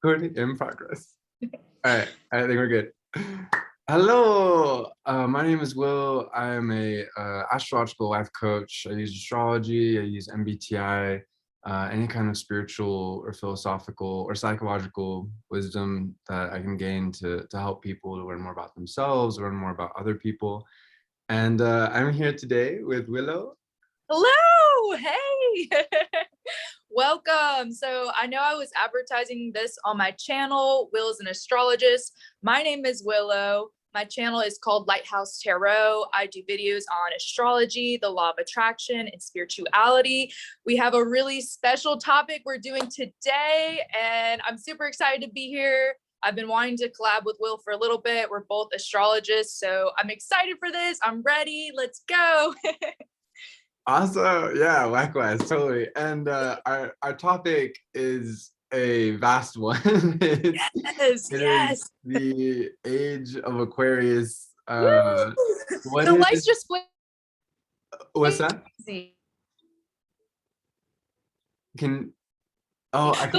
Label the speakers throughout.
Speaker 1: Recording in progress. All right, I think we're good. Hello, my name is Will. I am a astrological life coach. I use astrology, I use MBTI, any kind of spiritual or philosophical or psychological wisdom that I can gain to help people to learn more about themselves, learn more about other people. And I'm here today with Willow.
Speaker 2: Hello, hey. Welcome. So I know I was advertising this on my channel. Will is an astrologist. My name is Willow. My channel is called Lighthouse Tarot. I do videos on astrology, the law of attraction, and spirituality. We have a really special topic we're doing today, and I'm super excited to be here. I've been wanting to collab with Will for a little bit. We're both astrologists, so I'm excited for this. I'm ready. Let's go.
Speaker 1: Awesome. Yeah, likewise, totally. And our topic is a vast one. It is the Age of Aquarius.
Speaker 2: The lights just flicker.
Speaker 1: What's that?
Speaker 2: The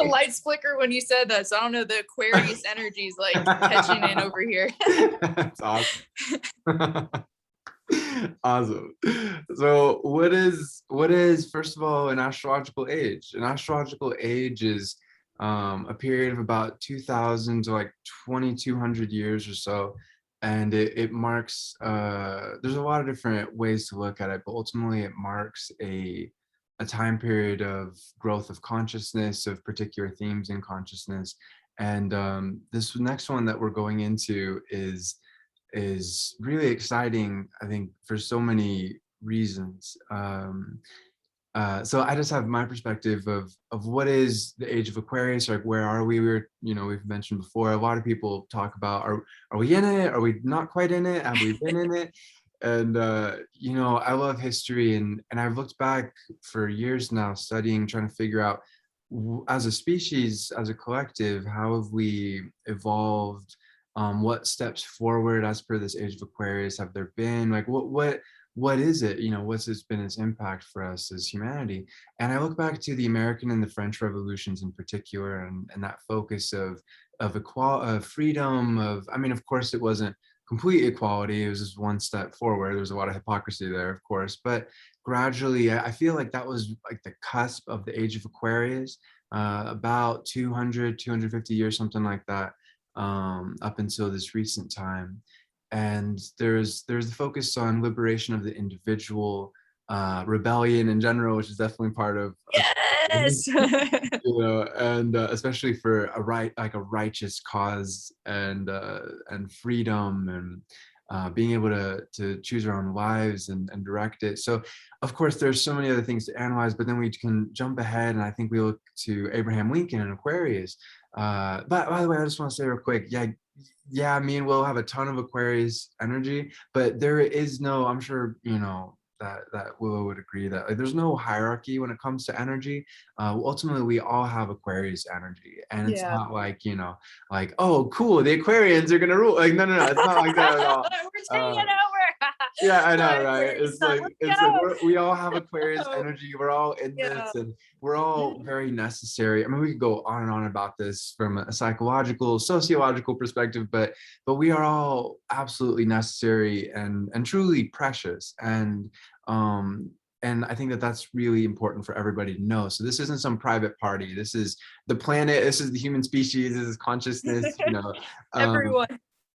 Speaker 2: lights flicker when you said that, so I don't know, the Aquarius energy is like catching in over here.
Speaker 1: That's awesome. Awesome. So what is first of all an astrological age? An astrological age is a period of about 2000 to like 2200 years or so, and it marks there's a lot of different ways to look at it, but ultimately it marks a time period of growth of consciousness, of particular themes in consciousness. And this next one that we're going into is really exciting, I think, for so many reasons. So I just have my perspective of what is the Age of Aquarius, like where are we? We've mentioned before, a lot of people talk about, are we in it? Are we not quite in it? Have we been in it? And I love history, and I've looked back for years now studying, trying to figure out, as a species, as a collective, how have we evolved? What steps forward as per this Age of Aquarius have there been? Like what is it? What's been its impact for us as humanity? And I look back to the American and the French revolutions in particular, and that focus of equality, of freedom, of course it wasn't complete equality, it was just one step forward. There was a lot of hypocrisy there, of course, but gradually I feel like that was like the cusp of the Age of Aquarius, about 250 years, something like that. Up until this recent time. And there's the focus on liberation of the individual, rebellion in general, which is definitely part of
Speaker 2: yes.
Speaker 1: And especially for a righteous cause, and freedom, and being able to choose our own lives and direct it. So of course there's so many other things to analyze, but then we can jump ahead, and I think we look to Abraham Lincoln and Aquarius. But by the way, I just want to say real quick, yeah, me and Will have a ton of Aquarius energy, but there is no, I'm sure that Willow would agree that there's no hierarchy when it comes to energy. Ultimately, we all have Aquarius energy, and it's not like like, oh cool, the Aquarians are gonna rule. Like no, it's not like that at all.
Speaker 2: We're taking it over.
Speaker 1: Yeah, I know, right? It's like we all have Aquarius energy. We're all in this, and we're all very necessary. We could go on and on about this from a psychological, sociological perspective, but we are all absolutely necessary and truly precious. And I think that that's really important for everybody to know. So this isn't some private party. This is the planet. This is the human species. This is consciousness.
Speaker 2: Everyone.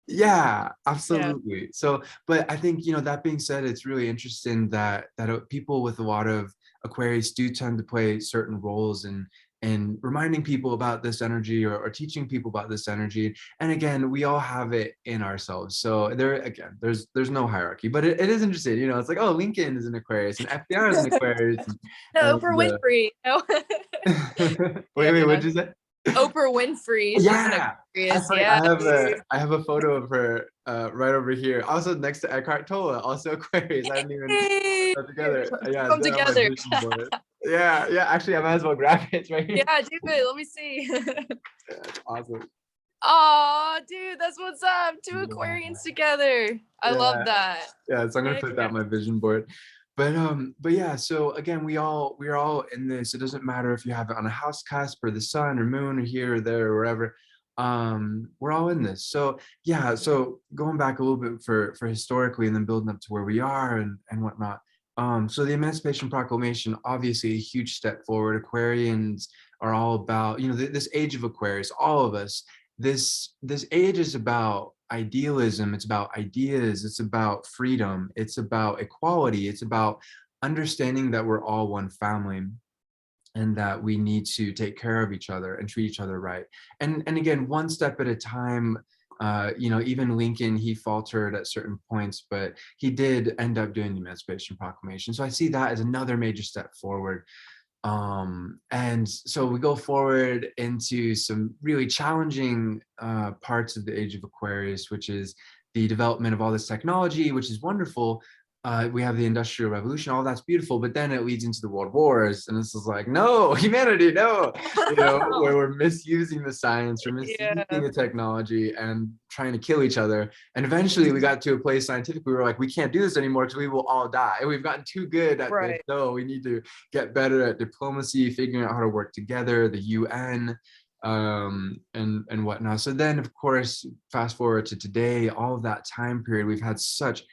Speaker 1: Yeah, absolutely. So, but I think, that being said, it's really interesting that people with a lot of Aquarius do tend to play certain roles in reminding people about this energy, or teaching people about this energy. And again, we all have it in ourselves. So there's no hierarchy, but it is interesting. It's like, oh, Lincoln is an Aquarius and FDR is an Aquarius.
Speaker 2: No, Oprah Winfrey. No.
Speaker 1: Wait, what'd you say?
Speaker 2: Oprah Winfrey.
Speaker 1: Yeah, I have a photo of her right over here. Also next to Eckhart Tolle, also Aquarius. I didn't even put together. Yeah,
Speaker 2: come together.
Speaker 1: Yeah. Actually, I might as well grab it right here.
Speaker 2: Yeah, do it. Let me see.
Speaker 1: Yeah, awesome.
Speaker 2: Oh, dude, that's what's up. Two Aquarians together. I love that.
Speaker 1: Yeah, so I'm gonna put that on my vision board. but yeah, so again, we're all in this. It doesn't matter if you have it on a house cusp or the sun or moon or here or there or wherever. We're all in this. So yeah, so going back a little bit for historically and then building up to where we are and whatnot. So the Emancipation Proclamation, obviously a huge step forward. Aquarians are all about, this age of Aquarius, all of us, this age is about idealism, it's about ideas, it's about freedom, it's about equality, it's about understanding that we're all one family and that we need to take care of each other and treat each other right. And again, one step at a time. Even Lincoln, he faltered at certain points, but he did end up doing the Emancipation Proclamation. So I see that as another major step forward. And so we go forward into some really challenging parts of the Age of Aquarius, which is the development of all this technology, which is wonderful. We have the Industrial Revolution, all that's beautiful, but then it leads into the World Wars, and this is like, no, humanity, no, where we're misusing the science, we're misusing
Speaker 2: Yeah.
Speaker 1: the technology and trying to kill each other. And eventually we got to a place scientifically, we were like, we can't do this anymore because we will all die. And we've gotten too good at this, so we need to get better at diplomacy, figuring out how to work together, the UN, and whatnot. So then, of course, fast forward to today, all of that time period, we've had such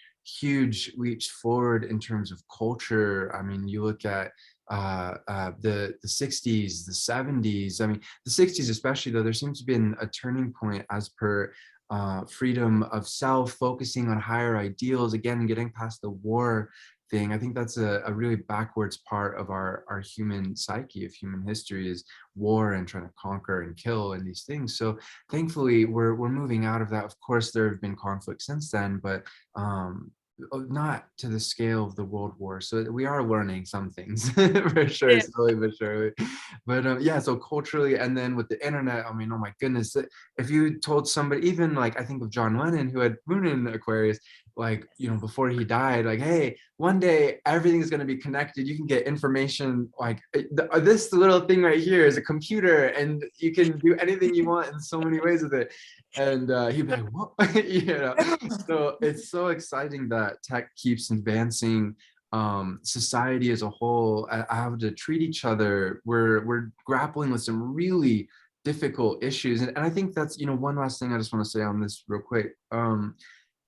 Speaker 1: huge leaps forward in terms of culture. I mean, you look at the 60s, the 70s. I mean, the 60s especially, though, there seems to be a turning point as per freedom of self, focusing on higher ideals, again, getting past the war thing. I think that's a really backwards part of our human psyche, of human history, is war and trying to conquer and kill and these things. So thankfully we're moving out of that. Of course, there have been conflicts since then, but not to the scale of the World War. So we are learning some things for sure,
Speaker 2: Yeah.
Speaker 1: slowly but surely. But yeah, so culturally, and then with the internet, I mean, oh my goodness, if you told somebody, even like I think of John Lennon, who had moon in Aquarius, like, before he died, like, hey, one day everything is going to be connected. You can get information, like this little thing right here is a computer, and you can do anything you want in so many ways with it. And he'd be like, what? So it's so exciting that tech keeps advancing society as a whole. How to treat each other. We're grappling with some really difficult issues, and I think that's, one last thing I just want to say on this real quick,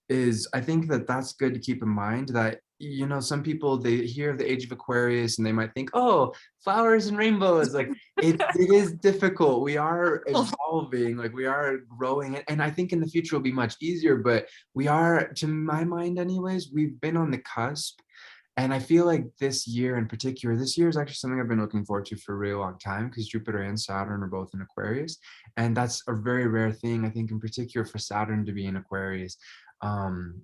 Speaker 1: is I think that that's good to keep in mind, that some people, they hear the Age of Aquarius and they might think, oh, flowers and rainbows, like it is difficult. We are evolving, like we are growing, and I think in the future will be much easier, but we are, to my mind anyways, we've been on the cusp. And I feel like this year in particular, this year is actually something I've been looking forward to for a really long time, because Jupiter and Saturn are both in Aquarius. And that's a very rare thing, I think, in particular for Saturn to be in Aquarius. um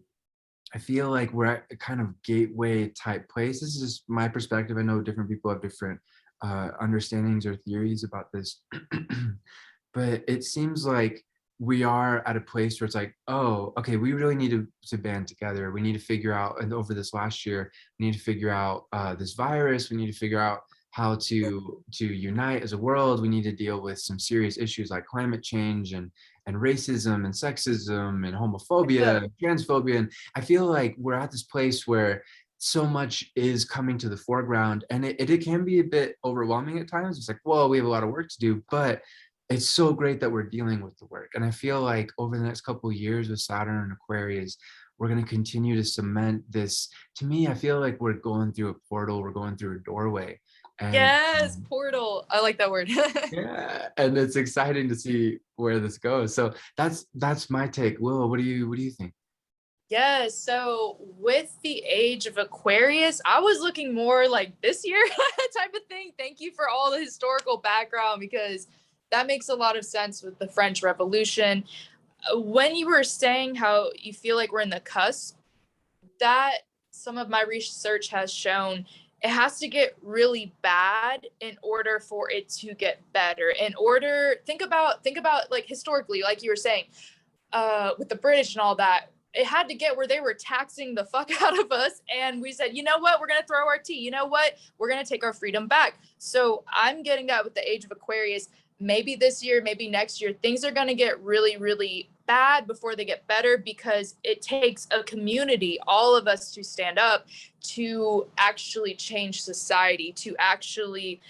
Speaker 1: I feel like we're at a kind of gateway type place. This is just my perspective. I know different people have different understandings or theories about this, but it seems like we are at a place where it's like, oh, okay, we really need to band together. We need to figure out, and over this last year, we need to figure out this virus. We need to figure out how to unite as a world. We need to deal with some serious issues like climate change and racism and sexism and homophobia and transphobia. And I feel like we're at this place where so much is coming to the foreground, and it can be a bit overwhelming at times. It's like, whoa, we have a lot of work to do, but it's so great that we're dealing with the work. And I feel like over the next couple of years with Saturn and Aquarius, we're going to continue to cement this. To me, I feel like we're going through a portal, we're going through a doorway. And
Speaker 2: Yes, portal. I like that word.
Speaker 1: yeah, and it's exciting to see where this goes. So that's my take. Willow, what do you think?
Speaker 2: Yes, so with the Age of Aquarius, I was looking more like this year type of thing. Thank you for all the historical background, because that makes a lot of sense with the French Revolution. When you were saying how you feel like we're in the cusp, that some of my research has shown it has to get really bad in order for it to get better. Think about like historically, like you were saying, with the British and all that, it had to get where they were taxing the fuck out of us. And we said, you know what? We're going to throw our tea. You know what? We're going to take our freedom back. So I'm getting that with the Age of Aquarius. maybe this year, maybe next year, things are going to get really, really bad before they get better, because it takes a community, all of us, to stand up to actually change society, to actually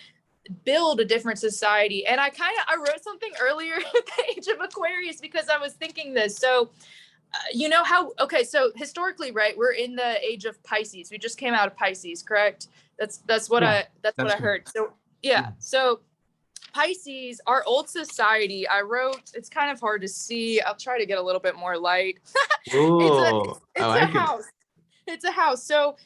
Speaker 2: build a different society. And I wrote something earlier at the Age of Aquarius because I was thinking this. So you know how, okay, so historically, right, we're in the age of Pisces. We just came out of Pisces, correct? That's what
Speaker 1: Yeah,
Speaker 2: I
Speaker 1: that's
Speaker 2: heard.
Speaker 1: correct.
Speaker 2: So yeah, so Pisces, our old society, I wrote, it's kind of hard to see. I'll try to get a little bit more light. it's a
Speaker 1: Oh, I
Speaker 2: it's a
Speaker 1: like it.
Speaker 2: house. It's a house. So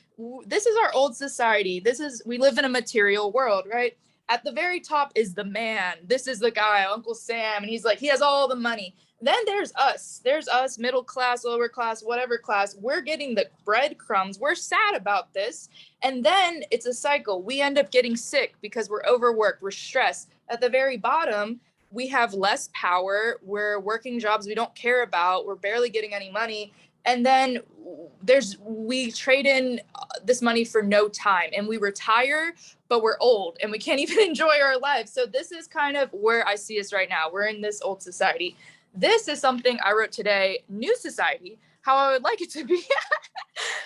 Speaker 2: this is our old society. We live in a material world, right? At the very top is the man. This is the guy, Uncle Sam, and he's like, he has all the money. Then there's us. There's us, middle class, lower class, whatever class. We're getting the breadcrumbs. We're sad about this. And then it's a cycle. We end up getting sick because we're overworked, we're stressed. At the very bottom, we have less power. We're working jobs we don't care about. We're barely getting any money. And then we trade in this money for no time, and we retire, but we're old and we can't even enjoy our lives. So this is kind of where I see us right now. We're in this old society. This is something I wrote today, new society, how I would like it to be.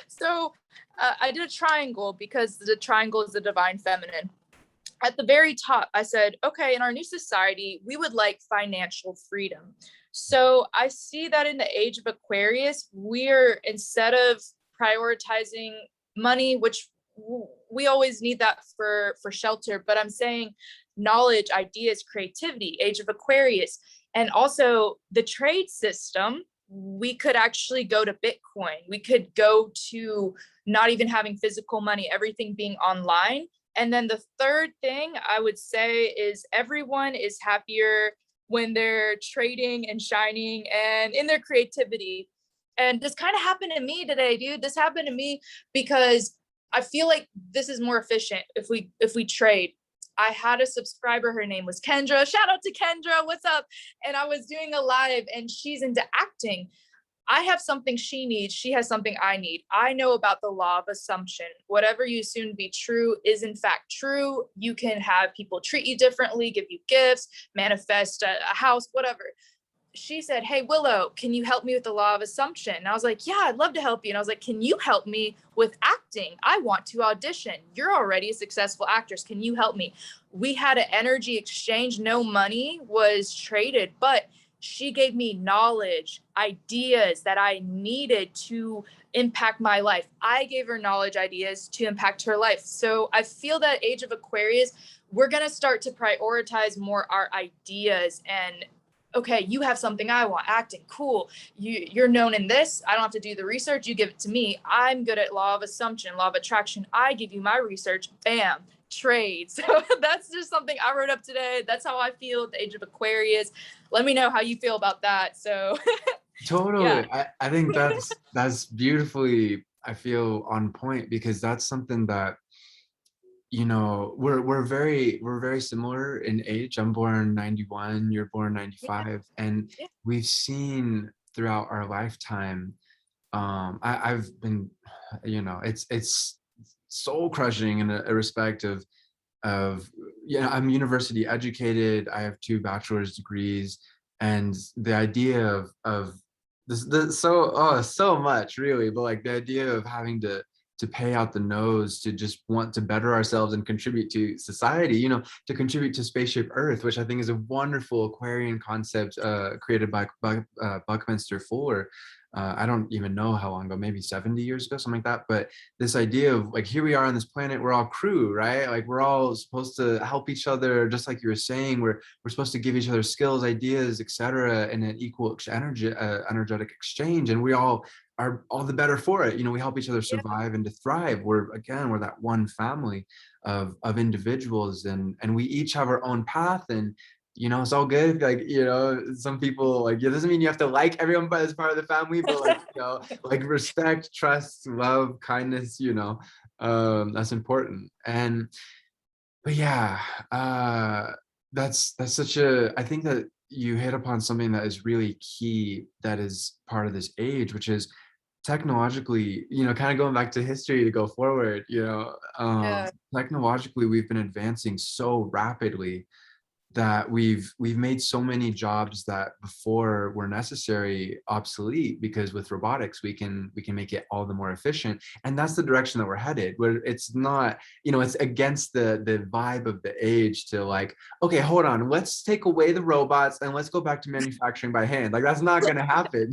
Speaker 2: So I did a triangle because the triangle is the divine feminine. At the very top, I said, okay, in our new society, we would like financial freedom. So I see that in the Age of Aquarius, we're, instead of prioritizing money, which we always need that for shelter, but I'm saying knowledge, ideas, creativity, Age of Aquarius, and also the trade system. We could actually go to Bitcoin. We could go to not even having physical money, everything being online. And then the third thing I would say is everyone is happier when they're trading and shining and in their creativity. And this kind of happened to me today, dude. This happened to me because I feel like this is more efficient if we trade. I had a subscriber, her name was Kendra. Shout out to Kendra, what's up? And I was doing a live, and she's into acting. I have something she needs. She has something I need. I know about the law of assumption. Whatever you assume to be true is in fact true. You can have people treat you differently, give you gifts, manifest a house, whatever. She said, hey, Willow, can you help me with the law of assumption? And I was like, yeah, I'd love to help you. And I was like, can you help me with acting? I want to audition. You're already a successful actress. Can you help me? We had an energy exchange. No money was traded, but she gave me knowledge, ideas that I needed to impact my life. I gave her knowledge, ideas to impact her life. So I feel that Age of Aquarius, we're going to start to prioritize more our ideas. And okay, you have something I want, acting, cool. You're known in this. I don't have to do the research. You give it to me. I'm good at law of assumption, law of attraction. I give you my research. Bam. Trade. So that's just something I wrote up today. That's how I feel at the Age of Aquarius. Let me know how you feel about that. So yeah.
Speaker 1: Totally. I think that's beautifully, I feel, on point, because that's something that, you know, we're very similar in age. I'm born 91, you're born
Speaker 2: Yeah.
Speaker 1: 95, and
Speaker 2: Yeah.
Speaker 1: we've seen throughout our lifetime, I've been, you know, it's soul crushing in a respect of, you know, I'm university educated. I have 2 bachelor's degrees, and the idea of this so, oh, so much really, but like the idea of having to pay out the nose to just want to better ourselves and contribute to society, you know, to contribute to spaceship Earth, which I think is a wonderful Aquarian concept created by Buckminster Fuller. I don't even know how long ago, maybe 70 years ago, something like that. But this idea of like, here we are on this planet, we're all crew, right? Like we're all supposed to help each other, just like you were saying. We're supposed to give each other skills, ideas, etc., in an equal energetic exchange, and we all are all the better for it. You know, we help each other
Speaker 2: Yeah.
Speaker 1: survive and to thrive. We're that one family of individuals, and we each have our own path, and you know, it's all good. Like, you know, some people, like, it doesn't mean you have to like everyone but as part of the family, but like, you know, like respect, trust, love, kindness, you know, that's important. And but yeah, that's such a, I think that you hit upon something that is really key, that is part of this age, which is technologically, you know, kind of going back to history to go forward, you know,
Speaker 2: Yeah.
Speaker 1: technologically we've been advancing so rapidly that we've made so many jobs that before were necessary obsolete, because with robotics we can make it all the more efficient. And that's the direction that we're headed, where it's not, it's against the vibe of the age to like, okay, hold on, let's take away the robots and let's go back to manufacturing by hand. Like that's not going to happen,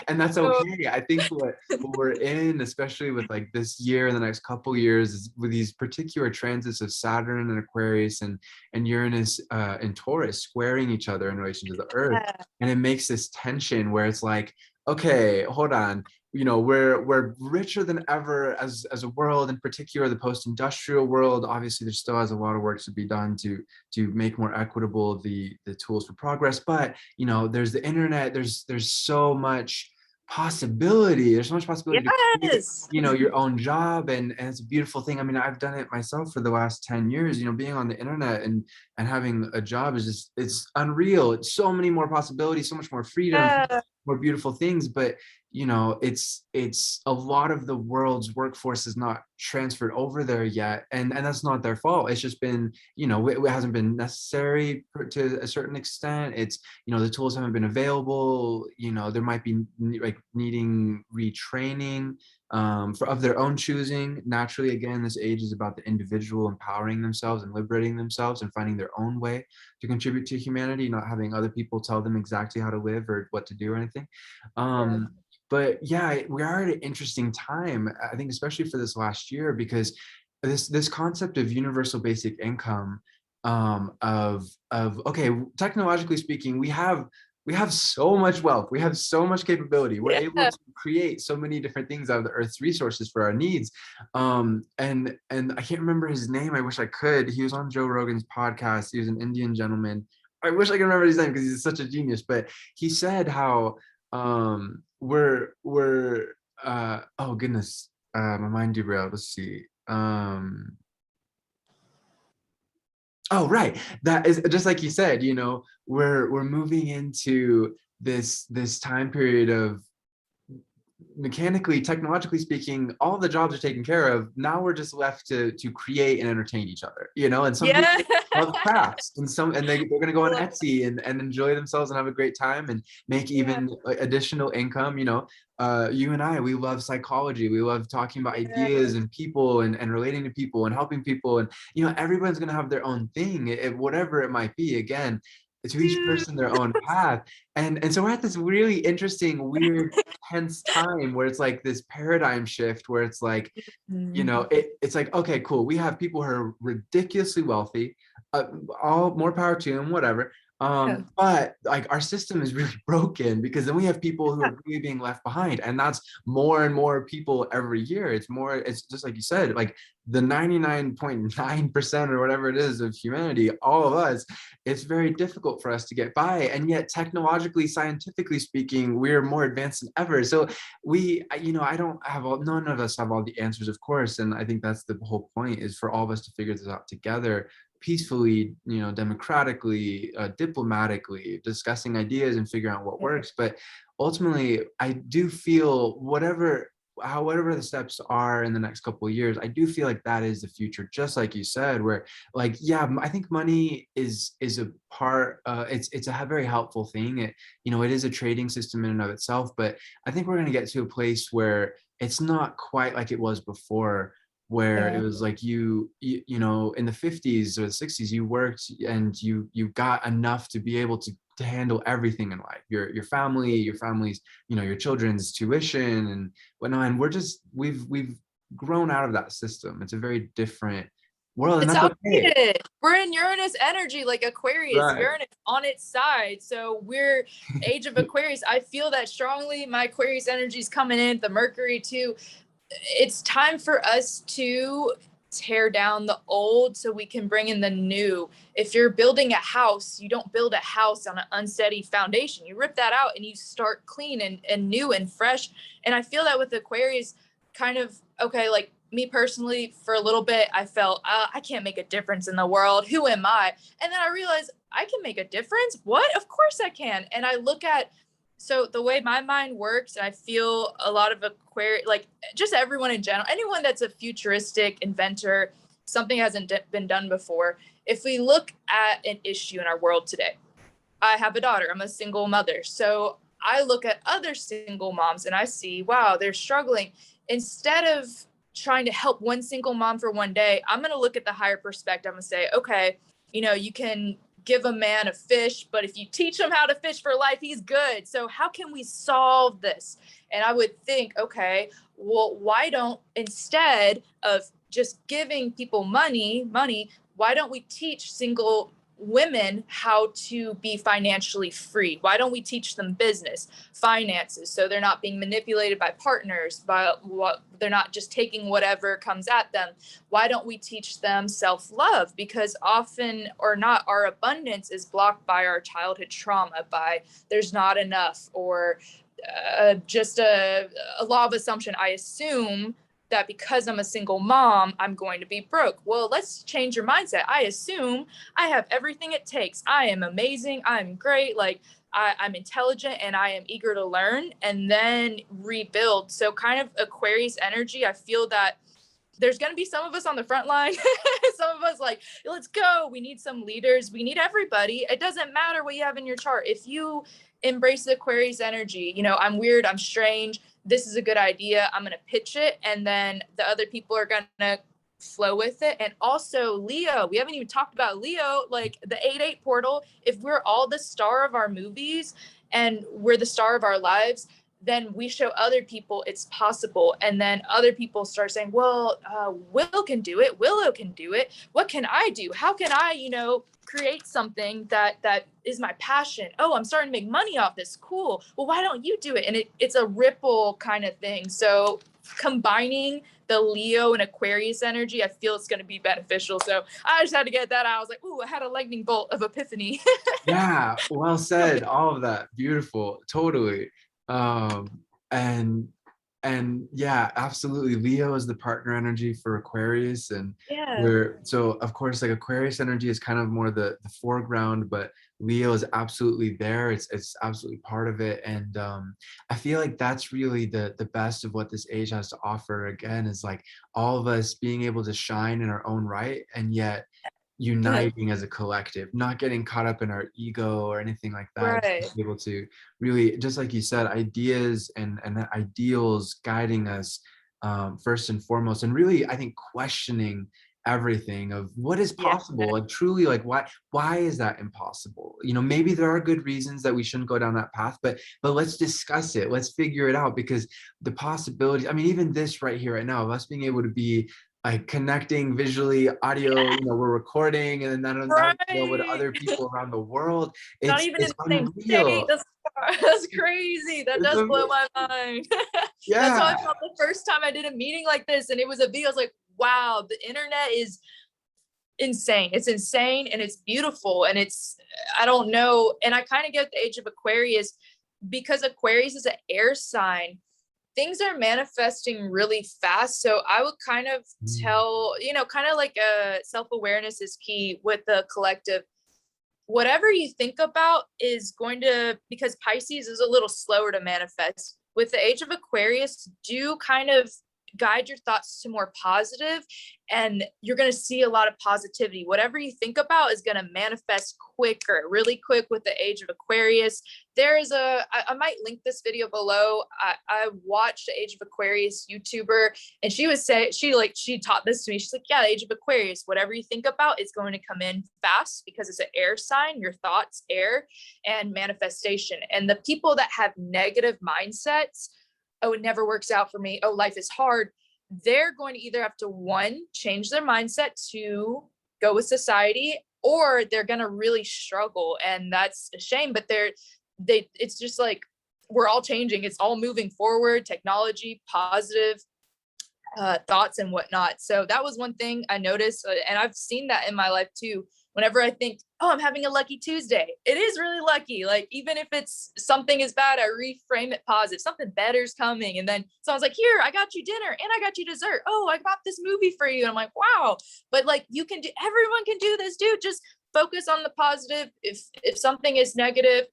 Speaker 1: and that's
Speaker 2: So,
Speaker 1: okay. I think what we're in, especially with like this year and the next couple years, is with these particular transits of Saturn and Aquarius and Uranus and Taurus squaring each other in relation to the Earth,
Speaker 2: yeah,
Speaker 1: and it makes this tension where it's like, okay, hold on, we're richer than ever as a world, in particular the post-industrial world. Obviously, there still has a lot of work to be done to make more equitable the tools for progress, but there's the internet, there's so much possibility. There's so much possibility to create,
Speaker 2: yes,
Speaker 1: your own job, and it's a beautiful thing. I mean, I've done it myself for the last 10 years, being on the internet and having a job is just, it's unreal. It's so many more possibilities, so much more freedom,
Speaker 2: yeah,
Speaker 1: more beautiful things. But it's a lot of the world's workforce is not transferred over there yet, and that's not their fault. It's just been, it hasn't been necessary to a certain extent. It's, the tools haven't been available. There might be like needing retraining for of their own choosing. Naturally, again, this age is about the individual empowering themselves and liberating themselves and finding their own way to contribute to humanity, not having other people tell them exactly how to live or what to do or anything.
Speaker 2: yeah,
Speaker 1: But yeah, we are at an interesting time, I think, especially for this last year, because this concept of universal basic income, of okay, technologically speaking, we have so much wealth, we have so much capability, we're able
Speaker 2: yeah.
Speaker 1: to create so many different things out of the earth's resources for our needs. And I can't remember his name. I wish I could. He was on Joe Rogan's podcast. He was an Indian gentleman. I wish I could remember his name because he's such a genius. But he said how we're oh goodness, my mind derailed. Let's see. Oh, right. That is just like you said, we're moving into this time period of, mechanically, technologically speaking, all the jobs are taken care of. Now we're just left to create and entertain each other, and some
Speaker 2: Yeah.
Speaker 1: people love crafts, and they're going to go on Etsy and enjoy themselves and have a great time and make
Speaker 2: Yeah,
Speaker 1: even additional income. You and I, we love psychology. We love talking about
Speaker 2: yeah,
Speaker 1: ideas and people and relating to people and helping people. And everyone's going to have their own thing, whatever it might be. Again, to each
Speaker 2: dude.
Speaker 1: person their own path. And so we're at this really interesting, weird, tense time where it's like this paradigm shift where it's like,
Speaker 2: Mhm.
Speaker 1: it's like, okay, cool, we have people who are ridiculously wealthy, all more power to them, whatever.
Speaker 2: Yeah,
Speaker 1: But like our system is really broken, because then we have people who are really being left behind, and that's more and more people every year. It's just like you said, like the 99.9% or whatever it is of humanity, all of us, it's very difficult for us to get by. And yet technologically, scientifically speaking, we're more advanced than ever. So I don't have none of us have all the answers, of course. And I think that's the whole point, is for all of us to figure this out together, peacefully, democratically, diplomatically, discussing ideas and figuring out what
Speaker 2: yeah.
Speaker 1: works. But ultimately, I do feel however the steps are in the next couple of years, I do feel like that is the future, just like you said, where like, yeah, I think money is a part, it's a very helpful thing. It is a trading system in and of itself, but I think we're going to get to a place where it's not quite like it was before, where it
Speaker 2: Yeah.
Speaker 1: was like in the 50s or the 60s, you worked and you got enough to be able to handle everything in life, your family, your family's, your children's tuition and whatnot. And we've grown out of that system. It's a very different world, and
Speaker 2: It's
Speaker 1: that's okay.
Speaker 2: outdated. We're in Uranus energy, like Aquarius,
Speaker 1: Right.
Speaker 2: Uranus on its side. So we're Age of Aquarius. I feel that strongly. My Aquarius energy is coming in, the Mercury too. It's time for us to tear down the old so we can bring in the new. If you're building a house, you don't build a house on an unsteady foundation. You rip that out and you start clean and new and fresh. And I feel that with Aquarius, kind of, okay, like me personally, for a little bit, I felt, I can't make a difference in the world. Who am I? And then I realized I can make a difference. What? Of course I can. And I look at, so the way my mind works, and I feel a lot of Aquarius, like just everyone in general, anyone that's a futuristic inventor, something hasn't been done before. if we look at an issue in our world today, I have a daughter, I'm a single mother. So I look at other single moms and I see, wow, they're struggling. Instead of trying to help one single mom for one day, I'm going to look at the higher perspective. I'm going to say, okay, you can give a man a fish, but if you teach him how to fish for life, he's good. So how can we solve this? And I would think, okay, well, why don't, instead of just giving people money, why don't we teach single women how to be financially free? Why don't we teach them business, finances, so they're not being manipulated by partners, they're not just taking whatever comes at them? Why don't we teach them self-love? Because often or not, our abundance is blocked by our childhood trauma, by there's not enough, or just a law of assumption. I assume that because I'm a single mom, I'm going to be broke. Well, let's change your mindset. I assume I have everything it takes. I am amazing. I'm great. Like I'm intelligent and I am eager to learn, and then rebuild. So kind of Aquarius energy, I feel that there's going to be some of us on the front line. Some of us like, let's go. We need some leaders. We need everybody. It doesn't matter what you have in your chart. If you embrace the Aquarius energy, I'm weird, I'm strange, this is a good idea, I'm going to pitch it, and then the other people are going to flow with it. And also Leo, we haven't even talked about Leo, like the 8-8 portal. If we're all the star of our movies and we're the star of our lives, then we show other people it's possible. And then other people start saying, well, Will can do it, Willow can do it, what can I do? How can I create something that is my passion? Oh, I'm starting to make money off this, cool, well, why don't you do it? And it's a ripple kind of thing. So combining the Leo and Aquarius energy, I feel it's going to be beneficial. So I just had to get that out. I was like, ooh, I had a lightning bolt of epiphany.
Speaker 1: Yeah, well said. All of that. Beautiful. Totally. Um, and yeah, absolutely. Leo is the partner energy for Aquarius, and
Speaker 2: Yeah.
Speaker 1: so of course, like Aquarius energy is kind of more the foreground, but Leo is absolutely there. It's absolutely part of it. And I feel like that's really the best of what this age has to offer. Again, is like all of us being able to shine in our own right, and yet uniting as a collective, not getting caught up in our ego or anything like that.
Speaker 2: Right.
Speaker 1: Just able to really, just like you said, ideas and ideals guiding us, first and foremost, and really, I think, questioning everything of what is
Speaker 2: Yeah.
Speaker 1: possible, and truly, like, why is that impossible? Maybe there are good reasons that we shouldn't go down that path, but let's discuss it, let's figure it out, because the possibilities, I mean, even this right here right now, of us being able to be like connecting visually, audio, we're recording, and then that with
Speaker 2: Right.
Speaker 1: other people around the world.
Speaker 2: Not
Speaker 1: It's
Speaker 2: even in the same state.
Speaker 1: unreal.
Speaker 2: That's crazy. That
Speaker 1: It's
Speaker 2: does
Speaker 1: a,
Speaker 2: blow my mind. That's how I
Speaker 1: yeah.
Speaker 2: felt the first time I did a meeting like this, and it was a video. I was like, wow, the internet is insane. It's insane and it's beautiful. And I don't know. And I kind of get the age of Aquarius, because Aquarius is an air sign. Things are manifesting really fast. So I would kind of tell, kind of like self-awareness is key with the collective. Whatever you think about is going to, because Pisces is a little slower to manifest. With the age of Aquarius, do kind of guide your thoughts to more positive, and you're going to see a lot of positivity. Whatever you think about is going to manifest quicker, really quick with the age of Aquarius. I might link this video below. I watched the Age of Aquarius YouTuber, and she taught this to me. She's like, yeah, the Age of Aquarius, whatever you think about is going to come in fast, because it's an air sign, your thoughts, air, and manifestation. And the people that have negative mindsets, oh, it never works out for me, oh, life is hard, they're going to either have to, one, change their mindset to go with society, or they're going to really struggle. And that's a shame, but it's just like, we're all changing. It's all moving forward, technology, positive thoughts and whatnot. So that was one thing I noticed. And I've seen that in my life too. Whenever I think, oh, I'm having a lucky Tuesday, it is really lucky. Like, even if it's something is bad, I reframe it positive. Something better's coming. And then someone's like, here, I got you dinner and I got you dessert. Oh, I got this movie for you. And I'm like, wow. But like, everyone can do this, dude. Just focus on the positive. If something is negative,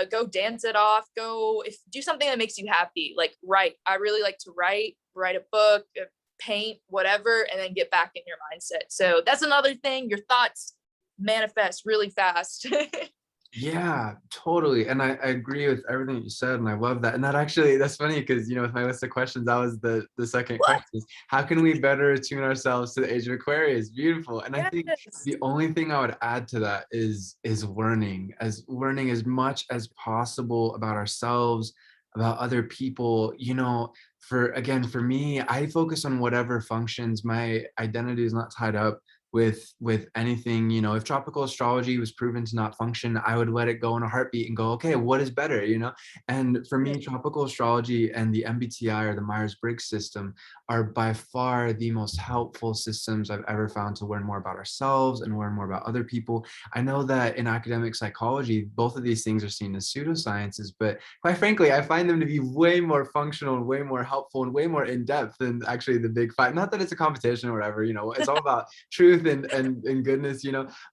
Speaker 2: go dance it off. Do something that makes you happy. Like write. I really like to write a book, paint, whatever, and then get back in your mindset. So that's another thing. Your thoughts manifest really fast.
Speaker 1: Yeah, totally. And I agree with everything you said, and I love that. And that actually, that's funny because with my list of questions, that was the second
Speaker 2: What?
Speaker 1: question is how can we better attune ourselves to the age of Aquarius? Beautiful. And I think
Speaker 2: Yes.
Speaker 1: the only thing I would add to that is learning as much as possible about ourselves, about other people. For me, I focus on whatever functions. My identity is not tied up with anything. If tropical astrology was proven to not function, I would let it go in a heartbeat and go, okay, what is better? And for me, tropical astrology and the MBTI, or the Myers-Briggs system, are by far the most helpful systems I've ever found to learn more about ourselves and learn more about other people. I know that in academic psychology, both of these things are seen as pseudosciences, but quite frankly, I find them to be way more functional and way more helpful and way more in-depth than actually the big five. Not that it's a competition or whatever, it's all about truth and goodness.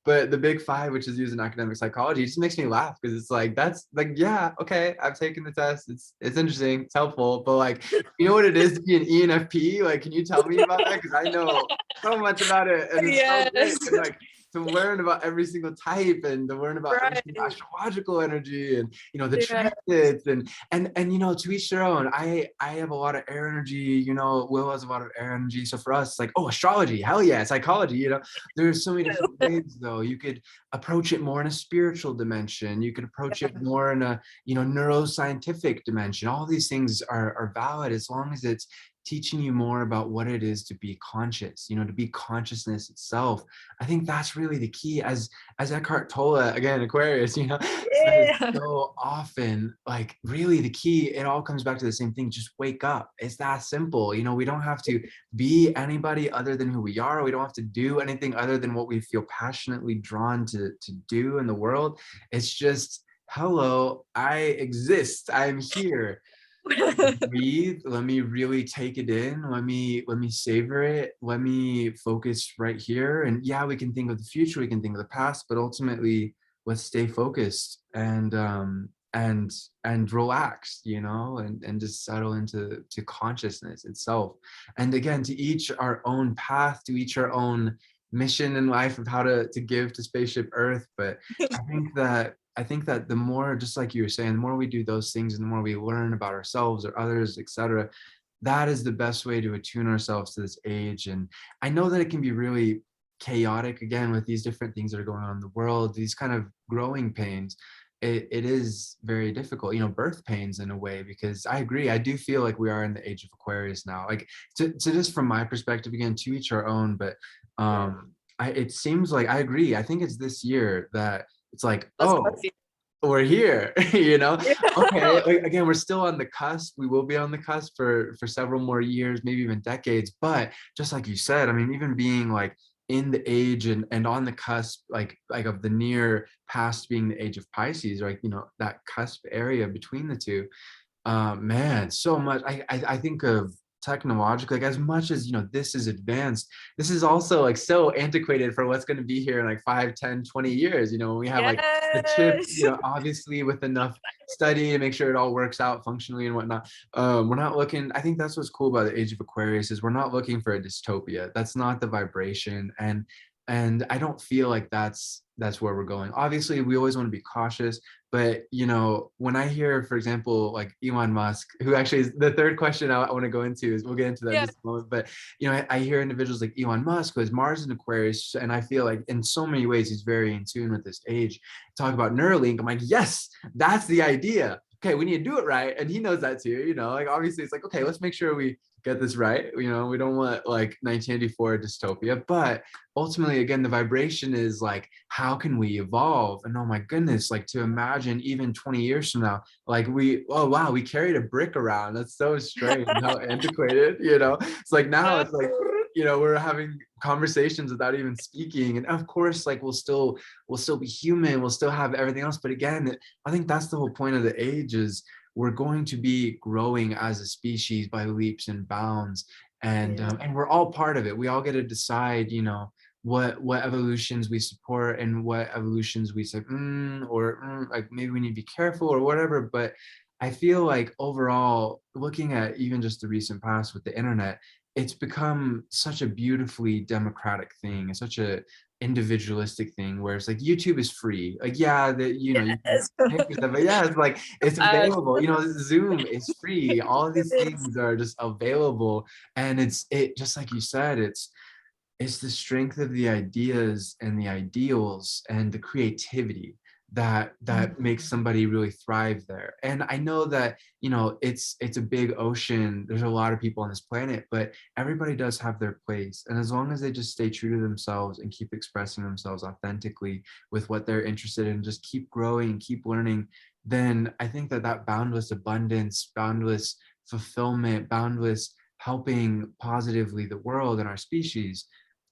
Speaker 1: But the big five, which is used in academic psychology, it just makes me laugh because it's like, that's like, yeah, okay, I've taken the test, it's interesting, it's helpful, but like, you know what it is to be an ENFP? Like, can you tell me about that? Because I know so much about it, and it's so great.
Speaker 2: Yes.
Speaker 1: And like, to learn about every single type, and to learn about every
Speaker 2: Right.
Speaker 1: single astrological energy, and the
Speaker 2: Yeah.
Speaker 1: transits, and to each their own. I have a lot of air energy. Will has a lot of air energy. So for us, it's like, oh, astrology, hell yeah. Psychology, there's so many different ways, though. You could approach it more in a spiritual dimension. You could approach it more in a neuroscientific dimension. All these things are valid as long as it's teaching you more about what it is to be conscious, to be consciousness itself. I think that's really the key. As Eckhart Tolle, again, Aquarius, says
Speaker 2: Yeah.
Speaker 1: so often, like, really the key, it all comes back to the same thing. Just wake up. It's that simple. We don't have to be anybody other than who we are. We don't have to do anything other than what we feel passionately drawn to do in the world. It's just, hello, I exist. I'm here. Breathe. Let me really take it in. Let me savor it. Let me focus right here. And yeah, we can think of the future, we can think of the past, but ultimately, let's stay focused and relax, and just settle into consciousness itself. And again, to each our own path, to each our own mission in life of how to give to spaceship Earth. But I think that the more, just like you were saying, the more we do those things and the more we learn about ourselves or others, etc., that is the best way to attune ourselves to this age. And I know that it can be really chaotic, again, with these different things that are going on in the world, these kind of growing pains. It is very difficult, birth pains in a way, because I agree. I do feel like we are in the age of Aquarius now. Like, to just from my perspective, again, to each our own, but it seems like I agree. I think it's this year that it's like,
Speaker 2: That's
Speaker 1: oh,
Speaker 2: how I feel.
Speaker 1: we're here. Okay,
Speaker 2: Yeah.
Speaker 1: again, we're still on the cusp. We will be on the cusp for several more years, maybe even decades. But just like you said, I mean, even being like in the age and on the cusp, like of the near past being the age of Pisces, like, that cusp area between the two. Man, so much. I think of technologically, like, as much as this is advanced, this is also like so antiquated for what's going to be here in like 5, 10, 20 years. When we have like a chip,
Speaker 2: Yes.
Speaker 1: obviously with enough study to make sure it all works out functionally and whatnot. We're not looking. I think that's what's cool about the Age of Aquarius, is we're not looking for a dystopia. That's not the vibration, and I don't feel like that's where we're going. Obviously, we always want to be cautious, but when I hear, for example, like Elon Musk, who actually is the third question I want to go into, is we'll get into that in
Speaker 2: Yeah.
Speaker 1: just a moment. But I hear individuals like Elon Musk, who has Mars in Aquarius, and I feel like in so many ways he's very in tune with this age. Talk about Neuralink. I'm like, yes, that's the idea. Okay, we need to do it right, and he knows that too. Like, obviously it's like, okay, let's make sure we get this right. We don't want like 1984 dystopia, but ultimately, again, the vibration is like, how can we evolve? And oh my goodness, like, to imagine even 20 years from now, like, oh wow, we carried a brick around. That's so strange, how antiquated. It's like, now it's like, we're having conversations without even speaking. And of course, like, we'll still be human, we'll still have everything else. But again, I think that's the whole point of the age, is we're going to be growing as a species by leaps and bounds. And we're all part of it. We all get to decide, what evolutions we support and what evolutions we say, like, maybe we need to be careful or whatever. But I feel like overall, looking at even just the recent past with the internet, it's become such a beautifully democratic thing. It's such a individualistic thing where it's like YouTube is free. Like, yeah, that you can
Speaker 2: Yes.
Speaker 1: pay for stuff, but yeah, it's like it's
Speaker 2: Uh,
Speaker 1: available. Zoom is free. All of these
Speaker 2: it is.
Speaker 1: things are just available. And it just like you said, it's the strength of the ideas and the ideals and the creativity that makes somebody really thrive there. And I know that it's a big ocean, there's a lot of people on this planet, but everybody does have their place, and as long as they just stay true to themselves and keep expressing themselves authentically with what they're interested in, just keep growing and keep learning, then I think that boundless abundance, boundless fulfillment, boundless helping positively the world and our species,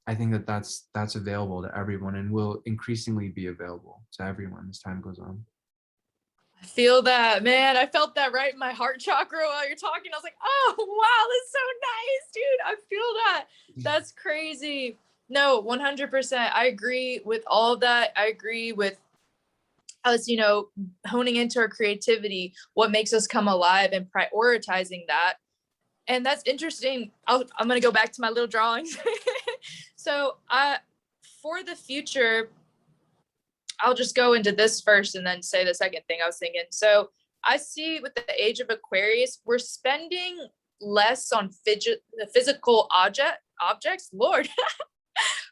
Speaker 1: I think that's available to everyone and will increasingly be available to everyone as time goes on.
Speaker 2: I feel that, man. I felt that right in my heart chakra while you're talking. I was like, oh, wow, that's so nice, dude. I feel that. That's crazy. No, 100%. I agree with all of that. I agree with us, honing into our creativity, what makes us come alive and prioritizing that. And that's interesting. I'm going to go back to my little drawings. So for the future, I'll just go into this first and then say the second thing I was thinking. So I see with the age of Aquarius, we're spending less on physical objects, Lord,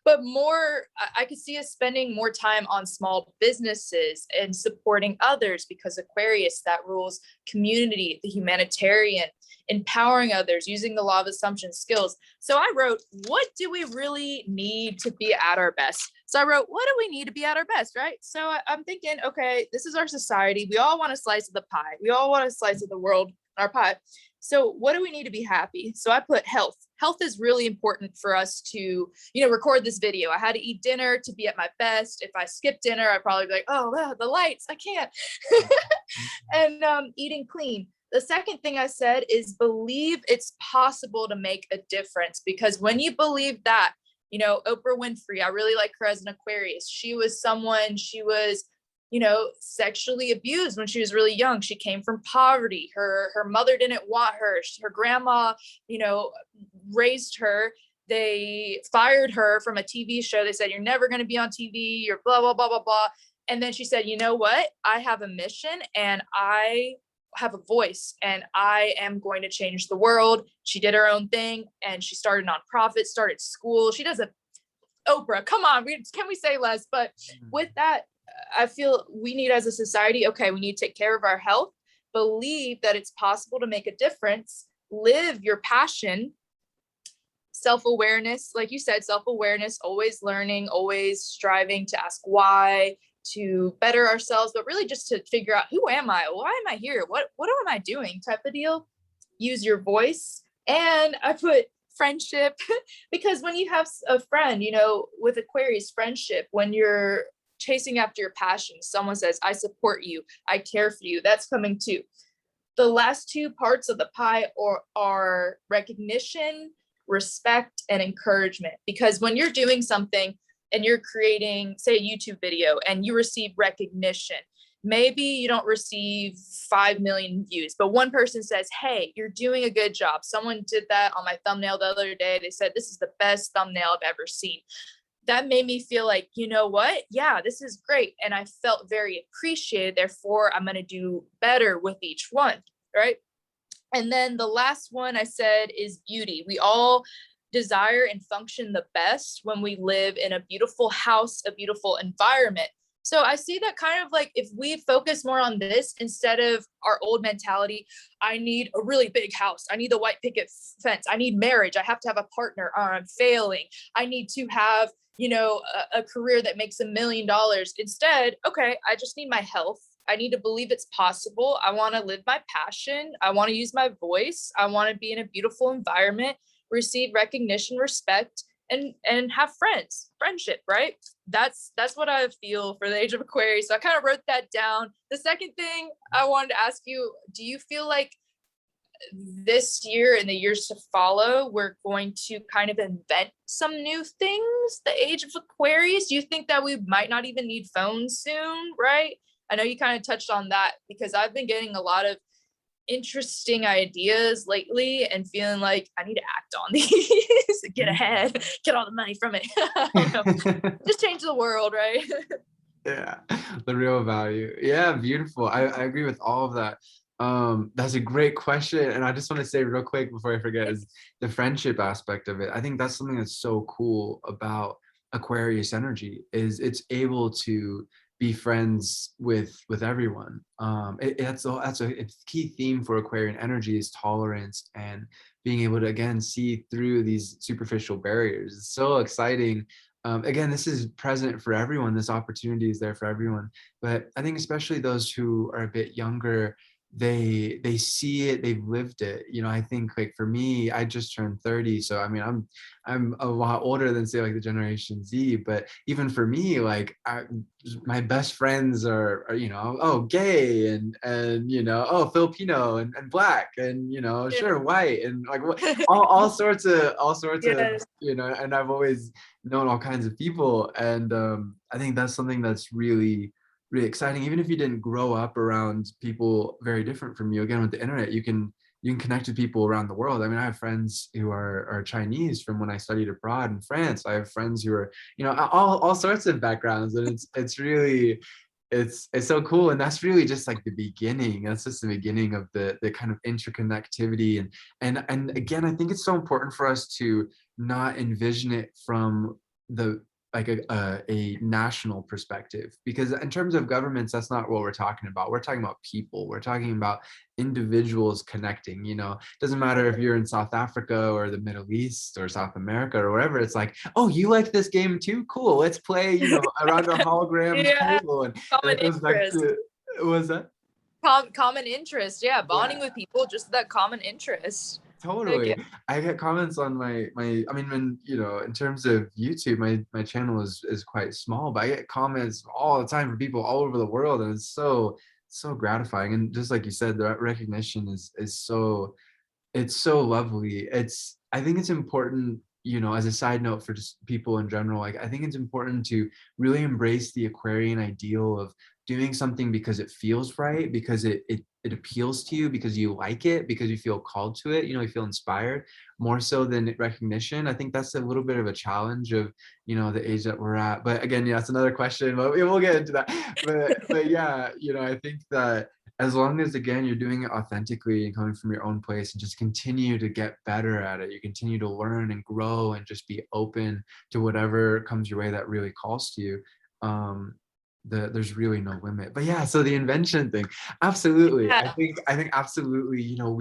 Speaker 2: but more, I could see us spending more time on small businesses and supporting others, because Aquarius, that rules community, the humanitarian, empowering others, using the law of assumption skills. So I wrote, what do we really need to be at our best? So I wrote, what do we need to be at our best, right? So I'm thinking, okay, this is our society. We all want a slice of the pie. We all want a slice of the world, our pie. So what do we need to be happy? So I put health. Health is really important for us to, record this video. I had to eat dinner to be at my best. If I skip dinner, I'd probably be like, oh, wow, the lights, I can't. And eating clean. The second thing I said is believe it's possible to make a difference, because when you believe that, Oprah Winfrey, I really like her as an Aquarius. She was sexually abused when she was really young. She came from poverty. Her mother didn't want her. Her grandma, raised her. They fired her from a TV show. They said, you're never going to be on TV. You're blah, blah, blah, blah, blah. And then she said, you know what? I have a mission and I have a voice and I am going to change the world. She did her own thing and she started nonprofit, started school. She does Oprah, come on, can we say less? But with that, I feel we need as a society, okay, we need to take care of our health, believe that it's possible to make a difference, live your passion, self-awareness, like you said, self-awareness, always learning, always striving to ask why, to better ourselves, but really just to figure out, who am I? Why am I here? What am I doing? Type of deal. Use your voice. And I put friendship, because when you have a friend, with Aquarius, friendship, when you're chasing after your passion, someone says, I support you, I care for you, that's coming too. The last two parts of the pie are recognition, respect, and encouragement. Because when you're doing something and you're creating, say, a YouTube video and you receive recognition, maybe you don't receive 5 million views, but one person says, hey, you're doing a good job. Someone did that on my thumbnail the other day. They said, this is the best thumbnail I've ever seen. That made me feel like, you know what? Yeah, this is great. And I felt very appreciated. Therefore, I'm going to do better with each one, right? And then the last one I said is beauty. We all desire and function the best when we live in a beautiful house, a beautiful environment. So I see that kind of like, if we focus more on this instead of our old mentality, I need a really big house, I need the white picket fence, I need marriage, I have to have a partner or I'm failing, I need to have, a career that makes $1 million. Instead, okay, I just need my health. I need to believe it's possible. I want to live my passion. I want to use my voice. I want to be in a beautiful environment, receive recognition, respect, and have friendship, right? That's what I feel for the age of Aquarius. So I kind of wrote that down. The second thing I wanted to ask you, do you feel like this year and the years to follow, we're going to kind of invent some new things, the age of Aquarius? Do you think that we might not even need phones soon, right? I know you kind of touched on that, because I've been getting a lot of interesting ideas lately and feeling like I need to act on these, get ahead, get all the money from it. I don't know. Just change the world, right?
Speaker 1: Yeah, the real value. Yeah, beautiful. I agree with all of that. That's a great question. And I just want to say real quick before I forget is the friendship aspect of it. I think that's something that's so cool about Aquarius energy is it's able to be friends with everyone. That's a key theme for Aquarian energy is tolerance and being able to again see through these superficial barriers. It's so exciting. Again, this is present for everyone. This opportunity is there for everyone. But I think especially those who are a bit younger, they see it, they've lived it. You know, I think like for me, I just turned 30. So I mean, I'm a lot older than say like the Generation Z, but even for me, like my best friends are you know, oh, gay and you know, oh, Filipino and black and you know, sure, white and like all sorts of
Speaker 2: Yes.
Speaker 1: you know, and I've always known all kinds of people. And I think that's something that's really exciting. Even if you didn't grow up around people very different from you, again with the internet, you can connect with people around the world. I mean, I have friends who are Chinese from when I studied abroad in France. I have friends who are, you know, all sorts of backgrounds, and it's really it's so cool. And that's really just like the beginning. That's just the beginning of the kind of interconnectivity. And again, I think it's so important for us to not envision it from the like a national perspective, because in terms of governments, that's not what we're talking about. We're talking about people. We're talking about individuals connecting. You know, doesn't matter if you're in South Africa or the Middle East or South America or wherever. It's like, oh, you like this game too? Cool, let's play, you know, around a hologram
Speaker 2: Yeah.
Speaker 1: table. And
Speaker 2: Common
Speaker 1: it goes back
Speaker 2: interest.
Speaker 1: to, what was that?
Speaker 2: Common interest. Yeah. Bonding
Speaker 1: Yeah.
Speaker 2: with people, just that common interest. Like,
Speaker 1: Totally. I get comments on my I mean, when you know, in terms of YouTube, my channel is quite small, but I get comments all the time from people all over the world, and it's so gratifying. And just like you said, the recognition is so, it's so lovely. It's, I think it's important, you know, as a side note for just people in general, like I think it's important to really embrace the Aquarian ideal of doing something because it feels right, because it appeals to you, because you like it, because you feel called to it, you know, you feel inspired more so than recognition. I think that's a little bit of a challenge of, you know, the age that we're at. But again, yeah, it's another question, but we'll get into that. But yeah, you know, I think that as long as again you're doing it authentically and coming from your own place and just continue to get better at it, you continue to learn and grow and just be open to whatever comes your way that really calls to you. There's really no limit. But yeah, so the invention thing, absolutely.
Speaker 2: yeah.
Speaker 1: I think absolutely, you know,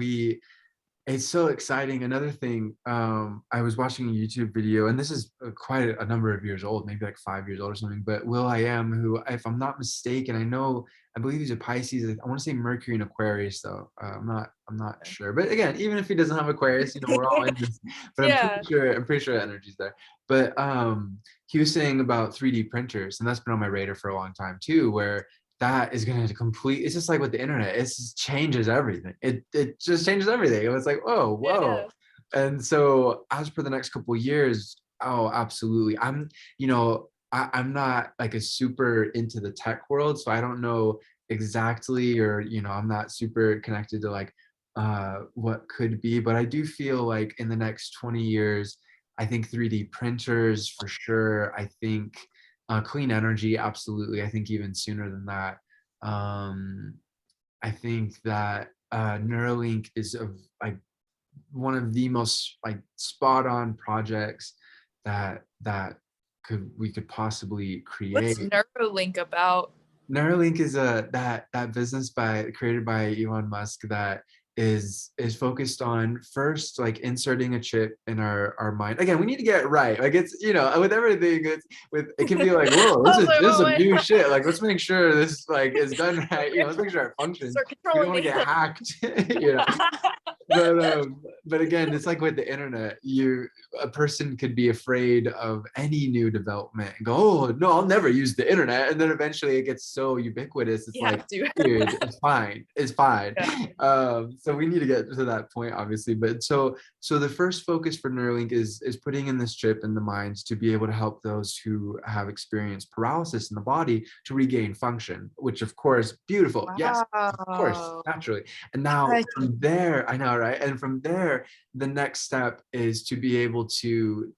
Speaker 1: it's so exciting. Another thing, I was watching a YouTube video, and this is quite a number of years old, maybe like 5 years old or something. But will.i.am, who, if I'm not mistaken, I believe he's a Pisces. I want to say Mercury in Aquarius, though. I'm not sure. But again, even if he doesn't have Aquarius, you know, we're all in this. But
Speaker 2: Yeah.
Speaker 1: I'm pretty sure the energy's there. But he was saying about 3D printers, and that's been on my radar for a long time too, where that is going to complete, it's just like with the internet, it just changes everything. It just changes everything. It was like, whoa.
Speaker 2: Yeah.
Speaker 1: And so as for the next couple of years, oh, absolutely. You know, I'm not like a super into the tech world, so I don't know exactly, or you know, I'm not super connected to like what could be, but I do feel like in the next 20 years, I think 3D printers for sure. I think clean energy, absolutely. I think even sooner than that. Um, I think that Neuralink is like one of the most like spot on projects that we could possibly
Speaker 2: What's
Speaker 1: create.
Speaker 2: Neuralink about?
Speaker 1: Neuralink is that business created by Elon Musk that is focused on first like inserting a chip in our mind. Again, we need to get it right. Like it's, you know, with everything, it's with, it can be like, whoa,
Speaker 2: I was like,
Speaker 1: this is some
Speaker 2: wait,
Speaker 1: new shit. Like let's make sure this like is done right. You know, let's make sure it functions.
Speaker 2: start
Speaker 1: We don't
Speaker 2: controlling
Speaker 1: want to
Speaker 2: me.
Speaker 1: get hacked. You know. but again, it's like with the internet, a person could be afraid of any new development and go, oh no, I'll never use the internet, and then eventually it gets so ubiquitous, it's
Speaker 2: You
Speaker 1: like,
Speaker 2: have to.
Speaker 1: dude, it's fine.
Speaker 2: Yeah.
Speaker 1: So we need to get to that point, obviously. But so the first focus for Neuralink is putting in this chip in the minds to be able to help those who have experienced paralysis in the body to regain function, which of course, beautiful. Yes, of course,
Speaker 2: Wow.
Speaker 1: naturally. And now from there, I know, right? And from there, the next step is to be able to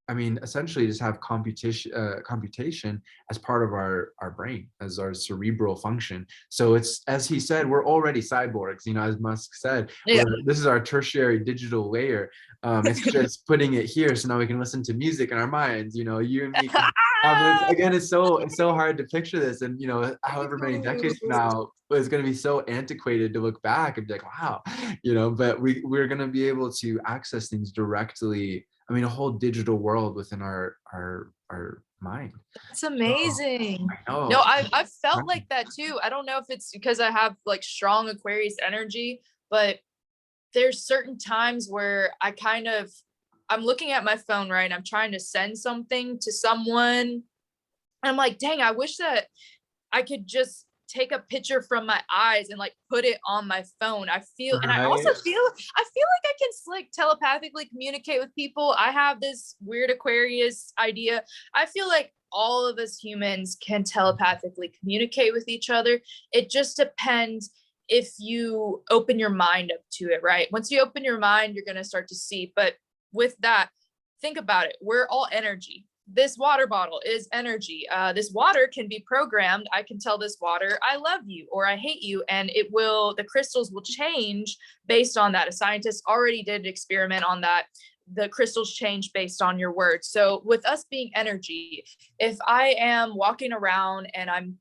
Speaker 1: I mean, essentially just have computation as part of our brain, as our cerebral function. So it's, as he said, we're already cyborgs, you know, as Musk said,
Speaker 2: Yeah.
Speaker 1: this is our tertiary digital layer. It's just putting it here so now we can listen to music in our minds, you know, you and me can have this. Again, it's so hard to picture this, and you know, however many decades from now, it's going to be so antiquated to look back and be like, wow, you know. But we're going to be able to access things directly. I mean, a whole digital world within our mind.
Speaker 2: It's
Speaker 1: So,
Speaker 2: amazing.
Speaker 1: I know.
Speaker 2: No, I've felt like that too. I don't know if it's because I have like strong Aquarius energy, but there's certain times where I'm looking at my phone, right? And I'm trying to send something to someone. And I'm like, dang, I wish that I could just take a picture from my eyes and like put it on my phone. And I also
Speaker 1: Right.
Speaker 2: feel like I can like telepathically communicate with people. I have this weird Aquarius idea. I feel like all of us humans can telepathically communicate with each other. It just depends if you open your mind up to it, right? Once you open your mind, you're going to start to see. But with that, think about it. We're all energy. This water bottle is energy. This water can be programmed. I can tell this water, I love you or I hate you. And the crystals will change based on that. A scientist already did an experiment on that. The crystals change based on your words. So with us being energy, if I am walking around and I'm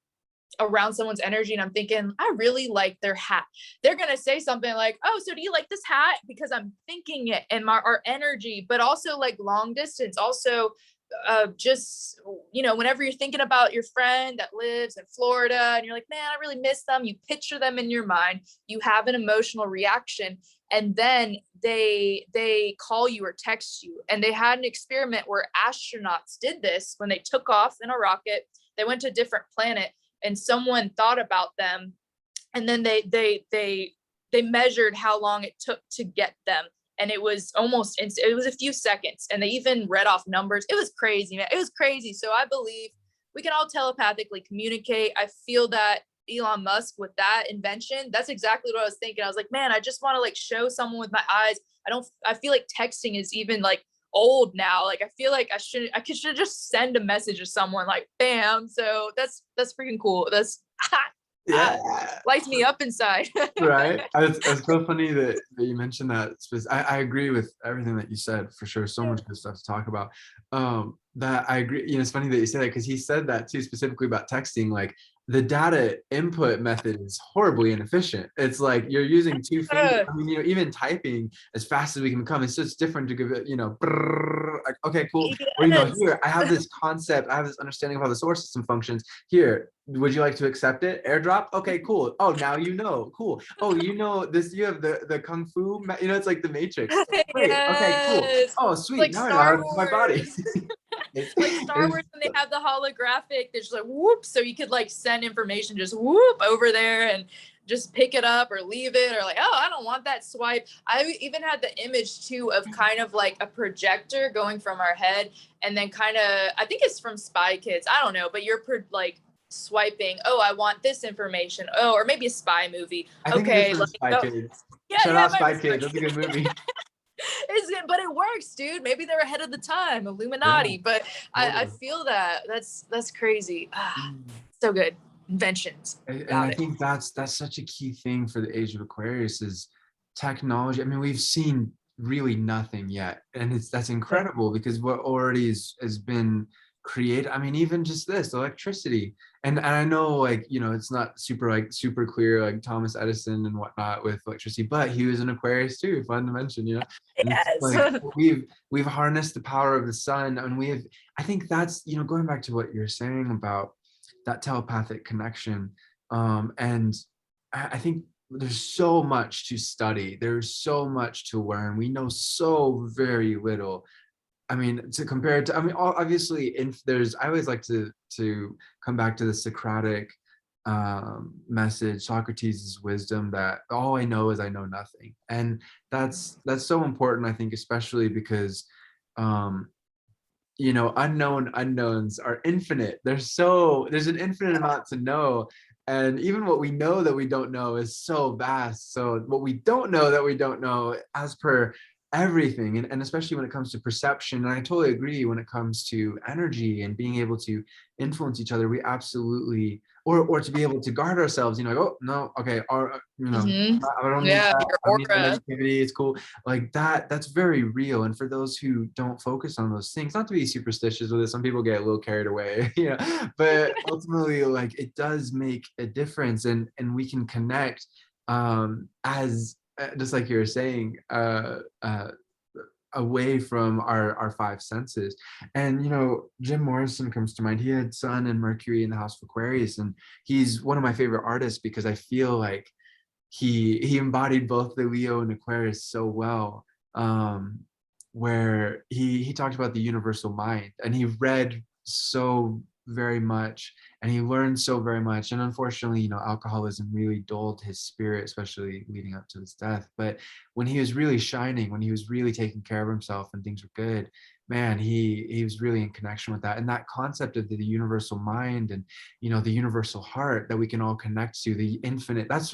Speaker 2: around someone's energy and I'm thinking, I really like their hat, they're going to say something like, oh, so do you like this hat? Because I'm thinking it and our energy. But also like long distance, also just, you know, whenever you're thinking about your friend that lives in Florida and you're like, man, I really miss them, you picture them in your mind, you have an emotional reaction, and then they call you or text you. And they had an experiment where astronauts did this when they took off in a rocket. They went to a different planet and someone thought about them, and then they measured how long it took to get them, and it was almost instant. It was a few seconds, and they even read off numbers. It was crazy, man. It was crazy. So I believe we can all telepathically communicate. I feel that Elon Musk, with that invention, that's exactly what I was thinking. I was like, man, I just want to like show someone with my eyes. I feel like texting is even like old now. Like I feel like I should just send a message to someone like bam. So that's freaking cool. That's
Speaker 1: Yeah.
Speaker 2: lights me up inside.
Speaker 1: Right. It's so funny that you mentioned that. I agree with everything that you said, for sure. So much good stuff to talk about. That I agree. You know, it's funny that you say that, because he said that too, specifically about texting. Like the data input method is horribly inefficient. It's like you're using two fingers. I mean, you know, even typing as fast as we can become, it's just different to give it, you know, like, okay, cool. Or, you know,
Speaker 2: Yes.
Speaker 1: here, I have this concept, I have this understanding of how the solar system functions. Here, would you like to accept it? Airdrop? Okay, cool. Oh, now you know. Cool. Oh, you know this, you have the kung fu, you know, it's like the Matrix. Great. Okay, cool.
Speaker 2: Yes.
Speaker 1: Oh, sweet.
Speaker 2: Like
Speaker 1: Now I know how
Speaker 2: Star
Speaker 1: to use my body.
Speaker 2: Wars.
Speaker 1: It's,
Speaker 2: Like Star Wars when they have the holographic, they're just like whoop, so you could like send information just whoop over there and just pick it up or leave it, or like, oh, I don't want that swipe. I even had the image too of kind of like a projector going from our head, and then kind of, I think it's from Spy Kids, I don't know, but you're like swiping, oh, I want this information, oh, or maybe a spy movie,
Speaker 1: I think it is
Speaker 2: okay,
Speaker 1: from
Speaker 2: like,
Speaker 1: Spy
Speaker 2: oh,
Speaker 1: Kids.
Speaker 2: yeah,
Speaker 1: Shout
Speaker 2: yeah,
Speaker 1: out
Speaker 2: it might be
Speaker 1: Spy
Speaker 2: Spy
Speaker 1: Kids. That's a
Speaker 2: Kids.
Speaker 1: good movie.
Speaker 2: But it works, dude. Maybe they're ahead of the time,
Speaker 1: Yeah,
Speaker 2: Illuminati. But I
Speaker 1: totally.
Speaker 2: feel that's crazy.
Speaker 1: Mm.
Speaker 2: So good. Inventions.
Speaker 1: And
Speaker 2: Got
Speaker 1: I
Speaker 2: it.
Speaker 1: think that's such a key thing for the age of Aquarius is technology. I mean, we've seen really nothing yet, and that's incredible, because what already has been created. I mean, even just this electricity, and I know, like, you know, it's not super clear, like Thomas Edison and whatnot with electricity, but he was an Aquarius too. Fun to mention, you know. And it's
Speaker 2: Yes.
Speaker 1: like we've harnessed the power of the sun, and I think that's, you know, going back to what you're saying about that telepathic connection. And I think there's so much to study. There's so much to learn. We know so very little. I mean, to compare it to, I mean, obviously, if there's, I always like to come back to the Socratic message, Socrates' wisdom, that all I know is I know nothing, and that's so important, I think, especially because um, you know, unknown unknowns are infinite. There's an infinite amount to know. And even what we know that we don't know is so vast. So what we don't know that we don't know, as per everything, and especially when it comes to perception, and I totally agree when it comes to energy and being able to influence each other, we absolutely, or to be able to guard ourselves, you know, like, oh no, okay, or you know,
Speaker 2: Hmm.
Speaker 1: I don't need
Speaker 2: Yeah,
Speaker 1: that.
Speaker 2: your
Speaker 1: I don't need that
Speaker 2: aura.
Speaker 1: negativity. It's cool, like that's very real. And for those who don't focus on those things, not to be superstitious with it, some people get a little carried away, you know, but ultimately, like, it does make a difference, and we can connect as just like you were saying, away from our five senses. And you know, Jim Morrison comes to mind. He had Sun and Mercury in the house of Aquarius, and he's one of my favorite artists because I feel like he embodied both the Leo and Aquarius so well. um where he talked about the universal mind, and he read so very much, and he learned so very much. And unfortunately, you know, alcoholism really dulled his spirit, especially leading up to his death. But when he was really shining, when he was really taking care of himself and things were good, man, he was really in connection with that. And that concept of the universal mind, and you know, the universal heart that we can all connect to, the infinite, that's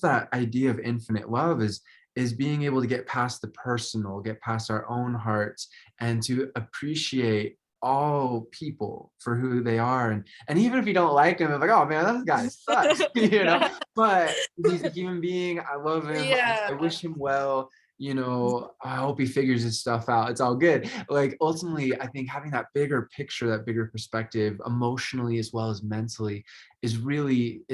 Speaker 1: that idea of infinite love, is being able to get past the personal, get past our own hearts, and to appreciate all people for who they are. And even if you don't like him, I'm like, oh man, that guy sucks, you know, but he's a human being. I love him.
Speaker 2: Yeah.
Speaker 1: I wish him well. You know, I hope he figures his stuff out. It's all good. Like, ultimately, I think having that bigger picture, that bigger perspective, emotionally as well as mentally, is really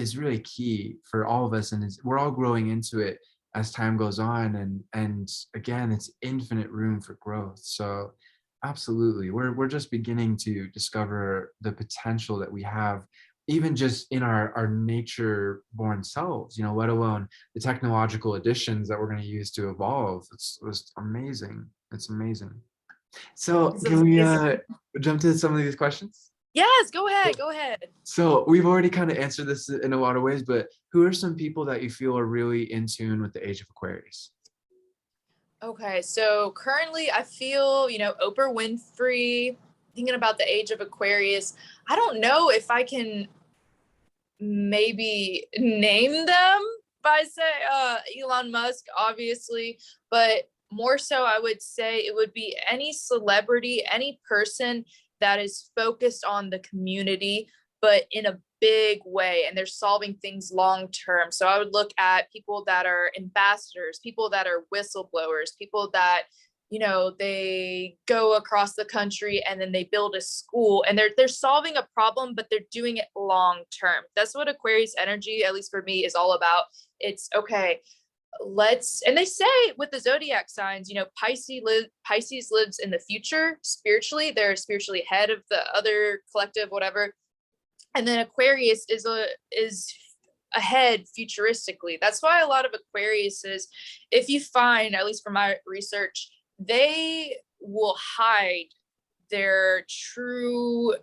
Speaker 1: key for all of us. And we're all growing into it as time goes on. And again, it's infinite room for growth. So absolutely, we're just beginning to discover the potential that we have, even just in our nature born selves, you know, let alone the technological additions that we're going to use to evolve. It's amazing. It's amazing. So
Speaker 2: This
Speaker 1: can
Speaker 2: is
Speaker 1: we
Speaker 2: amazing.
Speaker 1: jump to some of these questions?
Speaker 2: Yes, go ahead. Go ahead.
Speaker 1: So we've already kind of answered this in a lot of ways, but who are some people that you feel are really in tune with the age of Aquarius?
Speaker 2: Okay, so currently I feel, Oprah Winfrey, thinking about the age of Aquarius. I don't know if I can maybe name them by say Elon Musk, obviously, but more so I would say it would be any celebrity, any person that is focused on the community, but in a big way, and they're solving things long term. So I would look at people that are ambassadors, people that are whistleblowers, people that they go across the country and then they build a school, and they're solving a problem, but they're doing it long term. That's what Aquarius energy, at least for me, is all about. It's okay, and they say with the zodiac signs, Pisces lives in the future spiritually. They're spiritually ahead of the other collective, whatever. And then Aquarius is ahead futuristically. That's why a lot of Aquariuses, if you find, at least from my research, they will hide their true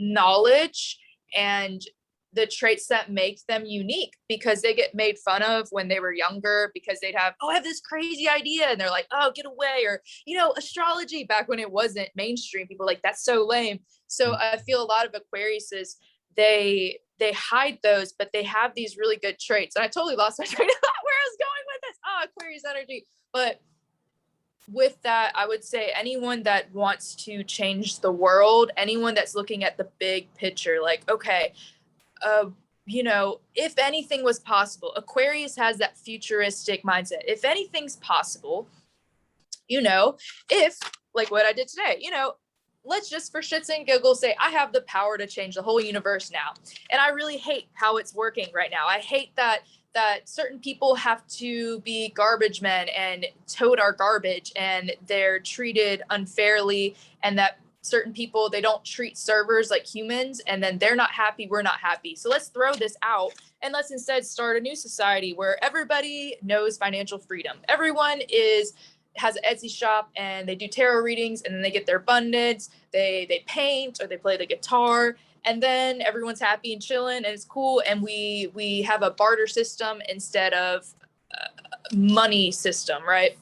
Speaker 2: knowledge and the traits that make them unique, because they get made fun of when they were younger because they'd have, oh, I have this crazy idea, and they're like, oh, get away. Or astrology, back when it wasn't mainstream, people were like, that's so lame. So I feel a lot of Aquariuses, they hide those, but they have these really good traits. And I totally lost my train of thought where I was going with this. Aquarius energy. But with that, I would say anyone that wants to change the world, anyone that's looking at the big picture, like, okay, if anything was possible, Aquarius has that futuristic mindset. If anything's possible, if, like what I did today, let's just for shits and giggles say I have the power to change the whole universe now. And I really hate how it's working right now. I hate that certain people have to be garbage men and tote our garbage, and they're treated unfairly, and that certain people, they don't treat servers like humans, and then they're not happy, we're not happy. So let's throw this out and let's instead start a new society where everybody knows financial freedom. Everyone has an Etsy shop and they do tarot readings, and then they get their abundance, they paint or they play the guitar, and then everyone's happy and chilling and it's cool, and we have a barter system instead of money system, right?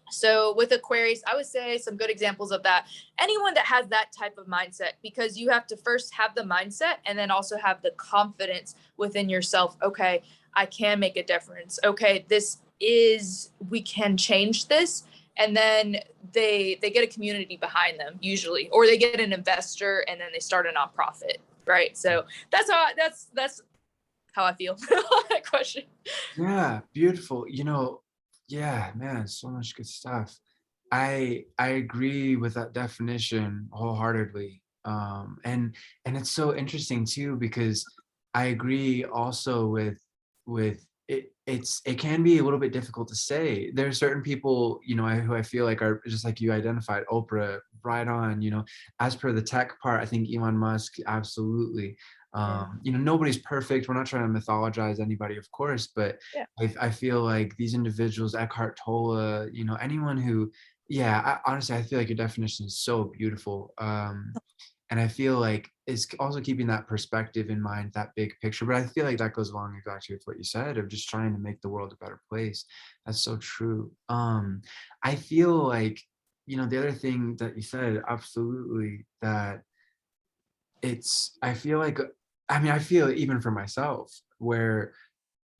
Speaker 2: So with Aquarius, I would say some good examples of that. Anyone that has that type of mindset, because you have to first have the mindset and then also have the confidence within yourself. Okay, I can make a difference. Okay, we can change this. And then they get a community behind them usually, or they get an investor and then they start a nonprofit, right? So that's how I feel on that question.
Speaker 1: Yeah, beautiful. Yeah, man, so much good stuff. I agree with that definition wholeheartedly. And it's so interesting too, because I agree also with it. It can be a little bit difficult to say. There are certain people, who I feel like are just like you identified, Oprah, right on. As per the tech part, I think Elon Musk, absolutely. Nobody's perfect. We're not trying to mythologize anybody, of course, but
Speaker 2: Yeah.
Speaker 1: I feel like these individuals, Eckhart Tolle, anyone who, yeah, honestly, I feel like your definition is so beautiful. And I feel like it's also keeping that perspective in mind, that big picture. But I feel like that goes along exactly with what you said of just trying to make the world a better place. That's so true. I feel like, the other thing that you said, absolutely, that I feel like, I feel even for myself where,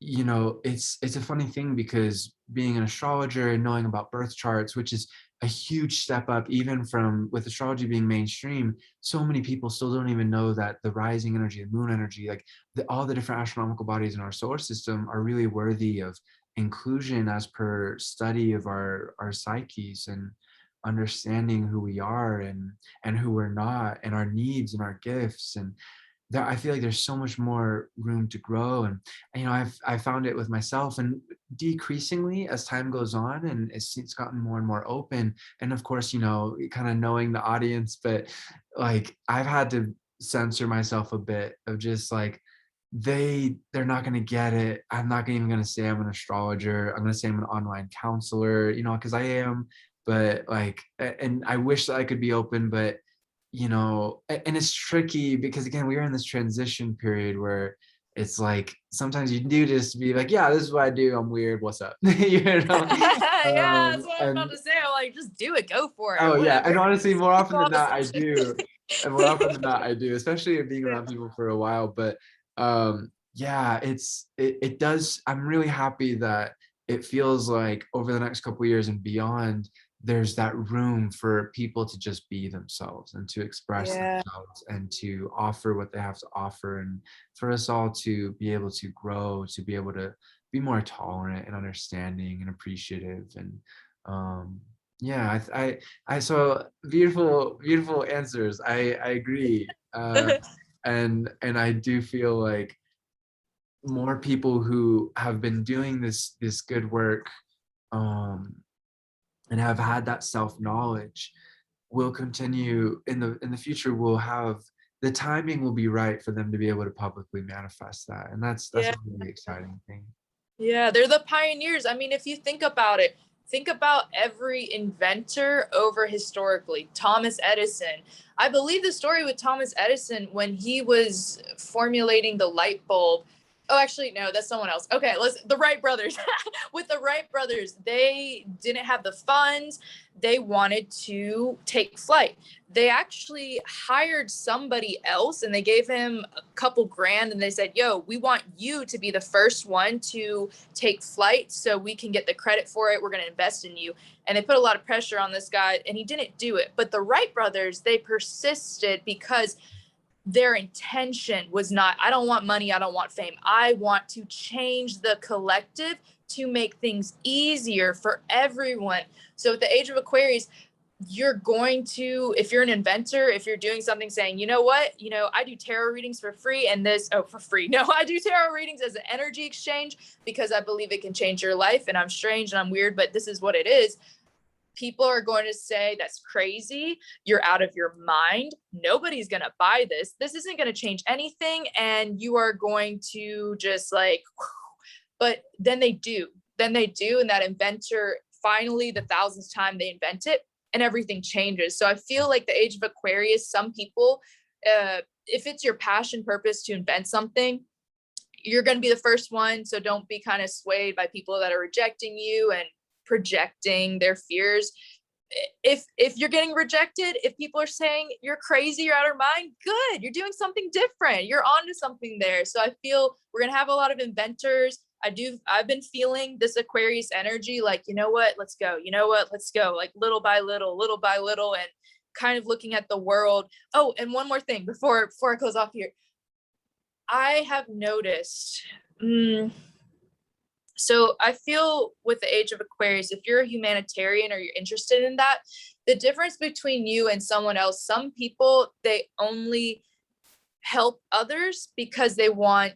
Speaker 1: it's a funny thing, because being an astrologer and knowing about birth charts, which is a huge step up, even from with astrology being mainstream, so many people still don't even know that the rising energy, the moon energy, like all the different astronomical bodies in our solar system are really worthy of inclusion as per study of our psyches and understanding who we are and who we're not, and our needs and our gifts. And I feel like there's so much more room to grow. And I found it with myself, and decreasingly as time goes on, and it's gotten more and more open. And of course, kind of knowing the audience, but like I've had to censor myself a bit of just like, they're not going to get it. I'm not even going to say I'm an astrologer. I'm going to say I'm an online counselor, because I am. But like, and I wish that I could be open, but and it's tricky because, again, we are in this transition period where it's like sometimes you do just be like, yeah, this is what I do, I'm weird, what's up?
Speaker 2: Yeah, that's what I was
Speaker 1: And
Speaker 2: about to say. I'm like, just do it, go for it,
Speaker 1: oh yeah,
Speaker 2: whatever.
Speaker 1: and honestly, more
Speaker 2: Keep
Speaker 1: often
Speaker 2: all
Speaker 1: than
Speaker 2: the
Speaker 1: not I
Speaker 2: assumptions.
Speaker 1: do. And more often than not I do, especially being around people for a while. But yeah, it does. I'm really happy that it feels like over the next couple of years and beyond, there's that room for people to just be themselves and to express
Speaker 2: Yeah.
Speaker 1: themselves and to offer what they have to offer, and for us all to be able to grow, to be able to be more tolerant and understanding and appreciative. And yeah, I so beautiful answers. I agree. And I do feel like more people who have been doing this good work, um and have had that self-knowledge, will continue in the future. Will have the timing will be right for them to be able to publicly manifest that, and that's
Speaker 2: Yeah.
Speaker 1: a really exciting thing.
Speaker 2: Yeah, they're the pioneers. I mean, if you think about it, think about every inventor over historically. Thomas Edison. I believe the story with Thomas Edison when he was formulating the light bulb. Oh, actually, no, that's someone else. Okay, the Wright brothers. With the Wright brothers, they didn't have the funds. They wanted to take flight. They actually hired somebody else and they gave him a couple grand and they said, yo, we want you to be the first one to take flight so we can get the credit for it. We're going to invest in you. And they put a lot of pressure on this guy and he didn't do it. But the Wright brothers, they persisted because their intention was not, I don't want money, I don't want fame. I want to change the collective to make things easier for everyone. So at the Age of Aquarius, you're going to, if you're an inventor, if you're doing something saying, you know what, I do tarot readings for free and for free. No, I do tarot readings as an energy exchange because I believe it can change your life. And I'm strange and I'm weird, but this is what it is. people are going to say that's crazy, you're out of your mind, nobody's going to buy this, this isn't going to change anything, and you are going to just like, but then they do, and that inventor, finally the thousandth time they invent it, and everything changes. So I feel like the age of Aquarius, some people, if it's your passion purpose to invent something, you're going to be the first one. So don't be kind of swayed by people that are rejecting you and projecting their fears. If you're getting rejected, if people are saying you're crazy, you're out of your mind, good, you're doing something different, you're onto something there. So I feel we're going to have a lot of inventors. I've been feeling this Aquarius energy, like, you know what, let's go, let's go, like little by little, and kind of looking at the world. Oh, and one more thing before I close off here. I have noticed, so I feel with the age of Aquarius, if you're a humanitarian or you're interested in that, the difference between you and someone else, some people, they only help others because they want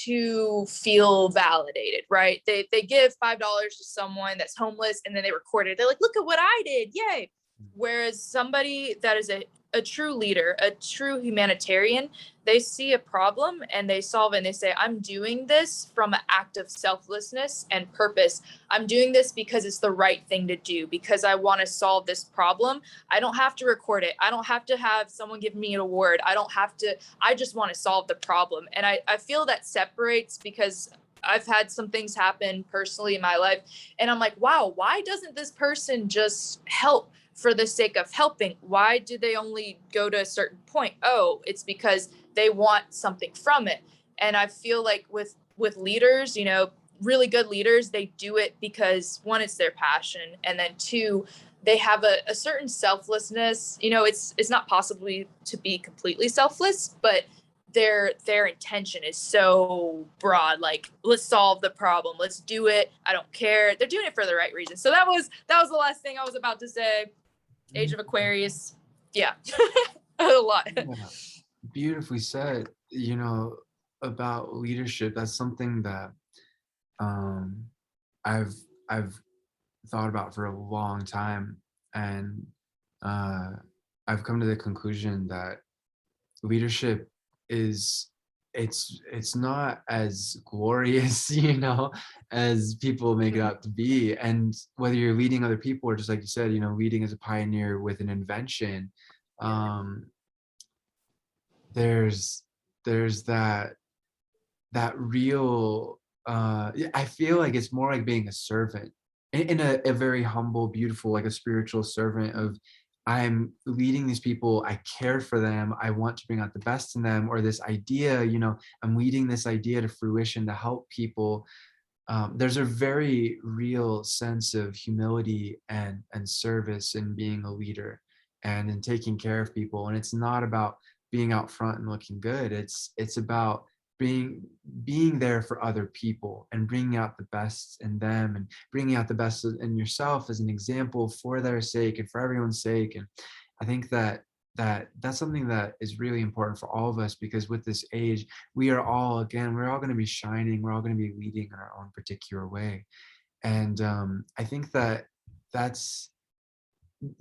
Speaker 2: to feel validated, right? They give $5 to someone that's homeless, and then they record it. They're like, look at what I did, yay. Whereas somebody that is a true leader, a true humanitarian, they see a problem and they solve it, and they say, I'm doing this from an act of selflessness and purpose. I'm doing this because it's the right thing to do, because I want to solve this problem. I don't have to record it. I don't have to have someone give me an award. I just want to solve the problem. And I feel that separates, because I've had some things happen personally in my life, and I'm like, wow, why doesn't this person just help for the sake of helping? Why do they only go to a certain point? Oh, it's because they want something from it. And I feel like with leaders, really good leaders, they do it because, one, it's their passion, and then two, they have a certain selflessness. It's not possibly to be completely selfless, but their intention is so broad, like, let's solve the problem, let's do it, I don't care, they're doing it for the right reason. So that was the last thing I was about to say. Age of Aquarius, yeah. A lot.
Speaker 1: Yeah, beautifully said. About leadership, that's something that I've thought about for a long time, and I've come to the conclusion that leadership is, it's not as glorious, as people make it out to be. And whether you're leading other people, or just like you said, leading as a pioneer with an invention, there's that real, I feel like it's more like being a servant, in a very humble, beautiful, like a spiritual servant of, I'm leading these people, I care for them, I want to bring out the best in them, or this idea, I'm leading this idea to fruition to help people. There's a very real sense of humility and service in being a leader and in taking care of people. And it's not about being out front and looking good. It's about being there for other people and bringing out the best in them, and bringing out the best in yourself as an example for their sake and for everyone's sake. And I think that's something that is really important for all of us, because with this age, we're all going to be shining, we're all going to be leading in our own particular way. And I think that's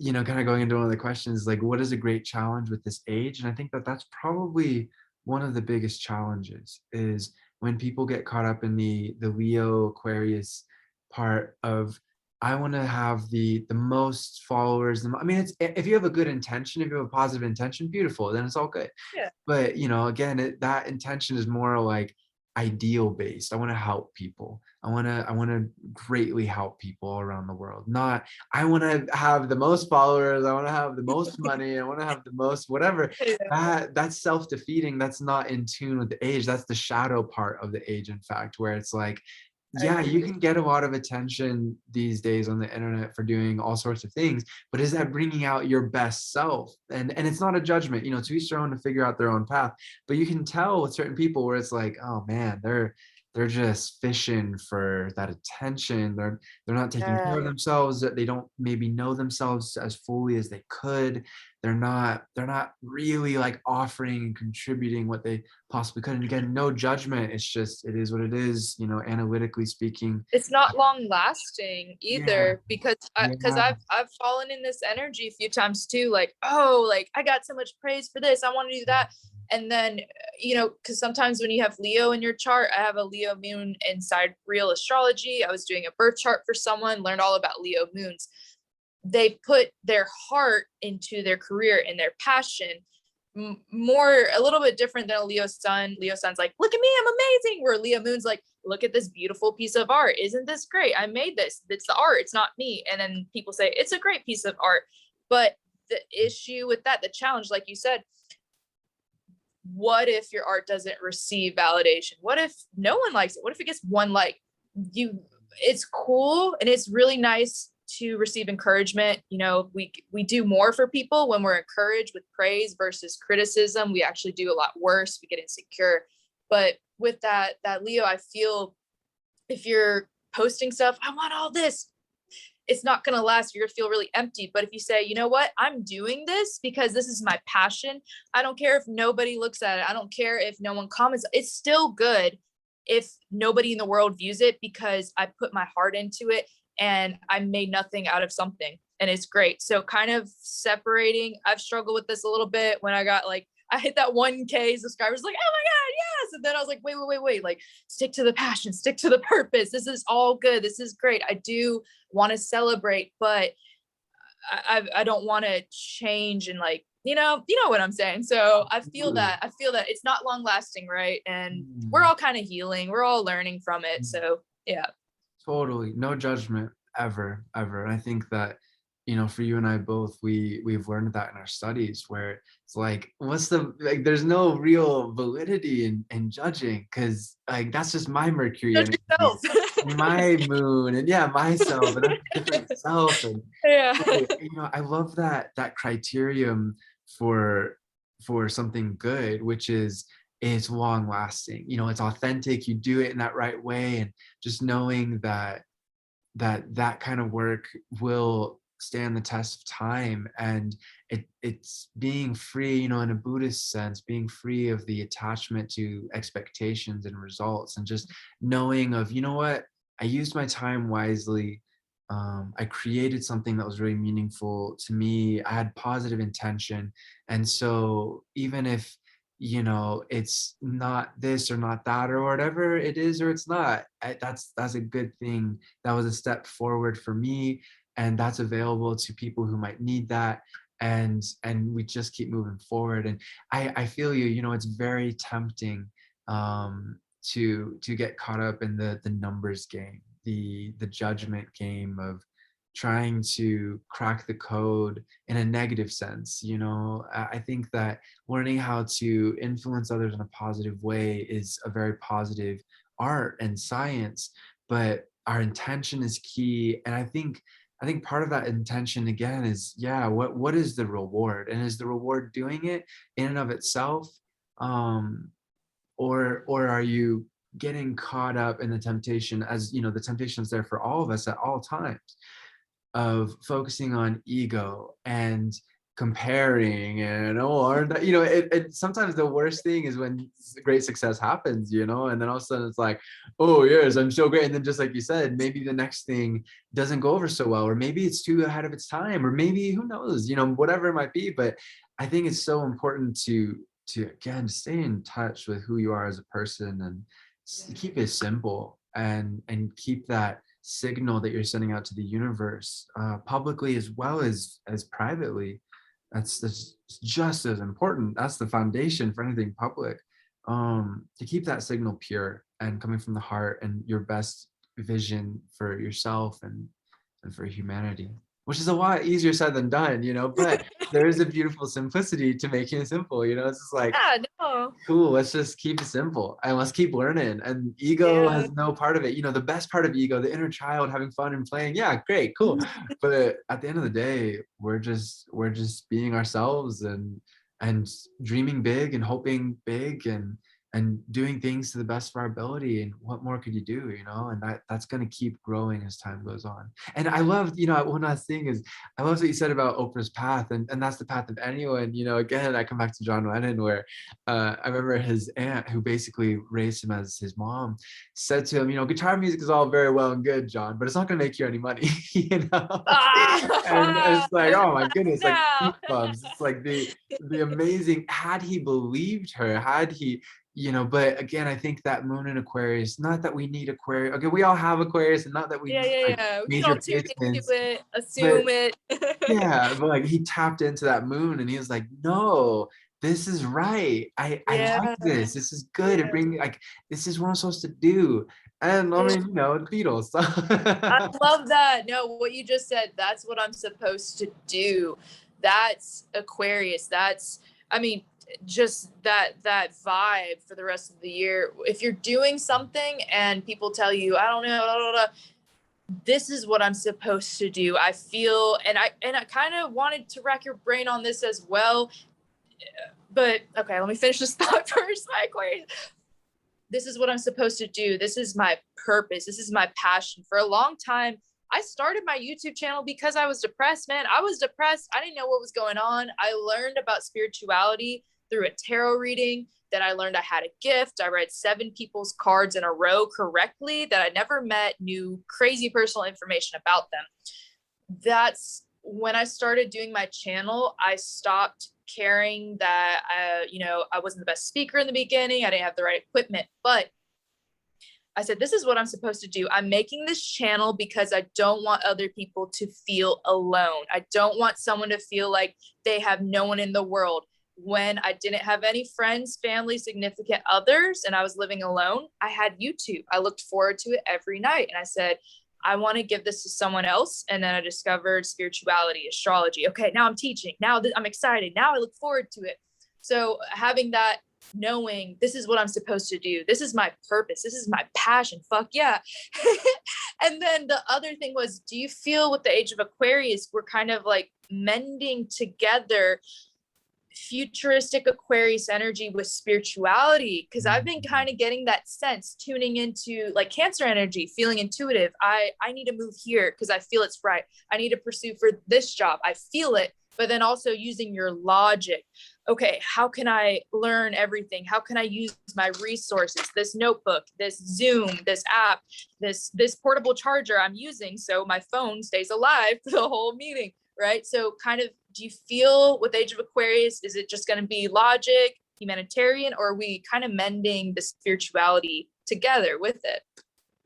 Speaker 1: kind of going into one of the questions, like, what is a great challenge with this age? And I think that's probably one of the biggest challenges, is when people get caught up in the Leo Aquarius part of, I want to have the most followers. I mean, it's, if you have a good intention, if you have a positive intention, beautiful, then it's all good.
Speaker 2: Yeah.
Speaker 1: But again, that intention is more like ideal based. I want to help people. I want to greatly help people around the world. Not, I want to have the most followers, I want to have the most money, I want to have the most whatever. That's self-defeating. That's not in tune with the age. That's the shadow part of the age, in fact, where it's like, yeah, you can get a lot of attention these days on the internet for doing all sorts of things, but is that bringing out your best self? And it's not a judgment, to each their own, to figure out their own path. But you can tell with certain people where it's like, oh man, they're just fishing for that attention. They're not taking care of themselves. That they don't maybe know themselves as fully as they could. they're not really like offering and contributing what they possibly could. And again, no judgment. It's just, it is what it is, analytically speaking.
Speaker 2: It's not long lasting
Speaker 1: Yeah,
Speaker 2: either, because
Speaker 1: yeah,
Speaker 2: I've fallen in this energy a few times too, like, oh, like I got so much praise for this, I want to do that. And then, because sometimes when you have Leo in your chart, I have a Leo moon inside Real Astrology. I was doing a birth chart for someone, learned all about Leo moons. They put their heart into their career and their passion, more a little bit different than a Leo sun. Leo sun's like, look at me, I'm amazing. Where Leo moon's like, look at this beautiful piece of art. Isn't this great? I made this. It's the art. It's not me. And then people say it's a great piece of art. But the issue with that, the challenge, like you said, what if your art doesn't receive validation? What if no one likes it? What if it gets one like? It's cool and it's really nice to receive encouragement. We do more for people when we're encouraged with praise versus criticism. We actually do a lot worse. We get insecure. But with that Leo, I feel if you're posting stuff, I want all this, it's not going to last. You're going to feel really empty. But if you say, you know what, I'm doing this because this is my passion. I don't care if nobody looks at it. I don't care if no one comments. It's still good if nobody in the world views it, because I put my heart into it and I made nothing out of something, and it's great. So kind of separating, I've struggled with this a little bit when I got like, I hit that 1K subscribers, like, oh my God, yes. And then I was like, wait, like stick to the passion, stick to the purpose. This is all good. This is great. I do want to celebrate, but I don't want to change and like, you know what I'm saying? So I feel that it's not long lasting, right? And we're all kind of healing. We're all learning from it. So yeah.
Speaker 1: Totally. No judgment ever. And I think that, for you and I both, we've learned that in our studies, where it's like, there's no real validity in judging, because like that's just my Mercury
Speaker 2: Judge
Speaker 1: energy,
Speaker 2: yourself.
Speaker 1: my moon, and yeah, myself, and that's a different self. And
Speaker 2: Yeah.
Speaker 1: so, I love that criterion for something good, which is it's long lasting. It's authentic. You do it in that right way, and just knowing that kind of work will stand the test of time. And it's being free, in a Buddhist sense, being free of the attachment to expectations and results, and just knowing of, what, I used my time wisely. I created something that was really meaningful to me. I had positive intention. And so even if, it's not this or not that or whatever it is, or it's not, that's a good thing. That was a step forward for me, and that's available to people who might need that. And we just keep moving forward. And I feel you, it's very tempting to get caught up in the numbers game, the judgment game of trying to crack the code in a negative sense. I think that learning how to influence others in a positive way is a very positive art and science, but our intention is key. And I think part of that intention again is, what is the reward, and is the reward doing it in and of itself, or are you getting caught up in the temptation, as the temptation is there for all of us at all times, of focusing on ego and comparing, and aren't that, it sometimes the worst thing is when great success happens, and then all of a sudden it's like, oh yes, I'm so great, and then just like you said, maybe the next thing doesn't go over so well, or maybe it's too ahead of its time, or maybe who knows, whatever it might be. But I think it's so important to again stay in touch with who you are as a person, and keep it simple, and keep that signal that you're sending out to the universe, publicly as well as privately. That's just as important. That's the foundation for anything public, to keep that signal pure and coming from the heart, and your best vision for yourself and for humanity, which is a lot easier said than done, but there is a beautiful simplicity to making it simple. It's just like,
Speaker 2: Yeah, no.
Speaker 1: cool, let's just keep it simple and let's keep learning. And ego
Speaker 2: Yeah.
Speaker 1: has no part of it. The best part of ego, the inner child having fun and playing, yeah, great, cool. But at the end of the day, we're just being ourselves, and dreaming big and hoping big, and and doing things to the best of our ability. And what more could you do, you know? And that's going to keep growing as time goes on. And I love, you know, one last thing is, I love what you said about Oprah's path, and that's the path of anyone. You know, again, I come back to John Lennon, where I remember his aunt, who basically raised him as his mom, said to him, you know, guitar music is all very well and good, John, but it's not going to make you any money, you know? And
Speaker 2: Ah,
Speaker 1: it's like, oh my goodness, like
Speaker 2: now.
Speaker 1: goosebumps. It's like the amazing, had he believed her, had he, you know. But again, I think that moon in Aquarius, not that we need Aquarius. Okay, we all have Aquarius, and not that we
Speaker 2: Yeah,
Speaker 1: need
Speaker 2: yeah,
Speaker 1: like
Speaker 2: yeah. We can
Speaker 1: major
Speaker 2: all tune into
Speaker 1: placements,
Speaker 2: it,
Speaker 1: but
Speaker 2: assume it.
Speaker 1: yeah, but like he tapped into that moon and he was like, no, this is right. I like
Speaker 2: Yeah,
Speaker 1: this. This is good. It
Speaker 2: yeah,
Speaker 1: brings like, this is what I'm supposed to do. And I
Speaker 2: yeah.
Speaker 1: mean, you know, the Beatles.
Speaker 2: I love that. No, what you just said, that's what I'm supposed to do. That's Aquarius. That's, I mean, just that vibe for the rest of the year. If you're doing something and people tell you, I don't know, blah, blah, blah, this is what I'm supposed to do. I feel, and I kind of wanted to rack your brain on this as well. But okay, let me finish this thought first. My Aquarius, this is what I'm supposed to do. This is my purpose. This is my passion. For a long time, I started my YouTube channel because I was depressed, man. I was depressed. I didn't know what was going on. I learned about spirituality through a tarot reading. Then I learned I had a gift. I read 7 people's cards in a row correctly that I never met, knew crazy personal information about them. That's when I started doing my channel. I stopped caring that I wasn't the best speaker in the beginning. I didn't have the right equipment, but I said, this is what I'm supposed to do. I'm making this channel because I don't want other people to feel alone. I don't want someone to feel like they have no one in the world. When I didn't have any friends, family, significant others, and I was living alone, I had YouTube. I looked forward to it every night. And I said, I want to give this to someone else. And then I discovered spirituality, astrology. Okay, now I'm teaching. Now I'm excited. Now I look forward to it. So having that, knowing this is what I'm supposed to do. This is my purpose. This is my passion. Fuck yeah. And then the other thing was, do you feel with the Age of Aquarius, we're kind of like mending together futuristic Aquarius energy with spirituality? Because I've been kind of getting that sense, tuning into like Cancer energy, feeling intuitive. I need to move here because I feel it's right. I need to pursue for this job. I feel it. But then also using your logic. Okay, how can I learn everything? How can I use my resources? This notebook, this Zoom, this app, this portable charger I'm using so my phone stays alive for the whole meeting, right? So kind of, do you feel with Age of Aquarius, is it just going to be logic, humanitarian, or are we kind of mending the spirituality together with it?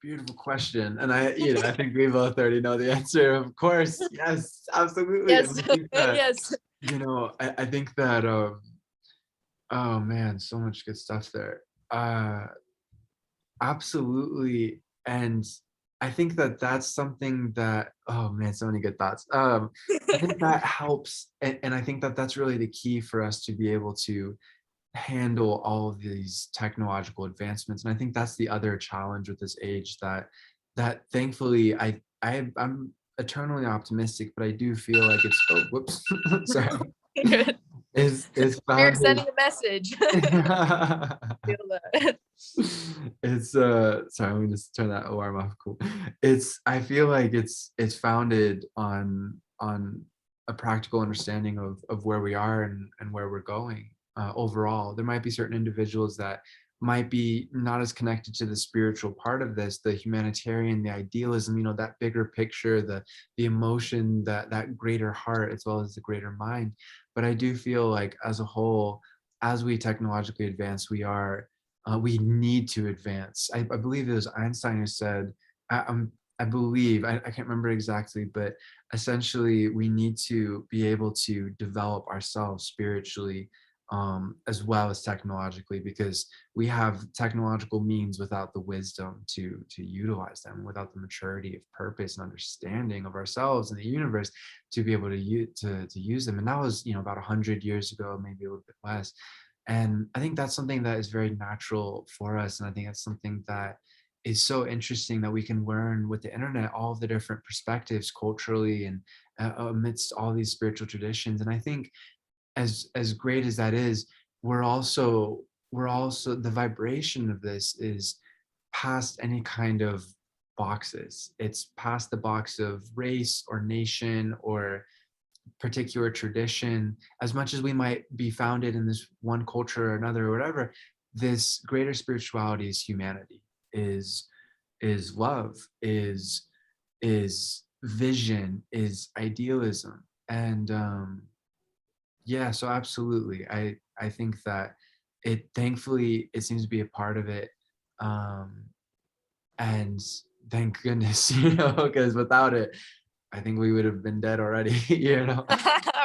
Speaker 1: Beautiful question. And I think we both already know the answer. Of course. Yes, absolutely. And
Speaker 2: Yes,
Speaker 1: I think that,
Speaker 2: yes.
Speaker 1: I think that, oh man, so much good stuff there. Absolutely. And I think that that's something that, oh man, so many good thoughts. I think that helps. And I think that that's really the key for us to be able to handle all of these technological advancements. And I think that's the other challenge with this age, that thankfully I'm eternally optimistic, but I do feel like it's, oh whoops, sorry,
Speaker 2: Good.
Speaker 1: is
Speaker 2: You're
Speaker 1: founded.
Speaker 2: sending a message. Feel that.
Speaker 1: It's sorry, let me just turn that alarm off. Cool. I feel like it's founded on a practical understanding of where we are and where we're going. Overall, there might be certain individuals that might be not as connected to the spiritual part of this, the humanitarian, the idealism, that bigger picture, the emotion, that greater heart, as well as the greater mind. But I do feel like as a whole, as we technologically advance, we need to advance. I believe it was Einstein who said, I believe, I can't remember exactly, but essentially we need to be able to develop ourselves spiritually, as well as technologically, because we have technological means without the wisdom to utilize them, without the maturity of purpose and understanding of ourselves and the universe to be able to use them. And that was, about 100 years ago, maybe a little bit less. And I think that's something that is very natural for us. And I think that's something that is so interesting, that we can learn with the internet all of the different perspectives culturally and amidst all these spiritual traditions. And I think as great as that is, we're also we're also, the vibration of this is past any kind of boxes. It's past the box of race or nation or particular tradition. As much as we might be founded in this one culture or another or whatever, this greater spirituality is humanity, is love, is vision, is idealism. And yeah, so absolutely. I think that it, thankfully, it seems to be a part of it. Um, and thank goodness, because without it, I think we would have been dead already, with all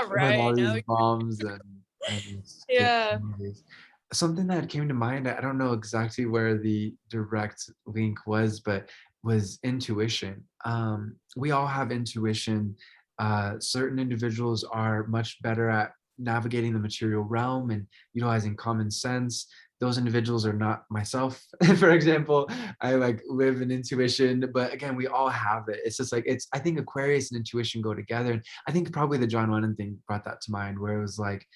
Speaker 2: Right.
Speaker 1: these
Speaker 2: No.
Speaker 1: bombs and these
Speaker 2: Yeah.
Speaker 1: capabilities. Something that came to mind, I don't know exactly where the direct link was, but was intuition. We all have intuition. Certain individuals are much better at navigating the material realm and utilizing common sense. Those individuals are not myself. For example, I like live in intuition, but again, we all have it. It's just like, it's, I think Aquarius and intuition go together. And I think probably the John Lennon thing brought that to mind, where it was like,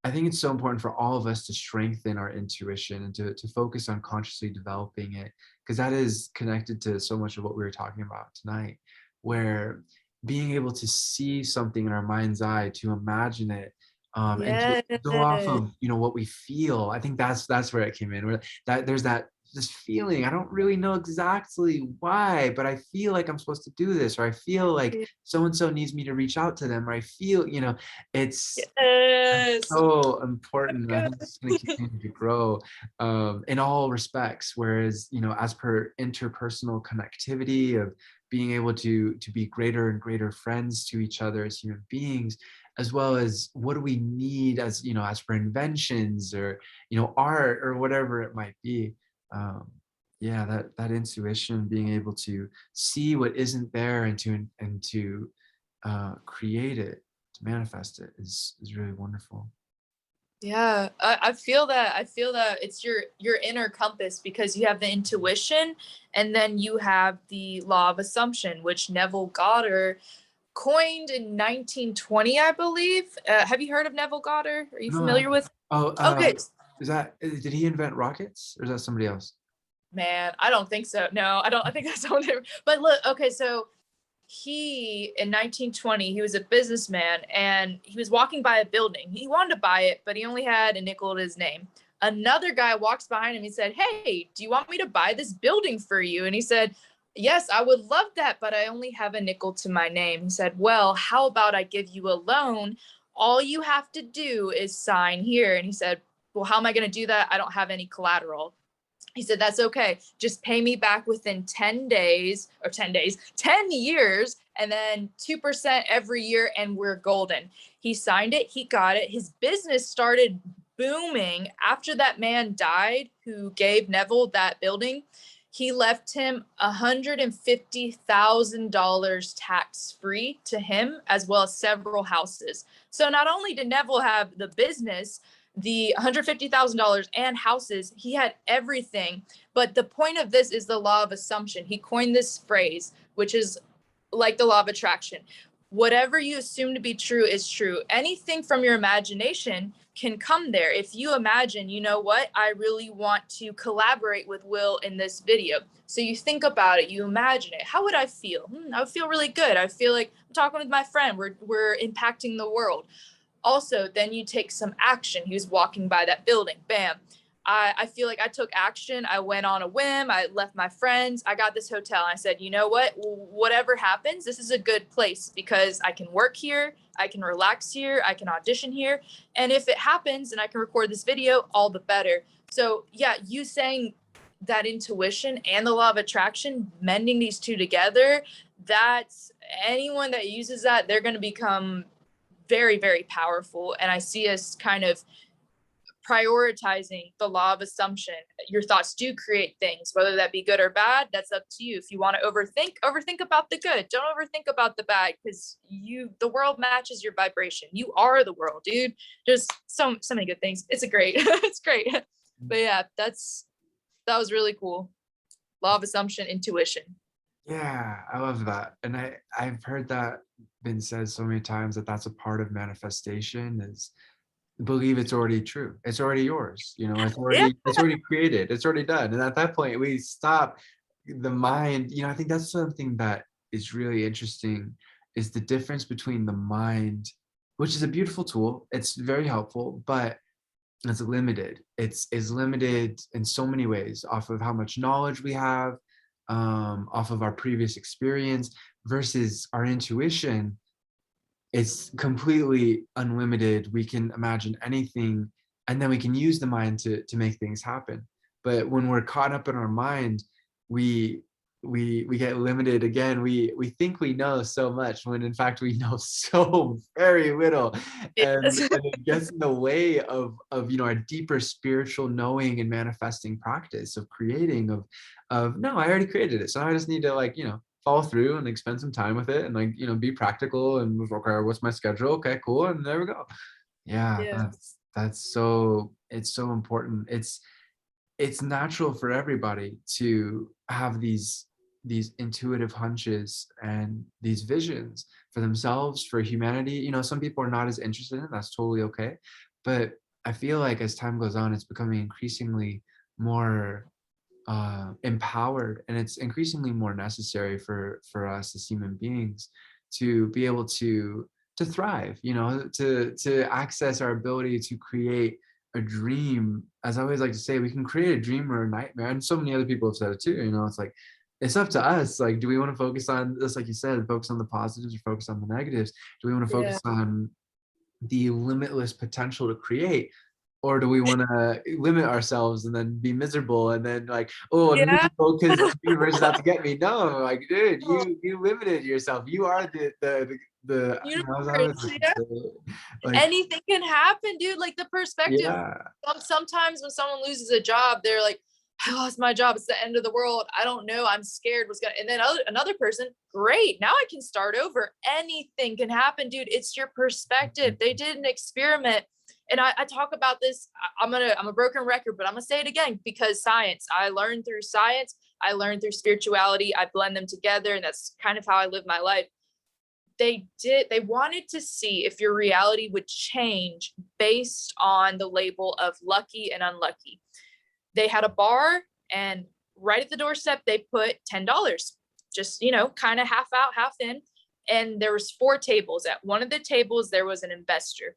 Speaker 1: I think it's so important for all of us to strengthen our intuition and to focus on consciously developing it, because that is connected to so much of what we were talking about tonight, where being able to see something in our mind's eye, to imagine it, and to
Speaker 2: Yes.
Speaker 1: go off of what we feel. I think that's where it came in, where that there's that this feeling. I don't really know exactly why, but I feel like I'm supposed to do this, or I feel like so and so needs me to reach out to them, or I feel, it's
Speaker 2: Yes.
Speaker 1: so important. I think it's going to continue to grow in all respects. Whereas, as per interpersonal connectivity of being able to be greater and greater friends to each other as human beings, as well as what do we need as, as for inventions or, art or whatever it might be. Yeah, that intuition, being able to see what isn't there and to create it, to manifest it, is really wonderful.
Speaker 2: Yeah, I feel that. I feel that it's your inner compass, because you have the intuition, and then you have the law of assumption, which Neville Goddard coined in 1920, I believe. Have you heard of Neville Goddard? Are you
Speaker 1: No, I,
Speaker 2: familiar with?
Speaker 1: oh,
Speaker 2: Okay,
Speaker 1: did he invent rockets or is that somebody else?
Speaker 2: man, I don't think so. No, I don't. I think that's someone different. But look, okay, so he in 1920 he was a businessman, and he was walking by a building. He wanted to buy it, but he only had a nickel to his name. Another guy walks behind him. He said, "Hey, do you want me to buy this building for you?" And he said, "Yes, I would love that, but I only have a nickel to my name." He said, "Well, how about I give you a loan? All you have to do is sign here." And he said, "Well, how am I going to do that? I don't have any collateral." He said, "That's okay. Just pay me back within 10 days, or 10 days, 10 years, and then 2% every year, and we're golden." He signed it. He got it. His business started booming after that man died who gave Neville that building. He left him $150,000 tax free to him, as well as several houses. So not only did Neville have the business, the $150,000 and houses, he had everything. But the point of this is the law of assumption. He coined this phrase, which is like the law of attraction. Whatever you assume to be true is true. Anything from your imagination can come there. If you imagine, you know what, I really want to collaborate with Will in this video. So you think about it, you imagine it. How would I feel? I would feel really good. I feel like I'm talking with my friend. We're impacting the world. Also, then you take some action. He was walking by that building. Bam. I feel like I took action. I went on a whim. I left my friends. I got this hotel. I said, you know what? Whatever happens, this is a good place because I can work here. I can relax here. I can audition here. And if it happens and I can record this video, all the better. So, yeah, you saying that intuition and the law of attraction, mending these two together, that's anyone that uses that, they're going to become very, very powerful. And I see us kind of prioritizing the law of assumption. Your thoughts do create things, whether that be good or bad. That's up to you. If you want to overthink about the good. Don't overthink about the bad, because the world matches your vibration. You are the world, dude. Just so many good things. It's it's great. But yeah, that was really cool. Law of assumption, intuition.
Speaker 1: Yeah, I love that. And I've heard that been said so many times, that that's a part of manifestation, is believe it's already true. It's already yours. You know,
Speaker 2: Yeah.
Speaker 1: it's already created. It's already done. And at that point, we stop the mind. You know, I think that's something that is really interesting, is the difference between the mind, which is a beautiful tool. It's very helpful, but it's limited. It's is limited in so many ways, off of how much knowledge we have, off of our previous experience, versus our intuition. It's completely unlimited. We can imagine anything, and then we can use the mind to make things happen. But when we're caught up in our mind, we we get limited again. We think we know so much when in fact we know so very little,
Speaker 2: Yes.
Speaker 1: and it gets in the way of our deeper spiritual knowing and manifesting practice of creating, of no, I already created it, so I just need to, like, follow through and, like, spend some time with it, and, like, be practical and move. Okay, what's my schedule? Okay, cool, and there we go. Yeah,
Speaker 2: Yeah.
Speaker 1: that's so, it's so important. It's natural for everybody to have these intuitive hunches and these visions for themselves, for humanity. Some people are not as interested in it. That's totally okay. But I feel like as time goes on, it's becoming increasingly more empowered, and it's increasingly more necessary for us as human beings to be able to thrive, to access our ability to create a dream. As I always like to say, we can create a dream or a nightmare, and so many other people have said it too. It's like, it's up to us. Like, do we want to focus on this, like you said, focus on the positives or focus on the negatives? Do we want to
Speaker 2: Yeah.
Speaker 1: focus on the limitless potential to create, or do we want to limit ourselves and then be miserable and then, like, oh, I'm
Speaker 2: Yeah.
Speaker 1: miserable because the universe is out to get me? No, like, dude, you limited yourself. You are the as I always
Speaker 2: Universe.
Speaker 1: like to
Speaker 2: Yeah.
Speaker 1: say, like,
Speaker 2: Anything can happen, dude. Like the perspective.
Speaker 1: yeah,
Speaker 2: Sometimes when someone loses a job, they're like, I lost my job. It's the end of the world. I don't know. I'm scared what's gonna. And then another person, great. Now I can start over. Anything can happen, dude. It's your perspective. They did an experiment, and I talk about this. I'm a broken record, but I'm gonna say it again because science. I learned through science. I learned through spirituality. I blend them together, and that's kind of how I live my life. They wanted to see if your reality would change based on the label of lucky and unlucky. They had a bar, and right at the doorstep they put $10, just kind of half out half in, and there was 4 tables. At one of the tables there was an investor.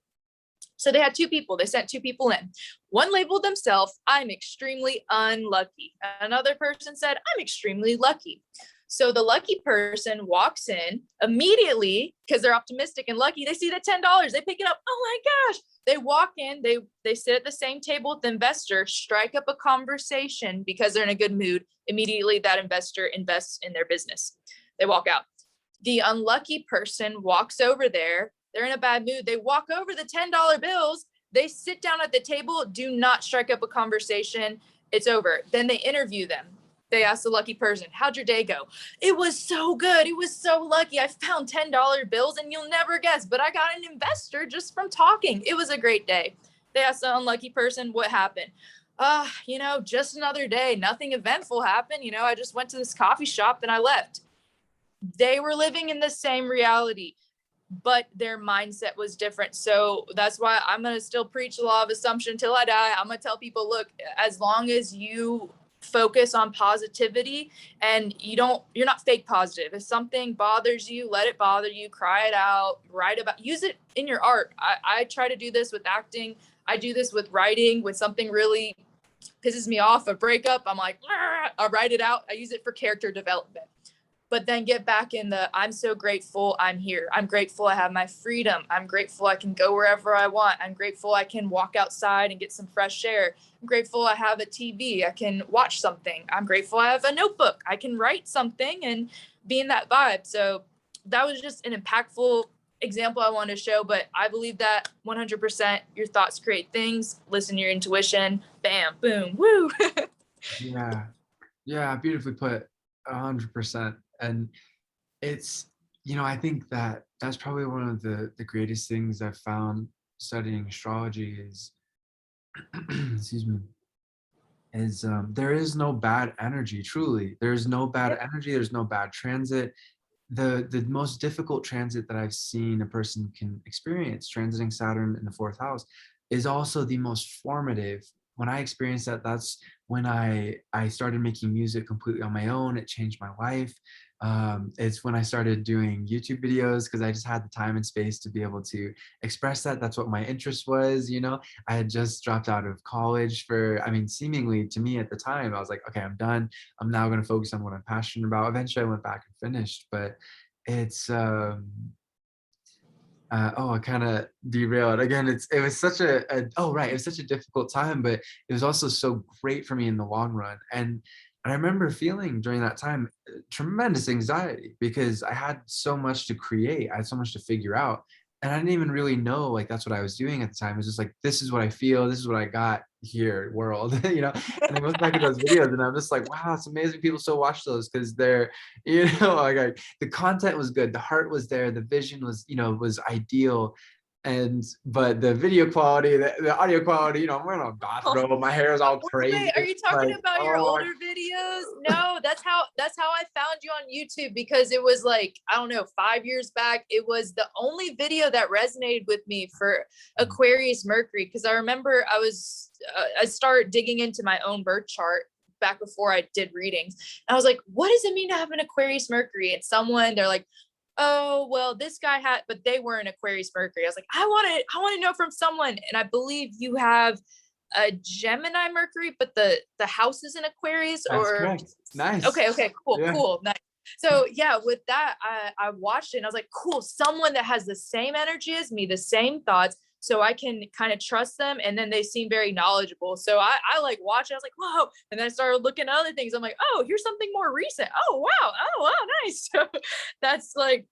Speaker 2: So they had 2 people. They sent 2 people in. One labeled themselves, I'm extremely unlucky. Another person said, I'm extremely lucky. So the lucky person walks in immediately because they're optimistic and lucky. They see the $10. They pick it up. Oh my gosh. They walk in, they sit at the same table with the investor, strike up a conversation because they're in a good mood. Immediately that investor invests in their business. They walk out. The unlucky person walks over there. They're in a bad mood. They walk over the $10 bills. They sit down at the table, do not strike up a conversation. It's over. Then they interview them. They ask the lucky person, how'd your day go? It was so good. It was so lucky. I found $10 bills, and you'll never guess, but I got an investor just from talking. It was a great day. They asked the unlucky person, what happened? Just another day. Nothing eventful happened. I just went to this coffee shop and I left. They were living in the same reality, but their mindset was different. So that's why I'm going to still preach the law of assumption till I die. I'm going to tell people, look, as long as you focus on positivity and you're not fake positive. If something bothers you, let it bother you, cry it out, use it in your art. I try to do this with acting. I do this with writing. When something really pisses me off, a breakup, I'm like, I'll write it out. I use it for character development. But then get back in I'm so grateful I'm here. I'm grateful I have my freedom. I'm grateful I can go wherever I want. I'm grateful I can walk outside and get some fresh air. I'm grateful I have a TV. I can watch something. I'm grateful I have a notebook. I can write something and be in that vibe. So that was just an impactful example I wanted to show, but I believe that 100% your thoughts create things. Listen to your intuition. Bam, boom, woo.
Speaker 1: yeah, yeah, beautifully put, 100%. And it's, I think that that's probably one of the greatest things I've found studying astrology is excuse me, is there is no bad energy. Truly, there's no bad energy, there's no bad transit. The most difficult transit that I've seen a person can experience, transiting Saturn in the 4th house, is also the most formative. When I experienced that, that's when I started making music completely on my own. It changed my life. It's when I started doing YouTube videos because I just had the time and space to be able to express that. That's what my interest was, you know. I had just dropped out of college for, I mean, seemingly to me at the time, I was like, okay, I'm done. I'm now going to focus on what I'm passionate about. Eventually I went back and finished, but it's I kind of derailed again. It was such oh right, it was such a difficult time, but it was also so great for me in the long run. And I remember feeling during that time tremendous anxiety because I had so much to create, I had so much to figure out, and I didn't even really know like that's what I was doing at the time. It was just like, this is what I feel, this is what I got here, world, you know. And I look back at those videos and I'm just like, wow, it's amazing people still watch those because they're, you know, like the content was good, the heart was there, the vision was, you know, was ideal. And but the video quality, the audio quality, you know, I'm wearing a bathrobe, my hair is all crazy.
Speaker 2: Wait, are you talking
Speaker 1: Like,
Speaker 2: about your
Speaker 1: oh my,
Speaker 2: older videos? No, that's how I found you on YouTube, because it was like, I don't know, 5 years back. It was the only video that resonated with me for Aquarius Mercury, because I remember I started digging into my own birth chart back before I did readings. And I was like, what does it mean to have an Aquarius Mercury? And they're like, oh, well, this guy had, but they were an Aquarius Mercury. I was like, I want to know from someone. And I believe you have a Gemini Mercury, but the house is in Aquarius.
Speaker 1: that's
Speaker 2: Or
Speaker 1: correct. Nice.
Speaker 2: okay, cool,
Speaker 1: Yeah.
Speaker 2: nice. So yeah, with that, I watched it and I was like, cool, someone that has the same energy as me, the same thoughts, so I can kind of trust them. And then they seem very knowledgeable. So I like watch it. I was like, whoa. And then I started looking at other things. I'm like, oh, here's something more recent. Oh, wow. Oh, wow. Nice. So that's like,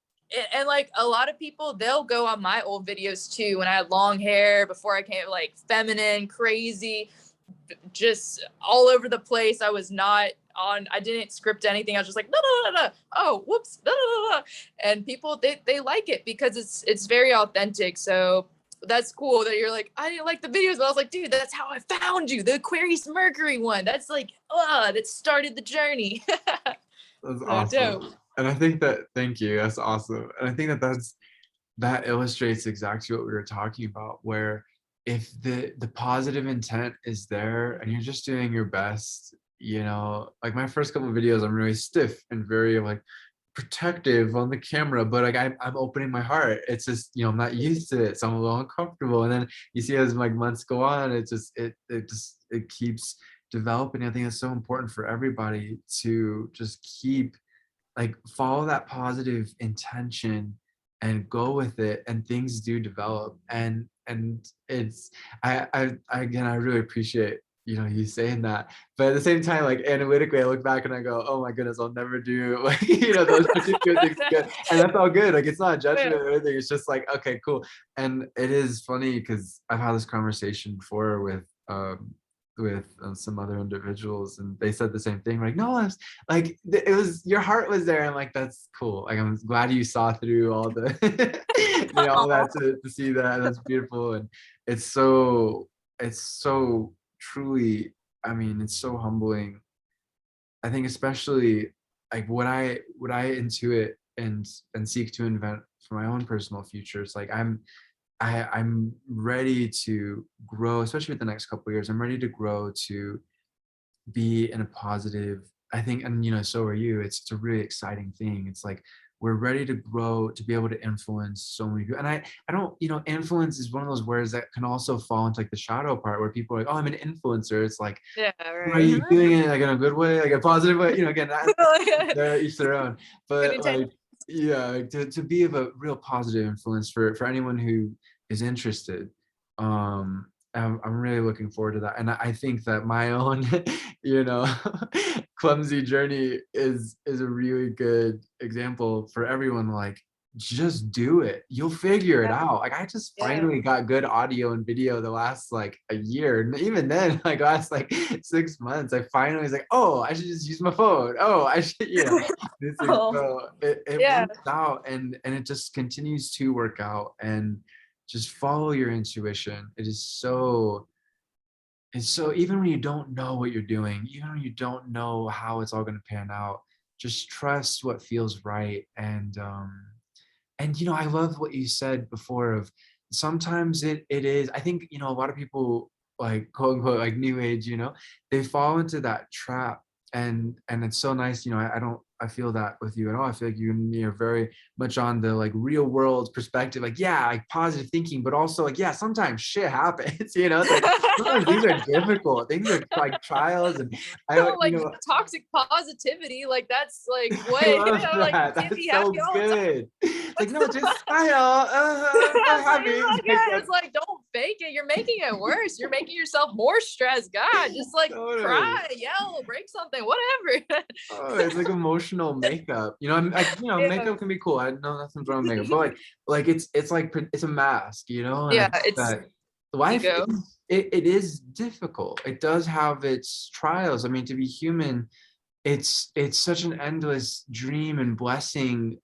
Speaker 2: and like a lot of people, they'll go on my old videos too, when I had long hair, before I came, like feminine, crazy, just all over the place. I didn't script anything. I was just like, no, no, no, no. Oh, whoops. No, no, no, no. And people, they like it because it's very authentic. So that's cool that you're like, I didn't like the videos, but I was like, dude, that's how I found you. The Aquarius Mercury one. That's like, that started the journey.
Speaker 1: That's
Speaker 2: So
Speaker 1: awesome.
Speaker 2: dope.
Speaker 1: And I think that, thank you, that's awesome. And I think that that illustrates exactly what we were talking about, where if the positive intent is there and you're just doing your best, you know, like my first couple of videos, I'm really stiff and very like protective on the camera, but like I'm opening my heart. It's just, you know, I'm not used to it, so I'm a little uncomfortable. And then you see as like months go on, it keeps developing. I think it's so important for everybody to just keep like follow that positive intention and go with it, and things do develop. And it's again, I really appreciate, you know, you saying that, but at the same time, like analytically I look back and I go, oh my goodness, I'll never do like, you know, those particular things good. And that's all good, like it's not a judgment or anything, it's just like, okay, cool. And it is funny because I've had this conversation before with some other individuals, and they said the same thing, like, no, I was like, it was, your heart was there. I'm like, that's cool, like I'm glad you saw through all the you know, all that to see that. That's beautiful. And it's so truly, I mean, it's so humbling. I think especially like what I intuit and seek to invent for my own personal future. It's like I'm ready to grow, especially with the next couple of years. I'm ready to grow to be in a positive, I think, and you know, so are you. It's a really exciting thing. It's like we're ready to grow to be able to influence so many people. And I don't, you know, influence is one of those words that can also fall into like the shadow part where people are like, oh, I'm an influencer. It's like,
Speaker 2: Yeah,
Speaker 1: are
Speaker 2: right.
Speaker 1: you doing it like in a good way, like a positive way? You know, again, they're each their own.
Speaker 2: Good
Speaker 1: But
Speaker 2: intention.
Speaker 1: like, yeah, like, to be of a real positive influence for anyone who is interested. I'm really looking forward to that. And I think that my own, you know, clumsy journey is a really good example for everyone. Like, just do it. You'll figure it
Speaker 2: Yeah,
Speaker 1: out. Like I just
Speaker 2: yeah.
Speaker 1: finally got good audio and video the last like a year. And even then, like last like 6 months, I finally was like, oh, I should just use my phone. Oh, I should, you know, this is
Speaker 2: Oh,
Speaker 1: so it
Speaker 2: yeah.
Speaker 1: works out, and it just continues to work out. And just follow your intuition. It's so, even when you don't know what you're doing, even when you don't know how it's all going to pan out, just trust what feels right. And you know, I love what you said before of sometimes it is, I think, a lot of people, like, quote unquote, like new age, they fall into that trap. And it's so nice, I don't, I feel that with you at all. I feel like you're very much on the like real world perspective, like, yeah, like positive thinking, but also like, yeah, sometimes shit happens. It's like sometimes things are difficult, things are like trials. And I,
Speaker 2: So like toxic positivity, like that's like
Speaker 1: I
Speaker 2: what,
Speaker 1: love
Speaker 2: like you
Speaker 1: that.
Speaker 2: can't be
Speaker 1: That's
Speaker 2: happy
Speaker 1: so
Speaker 2: all the time.
Speaker 1: good. It's like,
Speaker 2: What's
Speaker 1: no,
Speaker 2: the
Speaker 1: just smile. I'm happy. It's like
Speaker 2: yeah, it's like don't fake it. You're making it worse. You're making yourself more stressed. God, just like
Speaker 1: totally.
Speaker 2: cry, yell, break something, whatever.
Speaker 1: Oh, it's like emotional makeup. I'm like,
Speaker 2: Yeah.
Speaker 1: makeup can be cool. I know nothing's wrong with makeup, but like it's like it's a mask, and I
Speaker 2: Yeah,
Speaker 1: think
Speaker 2: it's
Speaker 1: that life
Speaker 2: ego.
Speaker 1: it is difficult. It does have its trials. I mean, to be human, it's such an endless dream and blessing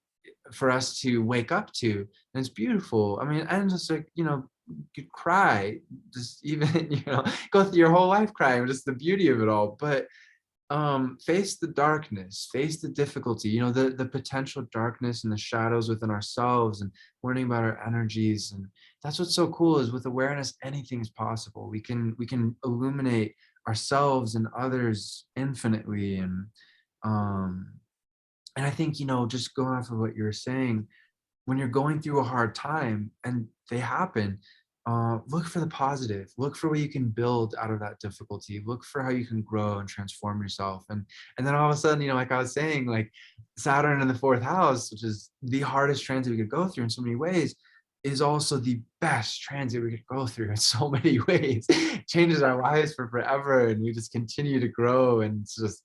Speaker 1: for us to wake up to, and it's beautiful. I mean, and just like, you could cry, just even, go through your whole life crying, just the beauty of it all. But face the darkness, face the difficulty, the potential darkness and the shadows within ourselves, and learning about our energies. And that's what's so cool, is with awareness anything is possible. We can illuminate ourselves and others infinitely. And I think, just going off of what you were saying, when you're going through a hard time and they happen, look for the positive. Look for what you can build out of that difficulty. Look for how you can grow and transform yourself. And then all of a sudden, like I was saying, like Saturn in the fourth house, which is the hardest transit we could go through in so many ways, is also the best transit we could go through in so many ways. It changes our lives for forever, and we just continue to grow. And it's just,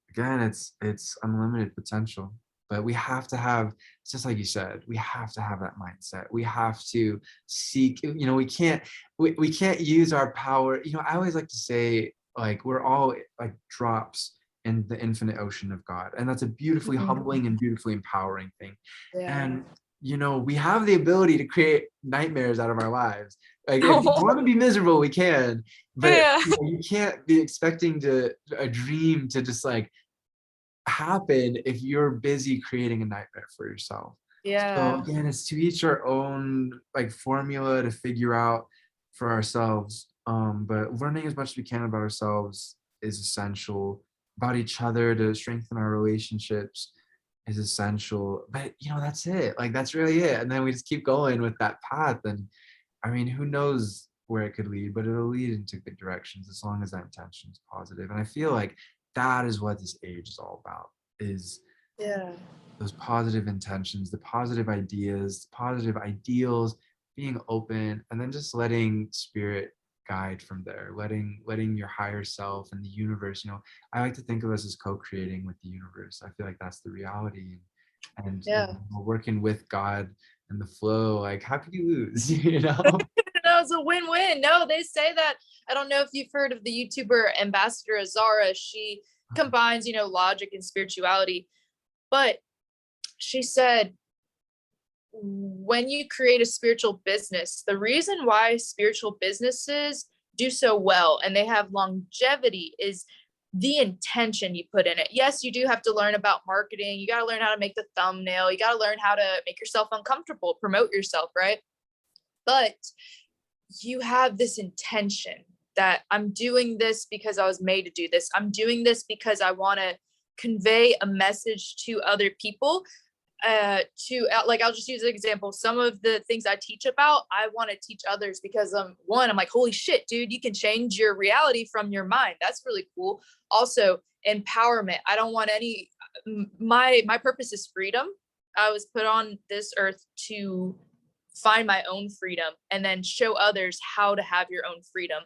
Speaker 1: again, it's unlimited potential. But we have to have, it's just like you said, we have to have that mindset. We have to seek, we can't use our power. I always like to say, like, we're all like drops in the infinite ocean of God. And that's a beautifully humbling and beautifully empowering thing.
Speaker 2: Yeah.
Speaker 1: And we have the ability to create nightmares out of our lives. Like, if you want to be miserable, we can, but
Speaker 2: Yeah.
Speaker 1: you can't be expecting a dream to just like happen if you're busy creating a nightmare for yourself. So
Speaker 2: Yeah.
Speaker 1: again, it's to each our own, like, formula to figure out for ourselves. But learning as much as we can about ourselves is essential. About each other, to strengthen our relationships, is essential. But that's it. Like, that's really it. And then we just keep going with that path. And I mean, who knows where it could lead, but it'll lead into good directions as long as that intention is positive. And I feel like that is what this age is all about, is
Speaker 2: Yeah.
Speaker 1: those positive intentions, the positive ideas, positive ideals, being open, and then just letting spirit guide from there, letting your higher self and the universe, I like to think of us as co-creating with the universe. I feel like that's the reality. And
Speaker 2: Yeah.
Speaker 1: working with God and the flow, like, how could you lose?
Speaker 2: No, it's a win-win. No, they say that. I don't know if you've heard of the YouTuber Ambassador Azara. She combines, logic and spirituality. But she said, when you create a spiritual business, the reason why spiritual businesses do so well and they have longevity is the intention you put in it. Yes, you do have to learn about marketing. You got to learn how to make the thumbnail. You got to learn how to make yourself uncomfortable, promote yourself, right? But you have this intention that I'm doing this because I was made to do this. I'm doing this because I want to convey a message to other people. Like, I'll just use an example. Some of the things I teach about, I want to teach others because I'm like, holy shit, dude, you can change your reality from your mind. That's really cool. Also, empowerment. I don't want any, my purpose is freedom. I was put on this earth to find my own freedom and then show others how to have your own freedom,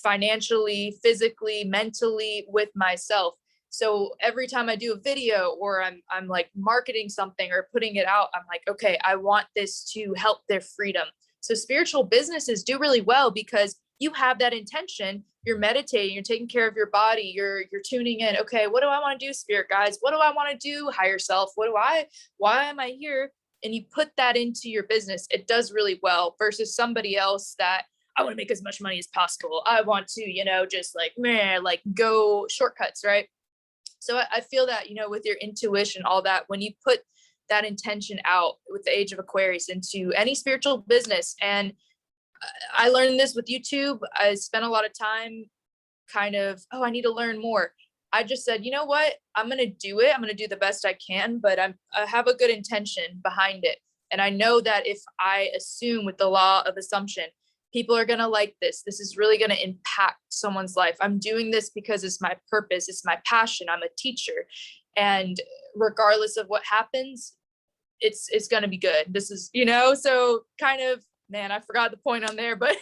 Speaker 2: financially, physically, mentally, with myself. So every time I do a video or I'm like marketing something or putting it out, I'm like, okay, I want this to help their freedom. So spiritual businesses do really well because you have that intention. You're meditating, you're taking care of your body, you're tuning in. Okay, what do I want to do, spirit guides? What do I want to do, higher self? Why am I here? And you put that into your business. It does really well versus somebody else that I want to make as much money as possible. I want to, just like, like go shortcuts, right? So I feel that, with your intuition, all that, when you put that intention out with the Age of Aquarius into any spiritual business. And I learned this with YouTube. I spent a lot of time kind of, oh, I need to learn more. I just said, you know what? I'm going to do it. I'm going to do the best I can, but I have a good intention behind it. And I know that if I assume with the law of assumption, people are going to like this. This is really going to impact someone's life. I'm doing this because it's my purpose. It's my passion. I'm a teacher. And regardless of what happens, it's going to be good. This is, so kind of, man, I forgot the point on there, but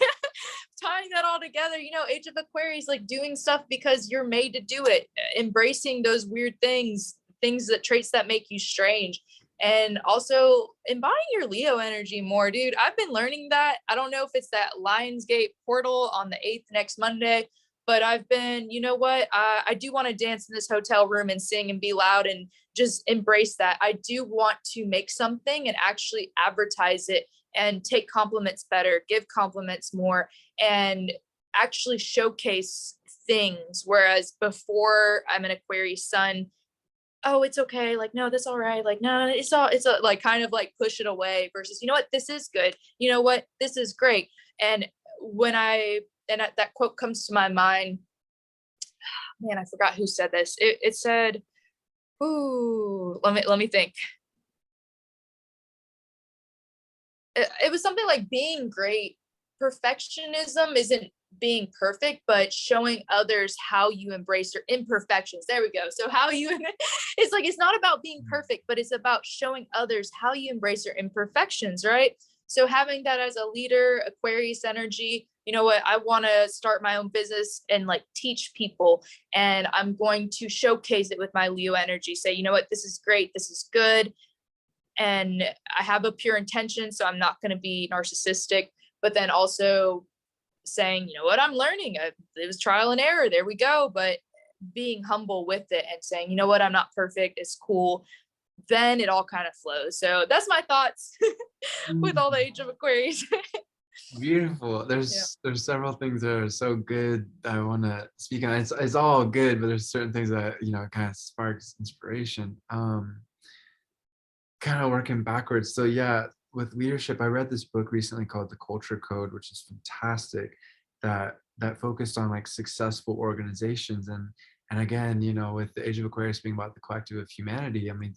Speaker 2: tying that all together, Age of Aquarius, like doing stuff because you're made to do it, embracing those weird things that traits that make you strange, and also embodying your Leo energy more, dude. I've been learning that. I don't know if it's that Lionsgate portal on the 8th next Monday, but I've been, you know what? I do want to dance in this hotel room and sing and be loud and just embrace that. I do want to make something and actually advertise it and take compliments better, give compliments more, and actually showcase things. Whereas before, I'm an Aquarius sun, oh, it's okay, like, no, that's all right, like, no, it's like kind of like push it away, versus, you know what, this is good, you know what, this is great. And that quote comes to my mind, man, I forgot who said this. It said, ooh, let me think. It was something like, being great, perfectionism isn't being perfect, but showing others how you embrace your imperfections. There we go. So how you it's like, it's not about being perfect, but it's about showing others how you embrace your imperfections, right? So having that as a leader, Aquarius energy, you know what, I want to start my own business and like teach people, and I'm going to showcase it with my Leo energy, say, you know what, this is great, this is good, and I have a pure intention, so I'm not going to be narcissistic, but then also saying, you know what, I'm learning. It was trial and error. There we go. But being humble with it and saying, you know what, I'm not perfect. It's cool. Then it all kind of flows. So that's my thoughts with all the Age of Aquarius.
Speaker 1: Beautiful. There's several things that are so good that I want to speak on. It's all good, but there's certain things that kind of sparks inspiration. Kind of working backwards. So yeah, with leadership, I read this book recently called The Culture Code, which is fantastic, that focused on like successful organizations. And again, with the Age of Aquarius being about the collective of humanity, I mean,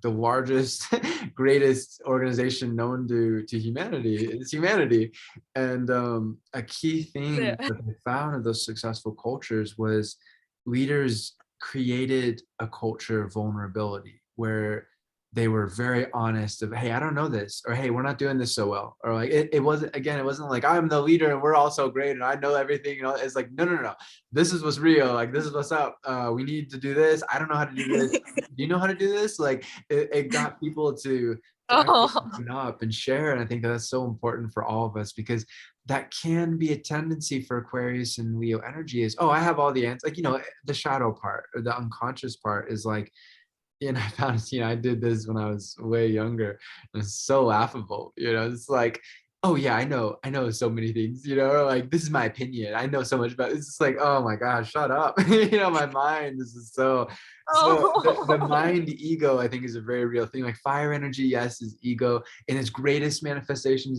Speaker 1: the largest, greatest organization known to humanity is humanity. And a key thing that I found in those successful cultures was leaders created a culture of vulnerability where they were very honest of, hey, I don't know this, or hey, we're not doing this so well, or like it wasn't like I'm the leader and we're all so great and I know everything. It's like, no, this is what's real, like this is what's up. We need to do this. I don't know how to do this. Do you know how to do this? Like it got people to actually open up and share. And I think that's so important for all of us, because that can be a tendency for Aquarius and Leo energy is, oh, I have all the answers. Like, the shadow part or the unconscious part is like, and I found, I did this when I was way younger. It's so laughable, it's like, oh yeah, I know so many things, or like, this is my opinion. I know so much about it. It's just like, oh my gosh, shut up. My mind is so the mind ego, I think, is a very real thing. Like fire energy, yes, is ego in its greatest manifestations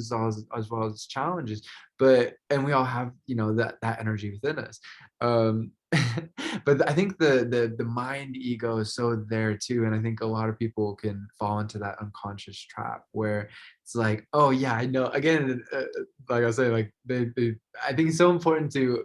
Speaker 1: as well as challenges. And we all have, that energy within us. But I think the mind ego is so there too, and I think a lot of people can fall into that unconscious trap where it's like, oh yeah, I know. Again, like I was saying, like I think it's so important to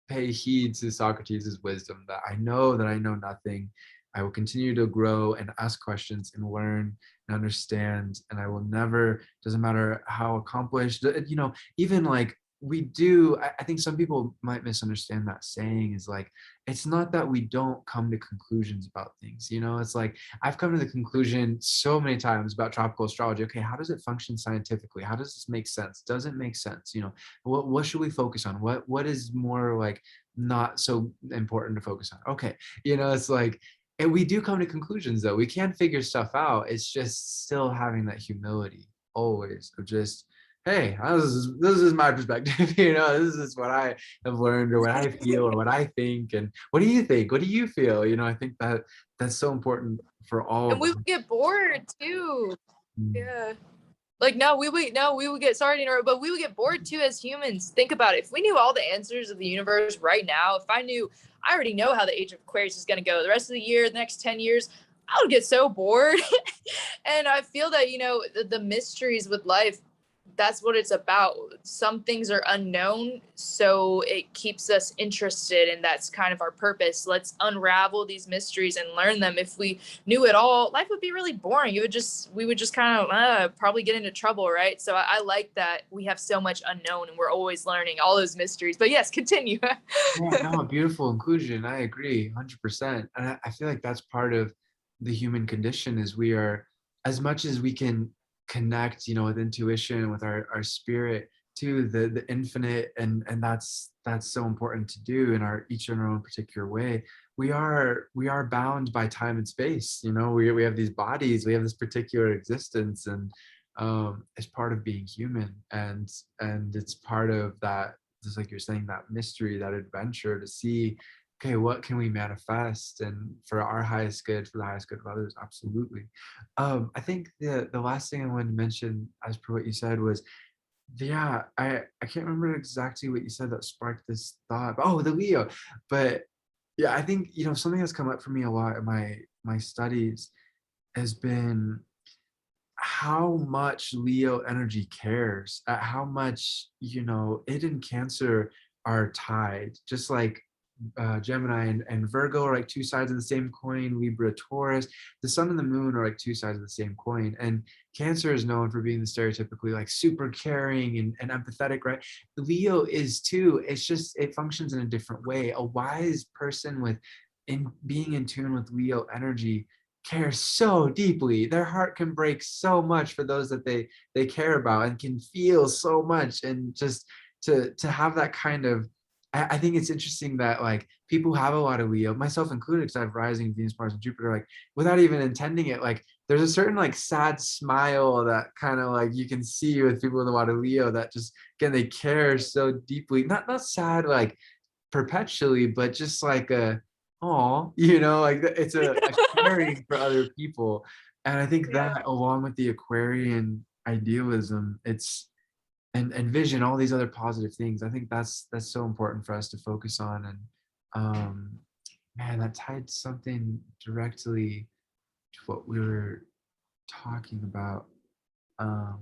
Speaker 1: pay heed to Socrates' wisdom, that I know nothing. I will continue to grow and ask questions and learn and understand, and I will never, doesn't matter how accomplished, even like we do. I think some people might misunderstand that saying is like, it's not that we don't come to conclusions about things. It's like, I've come to the conclusion so many times about tropical astrology. Okay, how does it function scientifically? How does this make sense? Does it make sense? What should we focus on? What is more like not so important to focus on? Okay, it's like, and we do come to conclusions though. We can figure stuff out. It's just still having that humility always of just hey, this is my perspective. This is what I have learned, or what I feel, or what I think. And what do you think? What do you feel? I think that's so important for all
Speaker 2: And
Speaker 1: of
Speaker 2: we
Speaker 1: us.
Speaker 2: would get bored too.
Speaker 1: Mm.
Speaker 2: Yeah. Like, we would get, sorry to interrupt, but we would get bored too as humans. Think about it. If we knew all the answers of the universe right now, if I already know how the Age of Aquarius is going to go the rest of the year, the next 10 years, I would get so bored. And I feel that, the mysteries with life, that's what it's about. Some things are unknown, so it keeps us interested, and that's kind of our purpose. Let's unravel these mysteries and learn them. If we knew it all, life would be really boring. We would just kind of probably get into trouble, right? So I like that we have so much unknown and we're always learning all those mysteries. But yes, continue.
Speaker 1: Yeah, no, beautiful inclusion. I agree, 100%. And I feel like that's part of the human condition, is we are, as much as we can connect, with intuition, with our spirit to the infinite, and that's so important to do in each in our own particular way. We are bound by time and space. We have these bodies, we have this particular existence, and it's part of being human, and it's part of that, just like you're saying, that mystery, that adventure to see, okay, what can we manifest, and for our highest good, for the highest good of others. Absolutely. I think the last thing I wanted to mention, as per what you said, was, yeah, I can't remember exactly what you said that sparked this thought. Oh, the Leo. But yeah, I think something that's come up for me a lot in my studies has been how much Leo energy cares, at how much, it and Cancer are tied, just like Gemini and Virgo are like two sides of the same coin. Libra, Taurus, the sun and the moon are like two sides of the same coin. And Cancer is known for being the stereotypically like super caring and empathetic, right? Leo is too. It's just, it functions in a different way. A wise person being in tune with Leo energy care so deeply. Their heart can break so much for those that they care about, and can feel so much. And just to have that kind of, I think it's interesting that like people who have a lot of Leo, myself included, because I have rising Venus, Mars, and Jupiter, like without even intending it, like there's a certain like sad smile that kind of like you can see with people with a lot of Leo, that just, again, they care so deeply. Not sad like perpetually, but just like like it's a caring for other people. And I think
Speaker 2: Yeah.
Speaker 1: that, along with the Aquarian idealism, and vision, all these other positive things, I think that's so important for us to focus on. And um man, that tied something directly to what we were talking about. um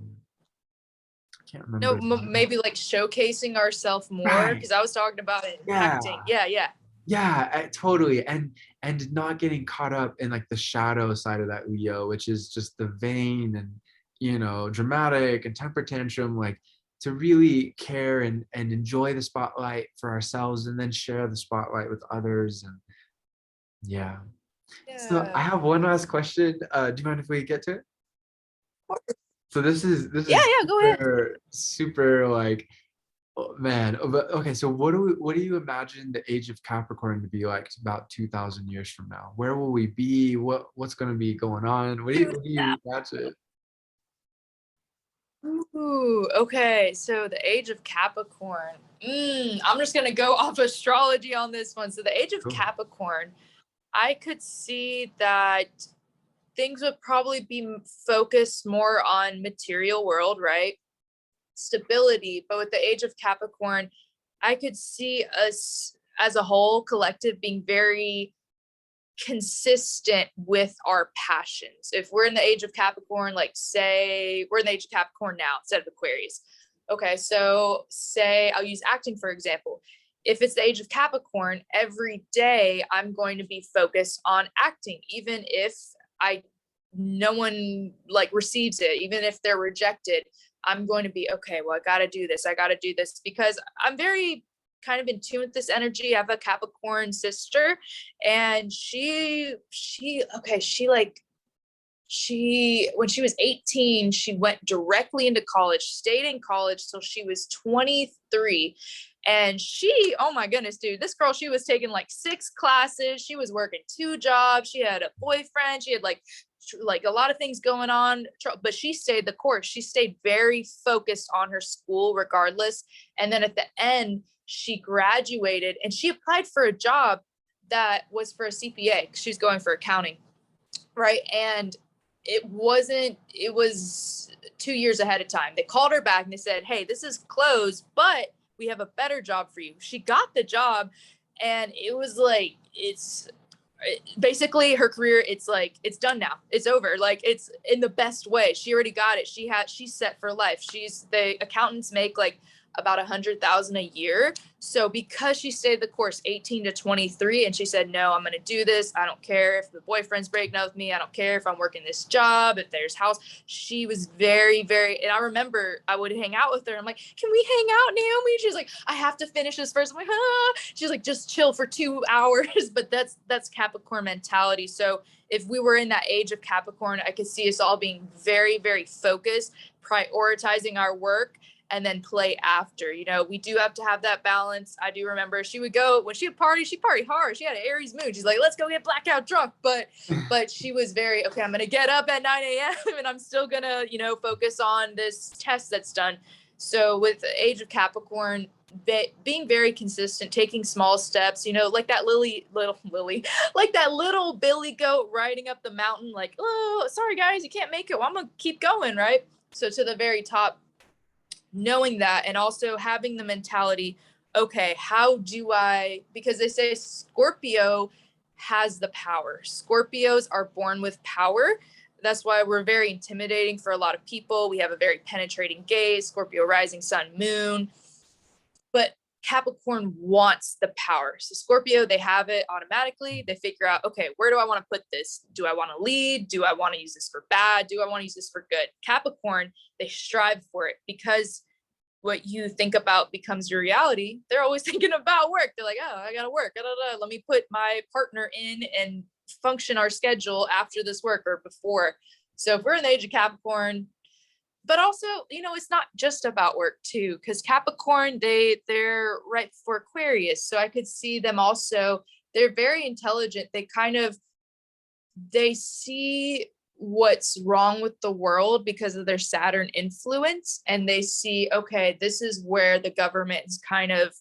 Speaker 1: I can't
Speaker 2: No,
Speaker 1: remember.
Speaker 2: maybe like showcasing ourselves more,
Speaker 1: Right.
Speaker 2: because I was talking about it in
Speaker 1: Yeah.
Speaker 2: acting. Yeah, yeah.
Speaker 1: Yeah, totally. And not getting caught up in like the shadow side of that Leo, which is just the vain and dramatic and temper tantrum, like to really care and enjoy the spotlight for ourselves, and then share the spotlight with others. And yeah. So I
Speaker 2: Yeah.
Speaker 1: have one last question. Do you mind if we get to it? So this
Speaker 2: Yeah,
Speaker 1: is
Speaker 2: yeah, go ahead.
Speaker 1: super, super like, oh, man. But okay, so what do you imagine the age of Capricorn to be like about 2,000 years from now? Where will we be? What's going to be going on? What do you imagine?
Speaker 2: Ooh, okay. So the age of Capricorn. I'm just gonna go off astrology on this one. So the age of
Speaker 1: Cool.
Speaker 2: Capricorn, I could see that things would probably be focused more on material world, right? Stability. But with the age of Capricorn, I could see us as a whole collective being very consistent with our passions. If we're in the age of Capricorn, like say we're in the age of Capricorn now instead of Aquarius. Okay, so say I'll use acting for example. If it's the age of Capricorn, every day I'm going to be focused on acting, even if I no one like receives it, even if they're rejected. I'm going to be okay. Well, I got to do this. I got to do this because I'm very kind of in tune with this energy. I have a Capricorn sister, and she when she was 18, she went directly into college, stayed in college till she was 23, And she, oh my goodness, dude, this girl, she was taking like 6 classes. She was working 2 jobs. She had a boyfriend. She had like a lot of things going on, but she stayed the course. She stayed very focused on her school regardless. And then at the end, she graduated and she applied for a job that was for a CPA. She's going for accounting, right? And it was 2 years ahead of time. They called her back and they said, hey, this is closed, but we have a better job for you. She got the job, and it was like, it's basically her career. It's like, it's done now. It's over. Like, it's in the best way. She already got it. She's set for life. The accountants make like about 100,000 a year. So because she stayed the course 18 to 23 and she said, no, I'm going to do this. I don't care if the boyfriend's breaking up with me. I don't care if I'm working this job, if there's house. She was very, very, and I remember I would hang out with her. I'm like, can we hang out, Naomi? She's like, I have to finish this first. I'm like, ah. She's like, just chill for 2 hours. But that's Capricorn mentality. So if we were in that age of Capricorn, I could see us all being very, very focused, prioritizing our work, and then play after. We do have to have that balance. I do remember she would go, when she would party, she partied hard. She had an Aries moon. She's like, let's go get blackout drunk. But she was very, okay, I'm going to get up at 9 a.m. and I'm still going to, focus on this test that's done. So with Age of Capricorn, being very consistent, taking small steps, like that like that little Billy goat riding up the mountain, like, oh, sorry guys, you can't make it. Well, I'm going to keep going, right? So to the very top, knowing that, and also having the mentality, okay, how do I, because they say Scorpio has the power. Scorpios are born with power. That's why we're very intimidating for a lot of people. We have a very penetrating gaze, Scorpio rising, sun, moon. But Capricorn wants the power. So Scorpio, they have it automatically. They figure out, okay, where do I want to put this? Do I want to lead? Do I want to use this for bad? Do I want to use this for good? Capricorn, they strive for it, because what you think about becomes your reality. They're always thinking about work. They're like, oh, I gotta work. Let me put my partner in and function our schedule after this work or before. So if we're in the age of Capricorn, but also, it's not just about work too, because Capricorn, they're right for Aquarius. So I could see them also, they're very intelligent. They see what's wrong with the world because of their Saturn influence. And they see, okay, this is where the government is kind of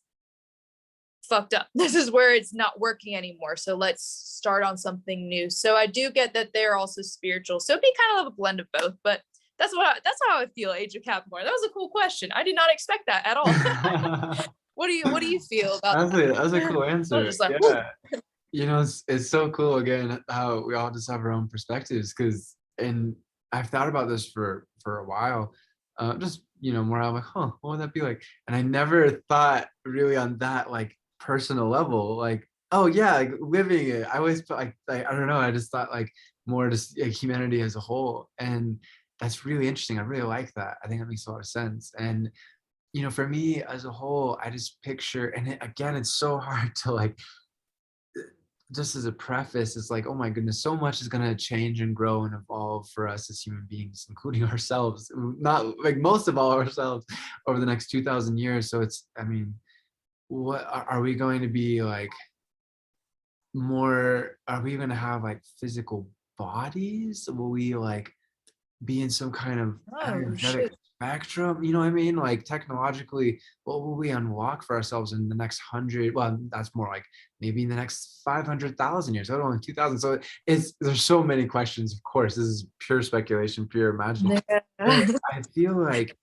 Speaker 2: fucked up. This is where it's not working anymore. So let's start on something new. So I do get that they're also spiritual. So it'd be kind of a blend of both, but that's how I feel, Age of Capricorn. That was a cool question. I did not expect that at all. What do you feel about that?
Speaker 1: That's a cool answer.
Speaker 2: Just like,
Speaker 1: yeah. It's so cool again how we all just have our own perspectives, and I've thought about this for a while. Just more, I'm like, what would that be like? And I never thought really on that like personal level, like, oh yeah, like living it. I always felt like I don't know, I just thought like more just like humanity as a whole. And that's really interesting. I really like that. I think that makes a lot of sense. And for me as a whole, I just picture, and again, it's so hard to like, just as a preface, it's like, oh my goodness, so much is going to change and grow and evolve for us as human beings, including ourselves, not like most of all ourselves, over the next 2,000 years. So what are we going to be like more? Are we going to have like physical bodies? Will we like be in some kind of energetic spectrum? You know what I mean? Like technologically, what will we unlock for ourselves in the next 100? Well, that's more like maybe in the next 500,000 years. I don't know, 2,000. So there's so many questions. Of course, this is pure speculation, pure imagining. I feel like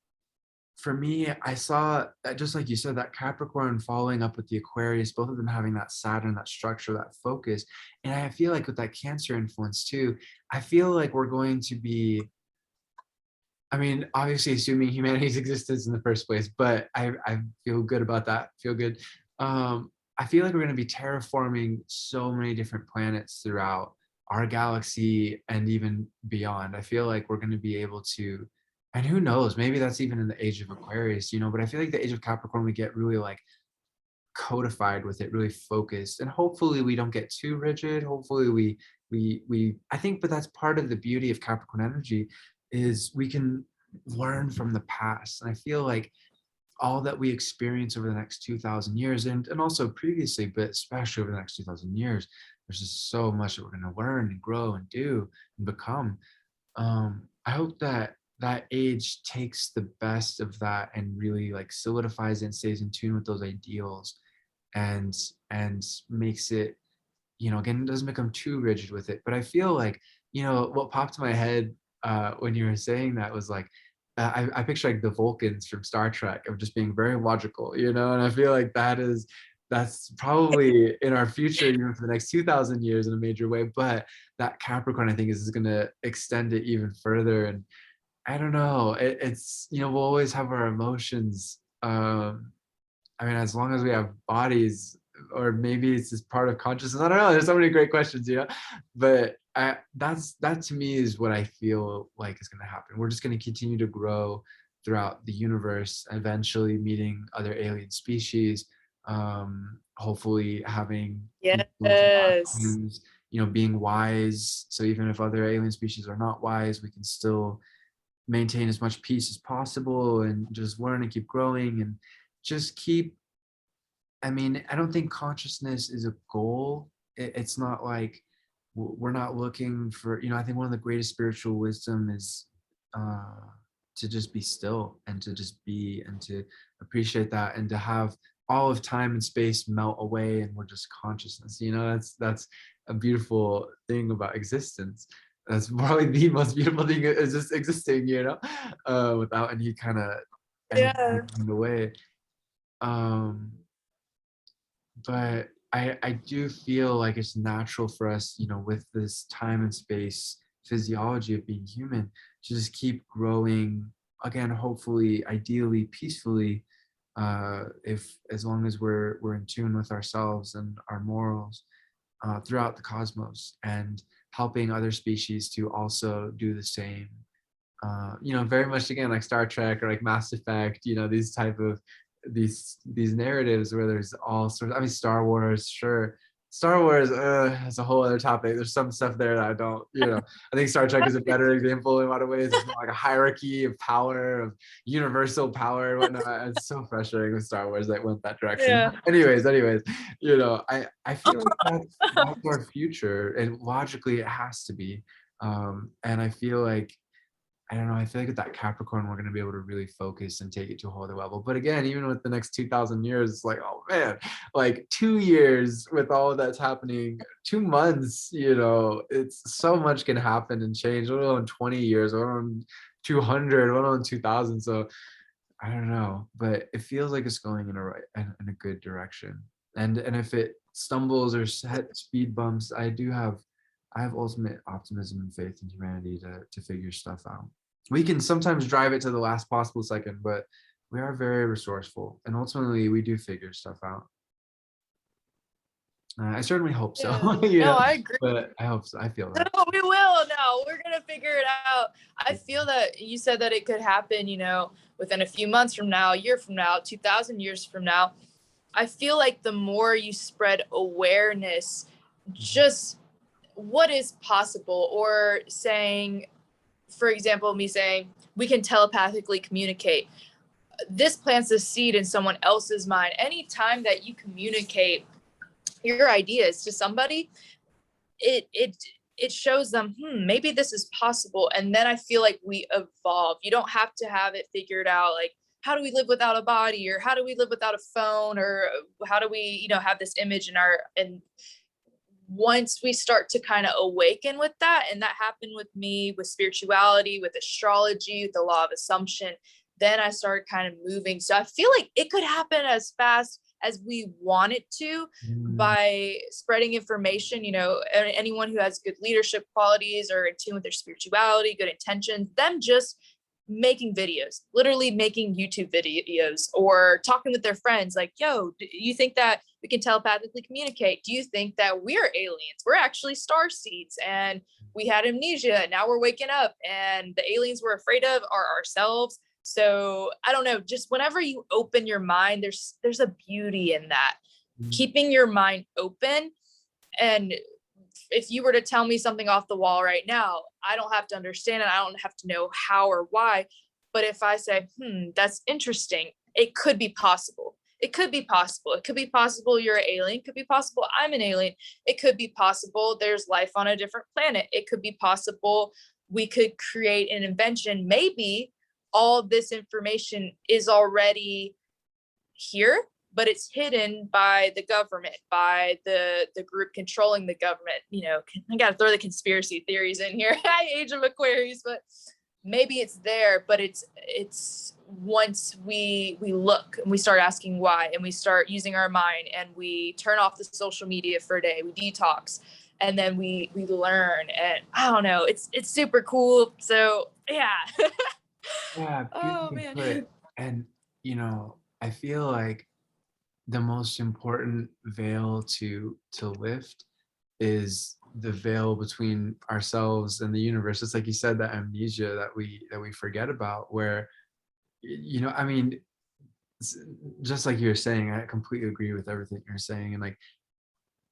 Speaker 1: for me, I saw just like you said, that Capricorn following up with the Aquarius, both of them having that Saturn, that structure, that focus. And I feel like with that Cancer influence too, I feel like we're going to be, I mean, obviously assuming humanity's existence in the first place, but I feel good about that. Feel good. I feel like we're going to be terraforming so many different planets throughout our galaxy and even beyond. I feel like we're going to be able to, and who knows, maybe that's even in the Age of Aquarius, but I feel like the Age of Capricorn, we get really like codified with it, really focused, and hopefully we don't get too rigid. Hopefully I think, but that's part of the beauty of Capricorn energy, is we can learn from the past. And I feel like all that we experience over the next 2,000 years, and also previously, but especially over the next 2,000 years, there's just so much that we're going to learn and grow and do and become. I hope that that age takes the best of that and really like solidifies it and stays in tune with those ideals, and makes it, you know, again, it doesn't become too rigid with it. But I feel like, you know, what popped to my head when you were saying that was like, I picture like the Vulcans from Star Trek of just being very logical, you know, and I feel like that's probably in our future, even for the next 2,000 years in a major way. But that Capricorn, I think, is going to extend it even further. And I don't know, it's, you know, we'll always have our emotions. I mean, as long as we have bodies, or maybe it's just part of consciousness. I don't know. There's so many great questions, you know. But that to me is what I feel like is going to happen. We're just going to continue to grow throughout the universe, eventually meeting other alien species. Hopefully having
Speaker 2: Yes.
Speaker 1: you know, being wise. So even if other alien species are not wise, we can still maintain as much peace as possible and just learn and keep growing and just keep, I mean, I don't think consciousness is a goal. It's not like we're not looking for, you know, I think one of the greatest spiritual wisdom is to just be still and to just be and to appreciate that and to have all of time and space melt away and we're just consciousness. You know, that's a beautiful thing about existence. That's probably the most beautiful thing is just existing, you know, without any kind of
Speaker 2: Yeah.
Speaker 1: anything in the way. Um, but I do feel like it's natural for us, you know, with this time and space physiology of being human, to just keep growing again, hopefully, ideally, peacefully, if as long as we're in tune with ourselves and our morals throughout the cosmos, and helping other species to also do the same. You know, very much again like Star Trek or like Mass Effect, you know, these type of these narratives where there's all sorts. I mean, Star Wars, sure. Star Wars is a whole other topic. There's some stuff there that I don't, you know. I think Star Trek is a better example in a lot of ways. It's more like a hierarchy of power, of universal power and whatnot. It's so frustrating with Star Wars that went that direction.
Speaker 2: Yeah.
Speaker 1: Anyways, you know, I feel like that's our future, and logically it has to be. And I feel like, I don't know, I feel like with that Capricorn, we're going to be able to really focus and take it to a whole other level. But again, even with the next 2,000 years, it's like, oh man, like 2 years with all of that's happening, 2 months, you know, it's so much can happen and change, let alone 20 years, let alone 200, let alone 2,000. So I don't know, but it feels like it's going in a good direction. And if it stumbles or set speed bumps, I have ultimate optimism and faith in humanity to figure stuff out. We can sometimes drive it to the last possible second, but we are very resourceful, and ultimately we do figure stuff out. I certainly hope so,
Speaker 2: Yeah.
Speaker 1: you
Speaker 2: No,
Speaker 1: know,
Speaker 2: I agree.
Speaker 1: but I hope so. I feel that.
Speaker 2: No, we will. No, we're gonna figure it out. I feel that you said that it could happen, you know, within a few months from now, a year from now, 2,000 years from now. I feel like the more you spread awareness, just what is possible, or saying, for example, me saying we can telepathically communicate. This plants a seed in someone else's mind. Anytime that you communicate your ideas to somebody, it shows them, maybe this is possible. And then I feel like we evolve. You don't have to have it figured out, like, how do we live without a body, or how do we live without a phone, or how do we, you know, have this image in our, and once we start to kind of awaken with that, and that happened with me with spirituality, with astrology, with the law of assumption, then I started kind of moving. So I feel like it could happen as fast as we want it to, by spreading information. You know, anyone who has good leadership qualities or in tune with their spirituality, good intentions, them just making videos, literally making YouTube videos, or talking with their friends like, yo, do you think that we can telepathically communicate? Do you think that we're aliens? We're actually starseeds, and we had amnesia. Now we're waking up, and the aliens we're afraid of are ourselves. So I don't know, just whenever you open your mind, there's a beauty in that. Keeping your mind open. And if you were to tell me something off the wall right now, I don't have to understand it. I don't have to know how or why. But if I say, that's interesting, it could be possible. It could be possible. It could be possible you're an alien. It could be possible I'm an alien. It could be possible there's life on a different planet. It could be possible we could create an invention. Maybe all this information is already here, but it's hidden by the government, by the group controlling the government. You know, I got to throw the conspiracy theories in here. Age of Aquarius, but maybe it's there, but it's once we look and we start asking why, and we start using our mind, and we turn off the social media for a day, we detox, and then we learn. And I don't know, it's super cool. So yeah.
Speaker 1: Yeah,
Speaker 2: Oh
Speaker 1: beautifully
Speaker 2: man.
Speaker 1: put. And you know, I feel like the most important veil to lift is the veil between ourselves and the universe. It's like you said, that amnesia that we forget about, where you know, I mean, just like you're saying, I completely agree with everything you're saying. And like,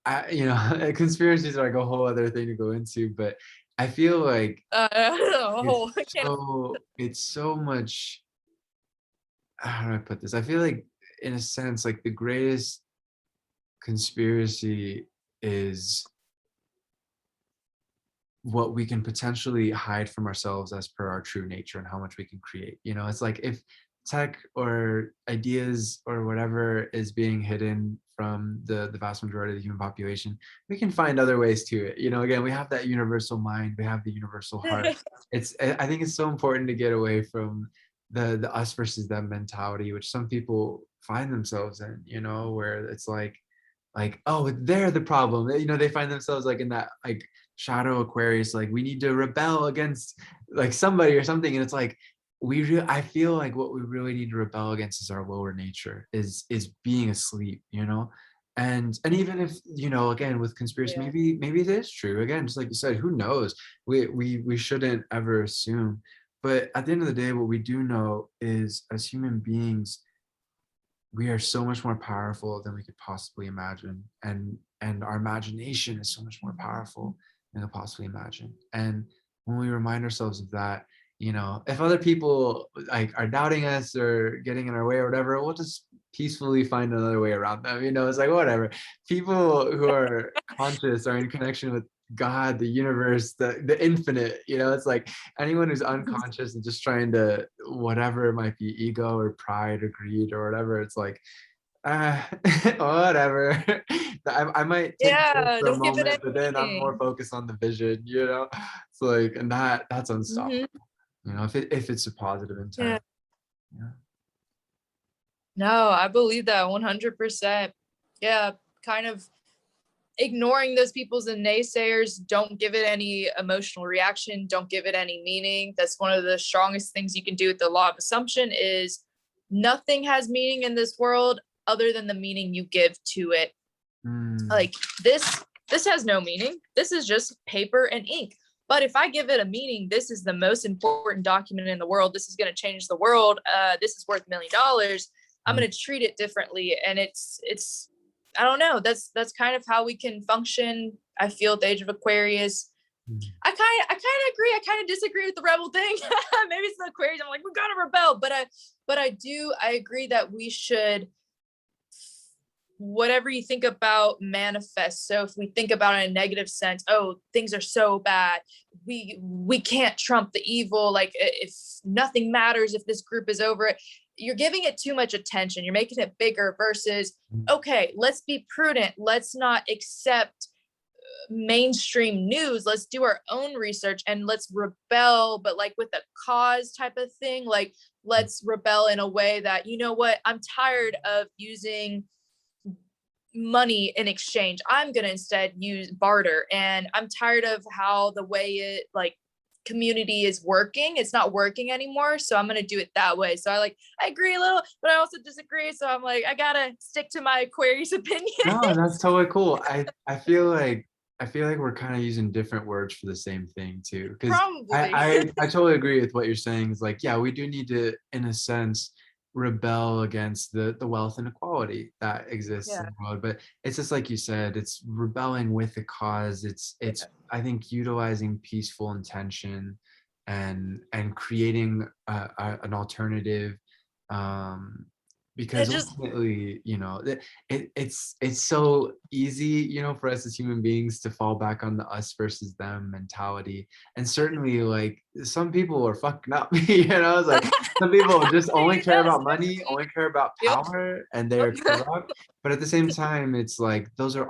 Speaker 1: I, you know, conspiracies are like a whole other thing to go into, but I feel like
Speaker 2: Oh,
Speaker 1: it's so much, how do I put this? I feel like in a sense, like the greatest conspiracy is what we can potentially hide from ourselves as per our true nature and how much we can create. You know, it's like if tech or ideas or whatever is being hidden from the vast majority of the human population, we can find other ways to it. You know, again, we have that universal mind, we have the universal heart. I think it's so important to get away from the us versus them mentality, which some people find themselves in, you know, where it's like, oh, they're the problem. You know, they find themselves like in that like shadow Aquarius, like we need to rebel against like somebody or something. And it's like I feel like what we really need to rebel against is our lower nature, is being asleep, you know. And even if, you know, again with conspiracy,
Speaker 2: Yeah.
Speaker 1: maybe it is true. Again, just like you said, who knows? We shouldn't ever assume. But at the end of the day, what we do know is as human beings, we are so much more powerful than we could possibly imagine, and our imagination is so much more powerful than we could possibly imagine. And when we remind ourselves of that, you know, if other people like are doubting us or getting in our way or whatever, we'll just peacefully find another way around them. You know, it's like whatever. People who are conscious are in connection with God, the universe, the infinite. You know, it's like anyone who's unconscious and just trying to, whatever it might be, ego or pride or greed or whatever, it's like uh, whatever. I might take this
Speaker 2: Yeah,
Speaker 1: for a
Speaker 2: don't give it
Speaker 1: moment,
Speaker 2: any
Speaker 1: but then I'm more
Speaker 2: meaning.
Speaker 1: focused on the vision, you know. It's like, and that's unstoppable,
Speaker 2: Mhm.
Speaker 1: you know, if it's a positive
Speaker 2: Yeah.
Speaker 1: intent. Yeah.
Speaker 2: No, I believe that 100%. Yeah, kind of ignoring those people's and naysayers. Don't give it any emotional reaction. Don't give it any meaning. That's one of the strongest things you can do with the law of assumption is nothing has meaning in this world other than the meaning you give to it.
Speaker 1: Mm,
Speaker 2: Like this has no meaning. This is just paper and ink. But if I give it a meaning, this is the most important document in the world. This is going to change the world. This is worth $1,000,000. I'm
Speaker 1: mm,
Speaker 2: going to treat it differently. And it's I don't know. That's kind of how we can function. I feel at the age of Aquarius.
Speaker 1: mm.
Speaker 2: I kind of agree. I kind of disagree with the rebel thing. Maybe it's the Aquarius. I'm like, we gotta rebel. But I agree that we should, whatever you think about, manifest. So if we think about it in a negative sense, oh, things are so bad, we can't trump the evil, like if nothing matters, if this group is over it, you're giving it too much attention, you're making it bigger versus,
Speaker 1: Mm.
Speaker 2: okay, let's be prudent, let's not accept mainstream news, let's do our own research and let's rebel, but like with a cause type of thing, like let's rebel in a way that, you know what, I'm tired of using money in exchange, I'm gonna instead use barter, and I'm tired of how the way it like community is working, it's not working anymore, so I'm gonna do it that way. So I agree a little, but I also disagree, so I'm like, I gotta stick to my Aquarius opinion.
Speaker 1: No, that's totally cool. I feel like we're kind of using different words for the same thing too. Because
Speaker 2: Probably.
Speaker 1: I totally agree with what you're saying. Is like, yeah, we do need to, in a sense, rebel against the wealth inequality that exists
Speaker 2: Yeah.
Speaker 1: in the world. But it's just like you said, it's rebelling with the cause. It's
Speaker 2: Yeah.
Speaker 1: I think utilizing peaceful intention and creating an alternative, um because
Speaker 2: just
Speaker 1: ultimately, it's so easy, for us as human beings to fall back on the us versus them mentality. And certainly, like, some people are fucking up. It's like some people just only care
Speaker 2: yes.
Speaker 1: about money, only care about
Speaker 2: Yep.
Speaker 1: power, and they're corrupt. But at the same time, it's like those are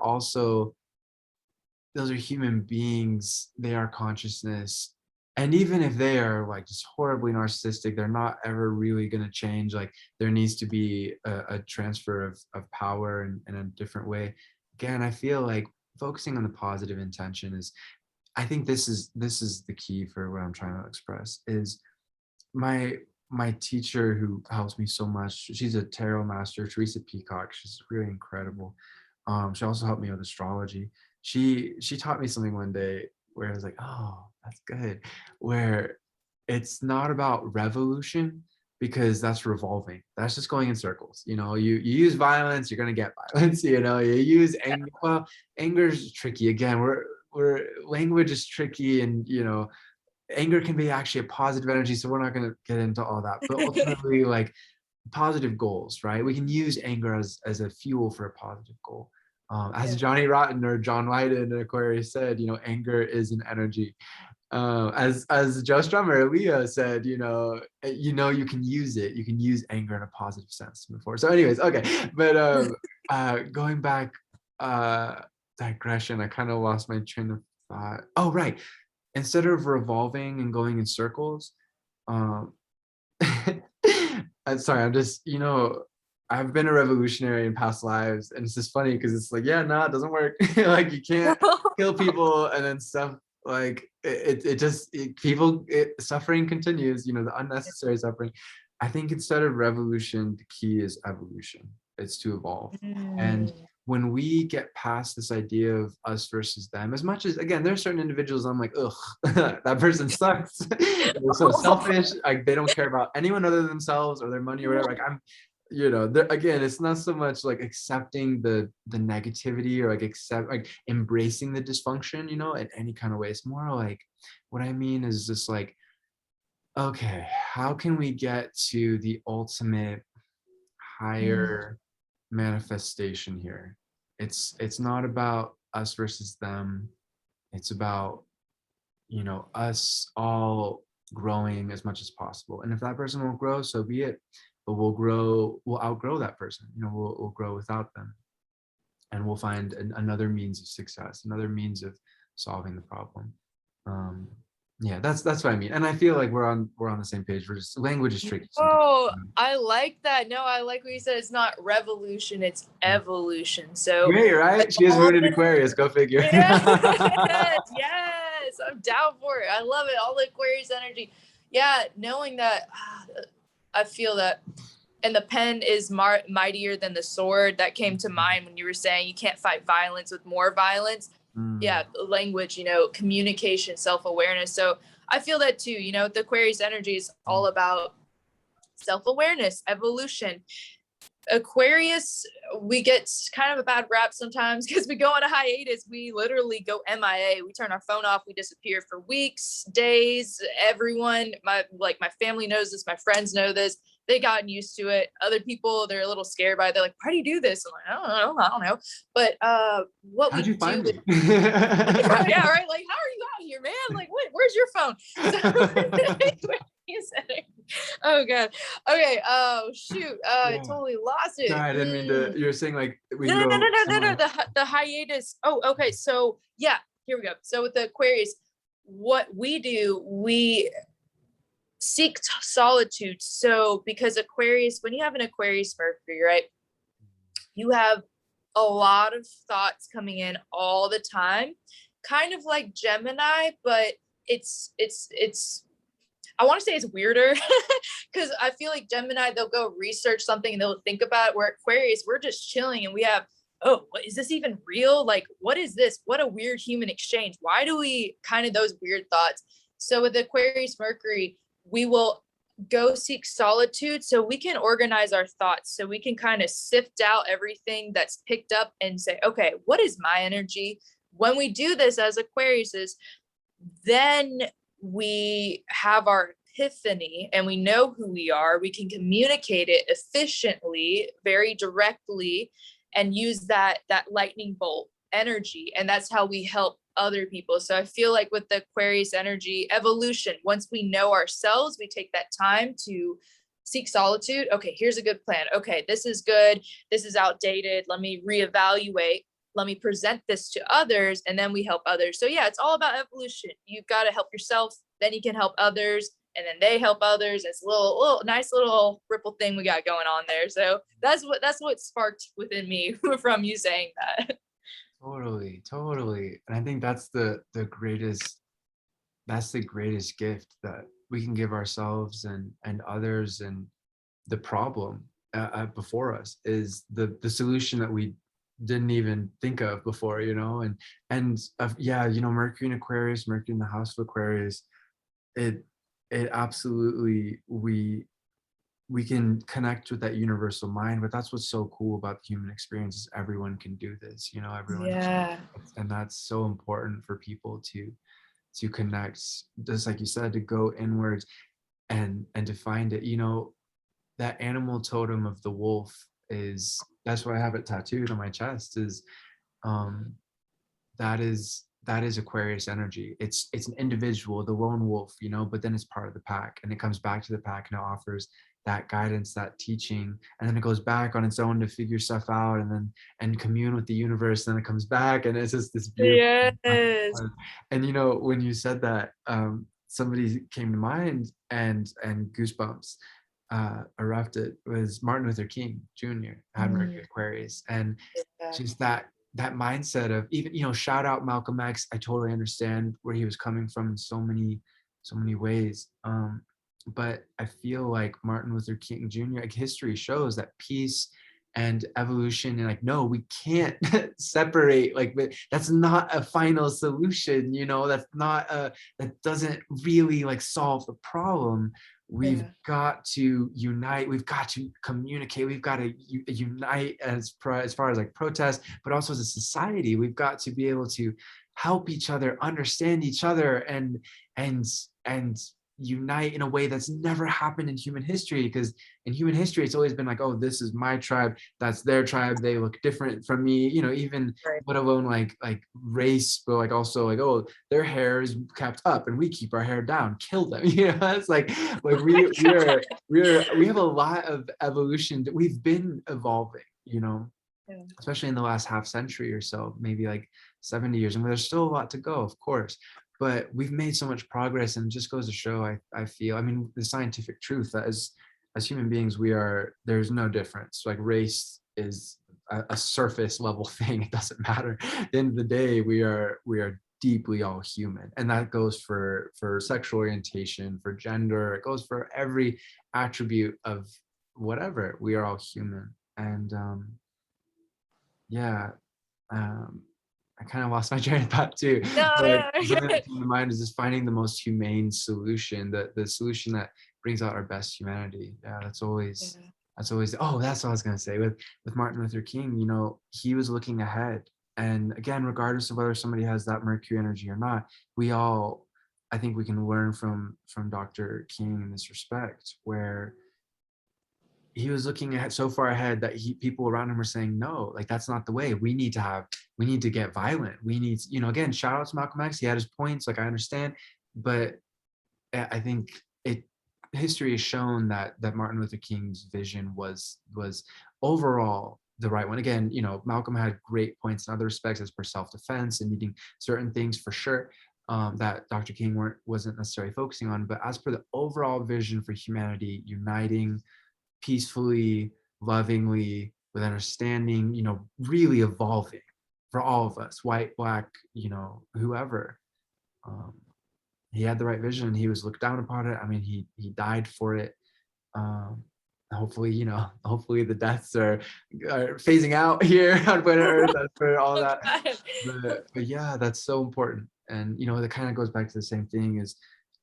Speaker 1: human beings. They are consciousness. And even if they are like just horribly narcissistic, they're not ever really going to change. Like, there needs to be a transfer of power in a different way. Again, I feel like focusing on the positive intention is, I think this is the key for what I'm trying to express. Is my teacher who helps me so much. She's a tarot master, Teresa Peacock. She's really incredible. She also helped me with astrology. She taught me something one day where I was like, oh, that's good. Where it's not about revolution, because that's revolving. That's just going in circles. You use violence, you're gonna get violence. You use anger. Well, anger's tricky. Again, we're language is tricky, and anger can be actually a positive energy, so we're not going to get into all that. But ultimately, like, positive goals, right? We can use anger as a fuel for a positive goal. As Johnny Rotten or John Lydon in Aquarius said, anger is an energy. As Joe Strummer, Leo said, you can use it. You can use anger in a positive sense to move forward. So, anyways, okay. But going back, digression. I kind of lost my train of thought. Oh, right. Instead of revolving and going in circles, um I'm sorry, I'm just, I've been a revolutionary in past lives, and it's just funny because it's like, yeah, no, it doesn't work. Like, you can't kill people and then stuff, like, suffering continues, the unnecessary suffering. I think instead of revolution, the key is evolution. It's to evolve. And when we get past this idea of us versus them, as much as, again, there's certain individuals I'm like, ugh, that person sucks. They're so selfish. Like, they don't care about anyone other than themselves or their money or whatever. Like, again, it's not so much like accepting the negativity, or like embracing the dysfunction, in any kind of way. It's more like, what I mean is just like, okay, how can we get to the ultimate higher manifestation here? It's not about us versus them. It's about, us all growing as much as possible. And if that person won't grow, so be it. But we'll outgrow that person. We'll grow without them, and we'll find another means of success, another means of solving the problem. Yeah, that's what I mean. And I feel like we're on the same page. We're just, language is tricky sometimes.
Speaker 2: Oh, I like that. No, I like what you said. It's not revolution, it's evolution. So
Speaker 1: Great, right? She is
Speaker 2: all
Speaker 1: rooted
Speaker 2: this-
Speaker 1: Aquarius. Go figure.
Speaker 2: yes, I'm down for it. I love it. All the Aquarius energy. Yeah, knowing that, I feel that. And the pen is mightier than the sword. That came to mind when you were saying you can't fight violence with more violence. Yeah, language, communication, self-awareness. So I feel that too. The Aquarius energy is all about self-awareness, evolution. Aquarius, we get kind of a bad rap sometimes because we go on a hiatus. We literally go MIA. We turn our phone off. We disappear for weeks, days. Everyone, my family knows this. My friends know this. They gotten used to it. Other people, they're a little scared by it. They're like, "How do you do this?" I'm like, I don't know. But what
Speaker 1: How'd
Speaker 2: we
Speaker 1: you find
Speaker 2: do,
Speaker 1: me?
Speaker 2: yeah, right. Like, how are you out here, man? Like, where's your phone? Oh god. Okay. Oh shoot. I totally lost it.
Speaker 1: Sorry, I didn't mean to. You're saying like we
Speaker 2: No,
Speaker 1: can
Speaker 2: no, no,
Speaker 1: go
Speaker 2: no, no, no,
Speaker 1: somewhere.
Speaker 2: no. The hiatus. Oh, okay. So yeah, here we go. So with the Aquarius, what we do, we seek solitude. So because Aquarius, when you have an Aquarius Mercury, right, you have a lot of thoughts coming in all the time, kind of like Gemini, but it's I want to say it's weirder because I feel like Gemini, they'll go research something and they'll think about it. Where Aquarius, we're just chilling and we have, oh, what is this even real? Like, what is this? What a weird human exchange. Why do we kind of those weird thoughts? So with Aquarius Mercury, we will go seek solitude so we can organize our thoughts, so we can kind of sift out everything that's picked up and say, okay, what is my energy? When we do this as Aquariuses, then we have our epiphany and we know who we are, we can communicate it efficiently, very directly, and use that lightning bolt energy. And that's how we help other people. So I feel like with the Aquarius energy evolution, once we know ourselves, we take that time to seek solitude. Okay, here's a good plan. Okay, this is good. This is outdated. Let me reevaluate. Let me present this to others, and then we help others. So yeah, it's all about evolution. You've got to help yourself, then you can help others, and then they help others. It's a little nice little ripple thing we got going on there. So that's what sparked within me from you saying that.
Speaker 1: Totally. And I think that's the greatest gift that we can give ourselves and others. And the problem before us is the solution that we didn't even think of before, Mercury in Aquarius, Mercury in the house of Aquarius, it absolutely, we can connect with that universal mind. But that's what's so cool about the human experience is everyone can do this, everyone.
Speaker 2: Yeah.
Speaker 1: And that's so important for people to connect, just like you said, to go inwards and to find it. That animal totem of the wolf that's why I have it tattooed on my chest, is that is Aquarius energy. It's an individual, the lone wolf, but then it's part of the pack, and it comes back to the pack and it offers that guidance, that teaching, and then it goes back on its own to figure stuff out and commune with the universe. And then it comes back, and it's just this beautiful.
Speaker 2: Yes.
Speaker 1: And when you said that, somebody came to mind, and goosebumps erupted, was Martin Luther King Jr. had Mercury Aquarius, and just that mindset of, even, shout out Malcolm X. I totally understand where he was coming from in so many ways. But I feel like Martin Luther King Jr., like, history shows that peace and evolution, and no, we can't separate, that's not a final solution, that's not that doesn't really solve the problem. We've got to unite, we've got to communicate, we've got to unite as far as protest, but also as a society. We've got to be able to help each other, understand each other, and unite in a way that's never happened in human history. Because in human history, it's always been oh, this is my tribe, that's their tribe, they look different from me, even let alone race, but also oh, their hair is kept up and we keep our hair down, kill them. It's we have a lot of evolution that we've been evolving, especially in the last half century or so, maybe 70 years. And there's still a lot to go, of course, but we've made so much progress. And it just goes to show, I feel, the scientific truth that as human beings, there's no difference. Race is a surface level thing. It doesn't matter. At the end of the day, we are deeply all human. And that goes for sexual orientation, for gender, it goes for every attribute of whatever. We are all human. And I kind of lost my train of thought too. Something that came to mind is just finding the most humane solution, the solution that brings out our best humanity. That's always, oh, that's what I was going to say with Martin Luther King. He was looking ahead. And again, regardless of whether somebody has that Mercury energy or not, I think we can learn from Dr. King in this respect, where he was looking ahead, so far ahead that people around him were saying, no, that's not the way. We need to get violent. We need, again, shout out to Malcolm X. He had his points, I understand, but I think history has shown that Martin Luther King's vision was overall the right one. Again, Malcolm had great points in other respects, as per self-defense and needing certain things, for sure, that Dr. King wasn't necessarily focusing on. But as per the overall vision for humanity, uniting peacefully, lovingly, with understanding, really evolving for all of us, white, black, whoever. He had the right vision. He was looked down upon it. He died for it. Hopefully the deaths are phasing out here on planet Earth, for all that. But yeah, that's so important. And that kind of goes back to the same thing, is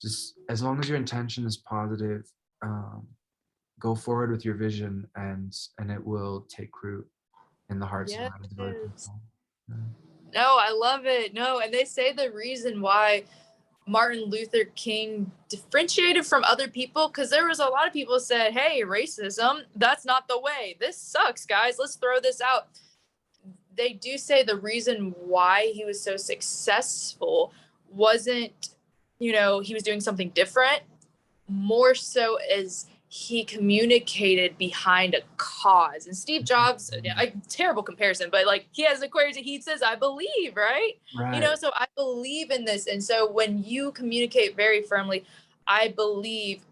Speaker 1: just as long as your intention is positive, go forward with your vision, and it will take root in the hearts and minds of other people.
Speaker 2: No, I love it. No, and they say the reason why Martin Luther King differentiated from other people, because there was a lot of people said, hey, racism, that's not the way. This sucks, guys. Let's throw this out. They do say the reason why he was so successful wasn't, he was doing something different, more so as he communicated behind a cause. And Steve Jobs, terrible comparison, but like he has Aquarius and he says, I believe, right?
Speaker 1: Right.
Speaker 2: So I believe in this. And so when you communicate very firmly, I believe,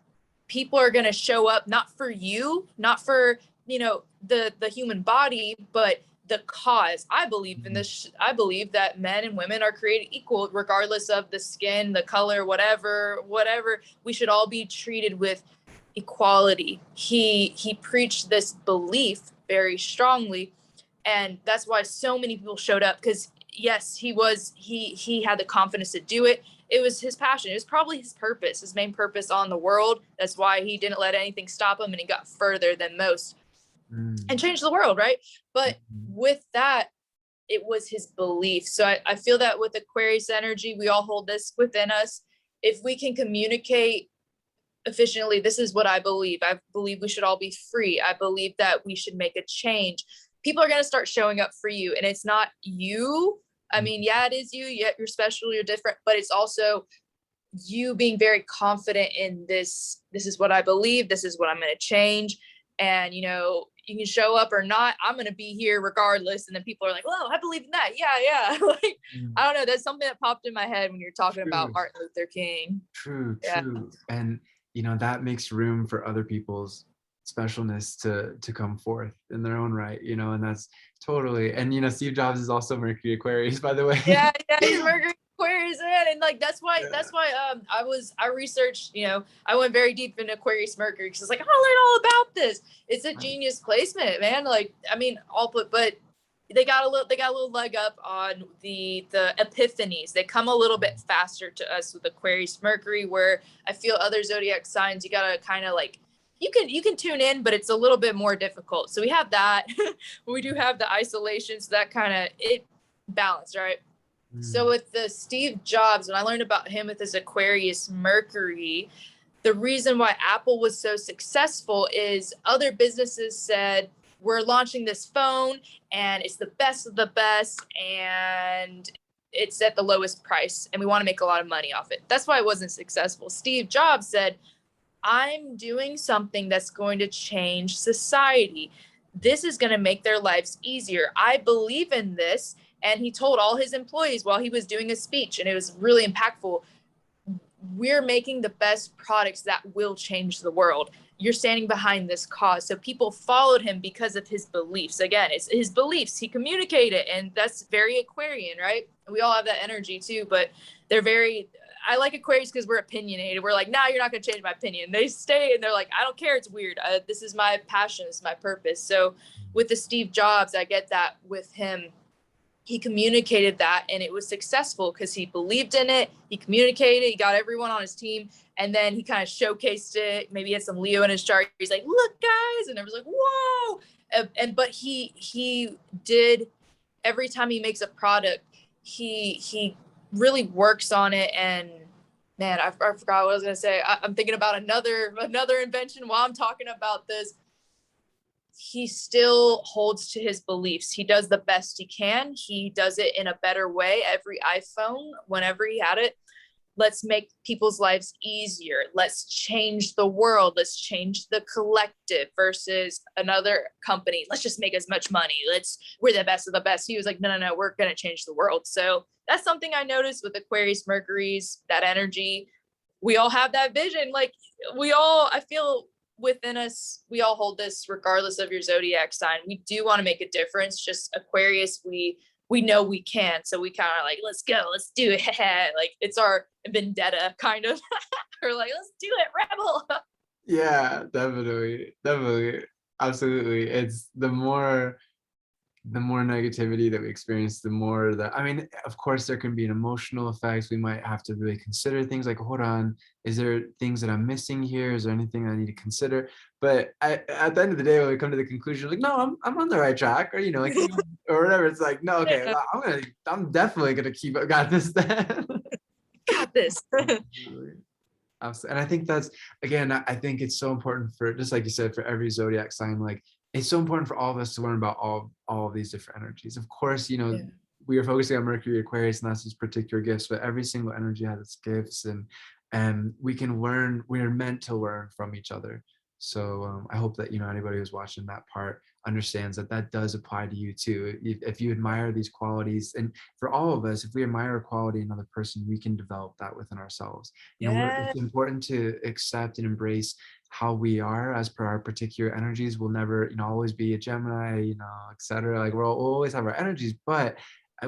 Speaker 2: people are going to show up, not for you, not for, the human body, but the cause. I believe in this. I believe that men and women are created equal, regardless of the skin, the color, whatever. We should all be treated with equality. He preached this belief very strongly, and that's why so many people showed up, because yes, he had the confidence to do it. It was his passion. It was probably his purpose, his main purpose on the world. That's why he didn't let anything stop him, and he got further than most and changed the world, right? But with that, it was his belief. So I feel that with Aquarius energy, we all hold this within us. If we can communicate efficiently, this is what I believe. I believe we should all be free. I believe that we should make a change. People are going to start showing up for you, and it's not you. I mean, yeah, it is you. Yeah, you're special, you're different, but it's also you being very confident in this. This is what I believe. This is what I'm going to change. And, you can show up or not. I'm going to be here regardless. And then people are like, whoa, I believe in that. Yeah. Like, I don't know. That's something that popped in my head when you're talking about Martin Luther King.
Speaker 1: True. And, that makes room for other people's specialness to come forth in their own right, and that's totally, and, Steve Jobs is also Mercury Aquarius, by the way.
Speaker 2: Yeah, he's Mercury Aquarius, man. And like, that's why I researched, I went very deep into Aquarius Mercury, because it's like, I want to learn all about this. It's a genius placement, man. Like, I mean, but they got a little leg up on the epiphanies. They come a little bit faster to us with Aquarius Mercury, where I feel other zodiac signs, you gotta kind of like, you can tune in, but it's a little bit more difficult. So we have that. We do have the isolation, so that kind of it balanced, right? So with the Steve Jobs, when I learned about him with his Aquarius Mercury, the reason why Apple was so successful is other businesses said, we're launching this phone and it's the best of the best and it's at the lowest price and we want to make a lot of money off it. That's why it wasn't successful. Steve Jobs said, I'm doing something that's going to change society. This is going to make their lives easier. I believe in this. And he told all his employees while he was doing a speech, and it was really impactful, we're making the best products that will change the world. You're standing behind this cause. So people followed him because of his beliefs. Again, it's his beliefs. He communicated, and that's very Aquarian, right? We all have that energy too, but I like Aquarius because we're opinionated. We're like, nah, you're not going to change my opinion. They stay and they're like, I don't care. It's weird. This is my passion. This is my purpose. So with the Steve Jobs, I get that with him. He communicated that, and it was successful because he believed in it. He communicated, he got everyone on his team, and then he kind of showcased it. Maybe he had some Leo in his chart. He's like, look, guys. And everyone's like, whoa. But he did, every time he makes a product, he really works on it. And man, I forgot what I was going to say. I'm thinking about another invention while I'm talking about this. He still holds to his beliefs. He does the best he can. He does it in a better way. Every iPhone, whenever he had it, let's make people's lives easier. Let's change the world. Let's change the collective versus another company. Let's just make as much money. We're the best of the best. He was like, no, we're going to change the world. So that's something I noticed with Aquarius Mercury's, that energy. We all have that vision. Like I feel within us, we all hold this regardless of your zodiac sign. We do want to make a difference. Just Aquarius, we know we can. So we kind of like, let's go, let's do it. Like it's our vendetta kind of. We're like, let's do it, rebel.
Speaker 1: Yeah, definitely. Absolutely. It's the more negativity that we experience, the more that, I mean, of course there can be an emotional effects. We might have to really consider things like, hold on, is there things that I'm missing here? Is there anything I need to consider? But at the end of the day, when we come to the conclusion, like, no, I'm on the right track, or like, or whatever, it's like, no, okay, I'm definitely gonna got this then.
Speaker 2: God got this.
Speaker 1: Absolutely. Absolutely. And I think that's, again, I think it's so important for, just like you said, for every zodiac sign, like it's so important for all of us to learn about all of these different energies. Of course, you know,
Speaker 2: Yeah.
Speaker 1: we are focusing on Mercury, Aquarius, and that's its particular gifts, but every single energy has its gifts, and we can learn, we are meant to learn from each other. So I hope that, you know, anybody who's watching that part understands that that does apply to you too. If you admire these qualities, and for all of us, if we admire a quality in another person, we can develop that within ourselves. You know,
Speaker 2: Yeah.
Speaker 1: it's important to accept and embrace how we are as per our particular energies. We'll never, you know, always be a Gemini, you know, etc. Like we'll always have our energies, but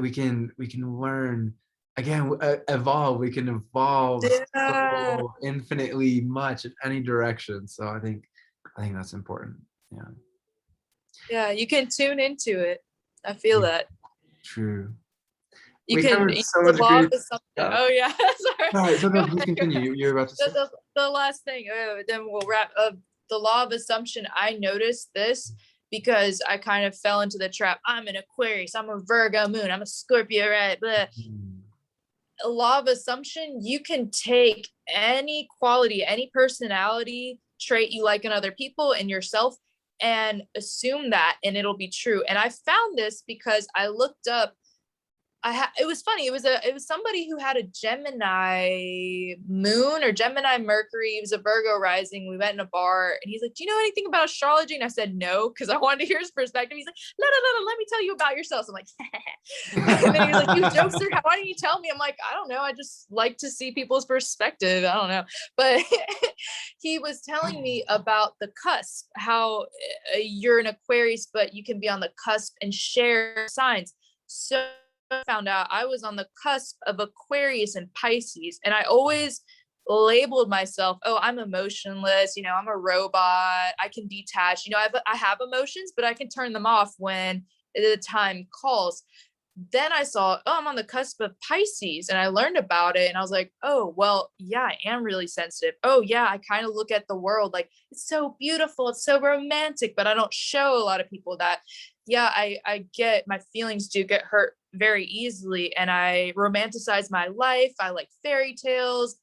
Speaker 1: we can learn, again, evolve. We can evolve
Speaker 2: Yeah.
Speaker 1: so infinitely much in any direction. So I think that's important. Yeah.
Speaker 2: Yeah. You can tune into it. I feel
Speaker 1: Yeah,
Speaker 2: that.
Speaker 1: true.
Speaker 2: You
Speaker 1: We
Speaker 2: can
Speaker 1: covered
Speaker 2: use
Speaker 1: so
Speaker 2: the
Speaker 1: much
Speaker 2: law of
Speaker 1: great
Speaker 2: assumption.
Speaker 1: stuff.
Speaker 2: Oh yeah. Sorry.
Speaker 1: All right, so
Speaker 2: Go
Speaker 1: no, please
Speaker 2: ahead, go
Speaker 1: continue.
Speaker 2: ahead.
Speaker 1: You're about to say.
Speaker 2: The last thing, then we'll wrap up. The law of assumption, I noticed this because I kind of fell into the trap. I'm an Aquarius, I'm a Virgo moon, I'm a Scorpio, right? But a law of assumption, you can take any quality, any personality trait you like in other people and yourself and assume that, and it'll be true. And I found this because I looked up, it was funny. It was somebody who had a Gemini moon or Gemini Mercury. He was a Virgo rising. We met in a bar and he's like, "Do you know anything about astrology?" And I said no, because I wanted to hear his perspective. He's like, "No, no, no, no, let me tell you about yourself." So I'm like, and then he was like, "You jokester, why didn't you tell me?" I'm like, "I don't know. I just like to see people's perspective. I don't know." But he was telling me about the cusp, how you're an Aquarius, but you can be on the cusp and share signs. So found out I was on the cusp of Aquarius and Pisces, and I always labeled myself, "Oh, I'm emotionless, you know, I'm a robot, I can detach, you know, I have emotions, but I can turn them off when the time calls." Then I saw, "Oh, I'm on the cusp of Pisces," and I learned about it, and I was like, "Oh, well, yeah, I am really sensitive. Oh, yeah, I kind of look at the world like it's so beautiful, it's so romantic, but I don't show a lot of people that." Yeah, I get, my feelings do get hurt very easily, and I romanticize my life. I like fairy tales,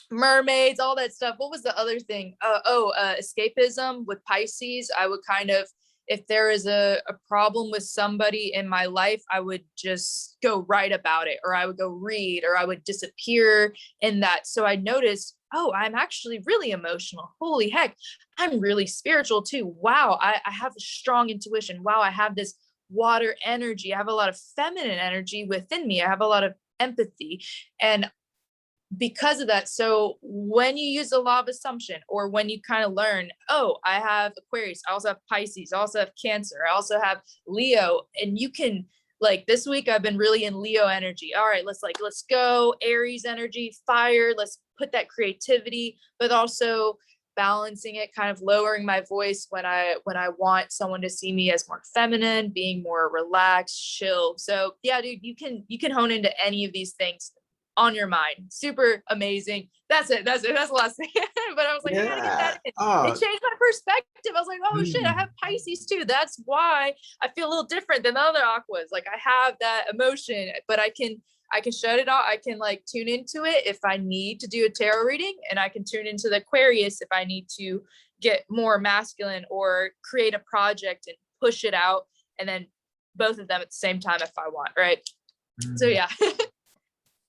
Speaker 2: mermaids, all that stuff. What was the other thing? Escapism with Pisces. I would kind of, if there is a problem with somebody in my life, I would just go write about it, or I would go read, or I would disappear in that. So I noticed, oh, I'm actually really emotional. Holy heck, I'm really spiritual too. Wow, I have a strong intuition. Wow, I have this water energy. I have a lot of feminine energy within me. I have a lot of empathy. And because of that, so when you use the law of assumption, or when you kind of learn, "Oh, I have Aquarius, I also have Pisces, I also have Cancer, I also have Leo," and you can, like, this week I've been really in Leo energy. All right, let's go Aries energy, fire, let's put that creativity, but also balancing it, kind of lowering my voice when I want someone to see me as more feminine, being more relaxed, chill. So yeah, dude, you can hone into any of these things on your mind. Super amazing. That's it. That's the last thing. But I was like, I gotta get
Speaker 1: Yeah.
Speaker 2: that in. It
Speaker 1: Oh.
Speaker 2: changed my perspective. I was like, oh shit, I have Pisces too. That's why I feel a little different than the other aquas. Like I have that emotion, but I can shut it off. I can like tune into it if I need to do a tarot reading, and I can tune into the Aquarius if I need to get more masculine or create a project and push it out, and then both of them at the same time if I want, right? So yeah.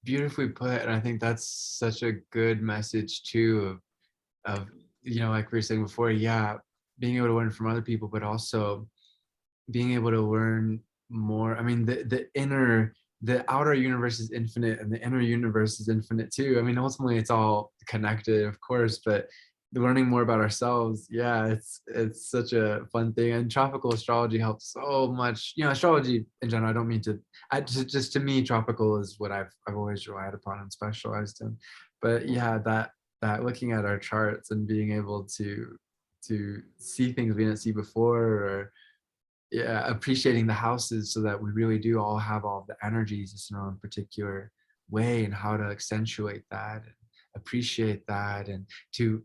Speaker 1: Beautifully put, and I think that's such a good message too of you know, like we were saying before, yeah, being able to learn from other people, but also being able to learn more. I mean, the outer universe is infinite, and the inner universe is infinite too. I mean, ultimately it's all connected, of course, but learning more about ourselves, yeah, it's such a fun thing. And tropical astrology helps so much. You know, astrology in general, I don't mean to, just to me, tropical is what I've always relied upon and specialized in. But yeah, that looking at our charts and being able to see things we didn't see before, or yeah, appreciating the houses so that we really do all have all the energies just in our own particular way, and how to accentuate that and appreciate that, and to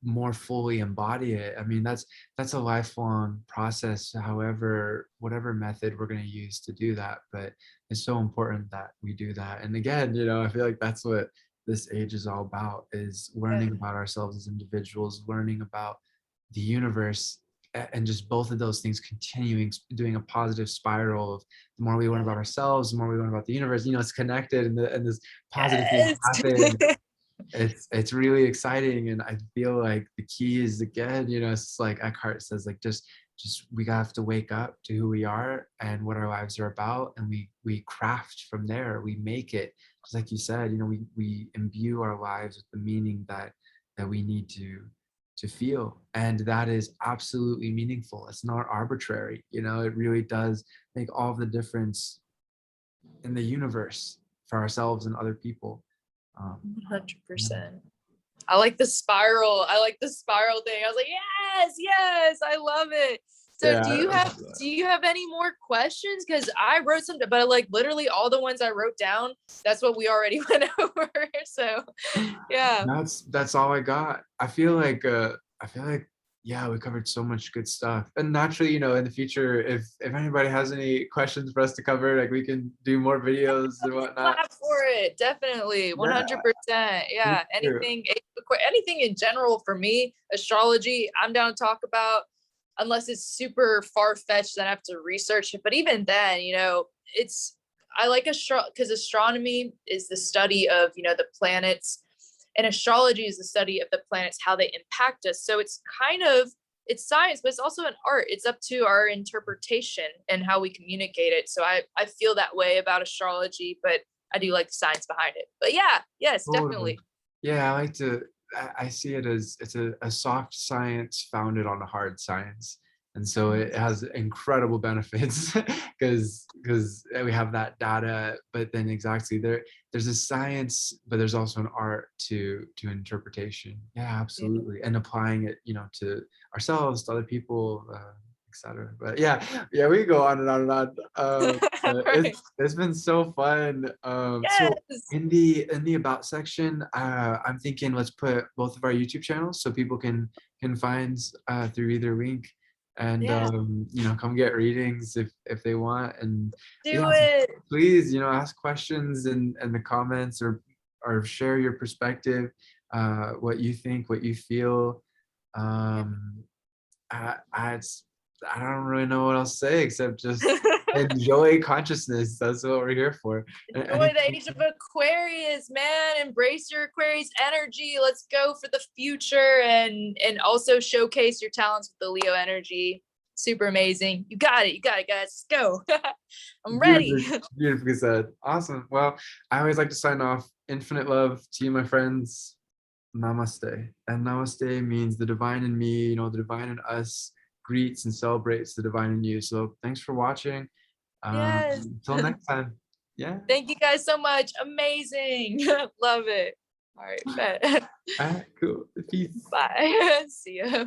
Speaker 1: more fully embody it. I mean, that's a lifelong process, however, whatever method we're going to use to do that. But it's so important that we do that. And again, I feel like that's what this age is all about, is learning about ourselves as individuals, learning about the universe, and just both of those things continuing, doing a positive spiral of the more we learn about ourselves, the more we learn about the universe, it's connected, and this positive things happen. It's really exciting, and I feel like the key is, again, it's like Eckhart says, like just we have to wake up to who we are and what our lives are about, and we craft from there. We make it, just like you said, we imbue our lives with the meaning that we need to feel, and that is absolutely meaningful. It's not arbitrary. It really does make all the difference in the universe for ourselves and other people.
Speaker 2: 100%. I like the spiral. I like the spiral thing. I was like, yes, I love it. So
Speaker 1: Yeah,
Speaker 2: do you have any more questions? Because I wrote some, but like literally all the ones I wrote down, that's what we already went over. So yeah.
Speaker 1: That's all I got. I feel like yeah, we covered so much good stuff. And naturally, in the future, if anybody has any questions for us to cover, like we can do more videos and whatnot.
Speaker 2: Clap for it, definitely, 100%. Yeah, anything in general for me, astrology, I'm down to talk about, unless it's super far-fetched, then I have to research it. But even then, I like because astronomy is the study of the planets, and astrology is the study of the planets, how they impact us. So it's science, but it's also an art. It's up to our interpretation and how we communicate it. So I feel that way about astrology, but I do like the science behind it. But yeah, yes, definitely.
Speaker 1: Yeah, I see it as it's a soft science founded on a hard science. And so it has incredible benefits because we have that data, but then exactly there's a science, but there's also an art to interpretation. Yeah, absolutely. And applying it, to ourselves, to other people, etc. But yeah, we go on and on and on.
Speaker 2: Right.
Speaker 1: It's been so fun. So
Speaker 2: Yes.
Speaker 1: in the about section, I'm thinking let's put both of our YouTube channels so people can find through either link, and
Speaker 2: Yeah.
Speaker 1: come get readings if they want. And
Speaker 2: Do
Speaker 1: yeah,
Speaker 2: it.
Speaker 1: please, ask questions in the comments, or share your perspective, what you think, what you feel. I don't really know what else to say except just enjoy consciousness. That's what we're here for.
Speaker 2: Enjoy the Age of Aquarius, man. Embrace your Aquarius energy. Let's go for the future, and also showcase your talents with the Leo energy. Super amazing. You got it, guys. Let's go. I'm ready.
Speaker 1: Beautifully said. Awesome. Well, I always like to sign off. Infinite love to you, my friends. Namaste. And namaste means the divine in me, the divine in us greets and celebrates the divine in you. So thanks for watching.
Speaker 2: Yes.
Speaker 1: Until next time. Yeah.
Speaker 2: Thank you guys so much. Amazing. Love it. All right, bet.
Speaker 1: All right, cool. Peace.
Speaker 2: Bye. See ya.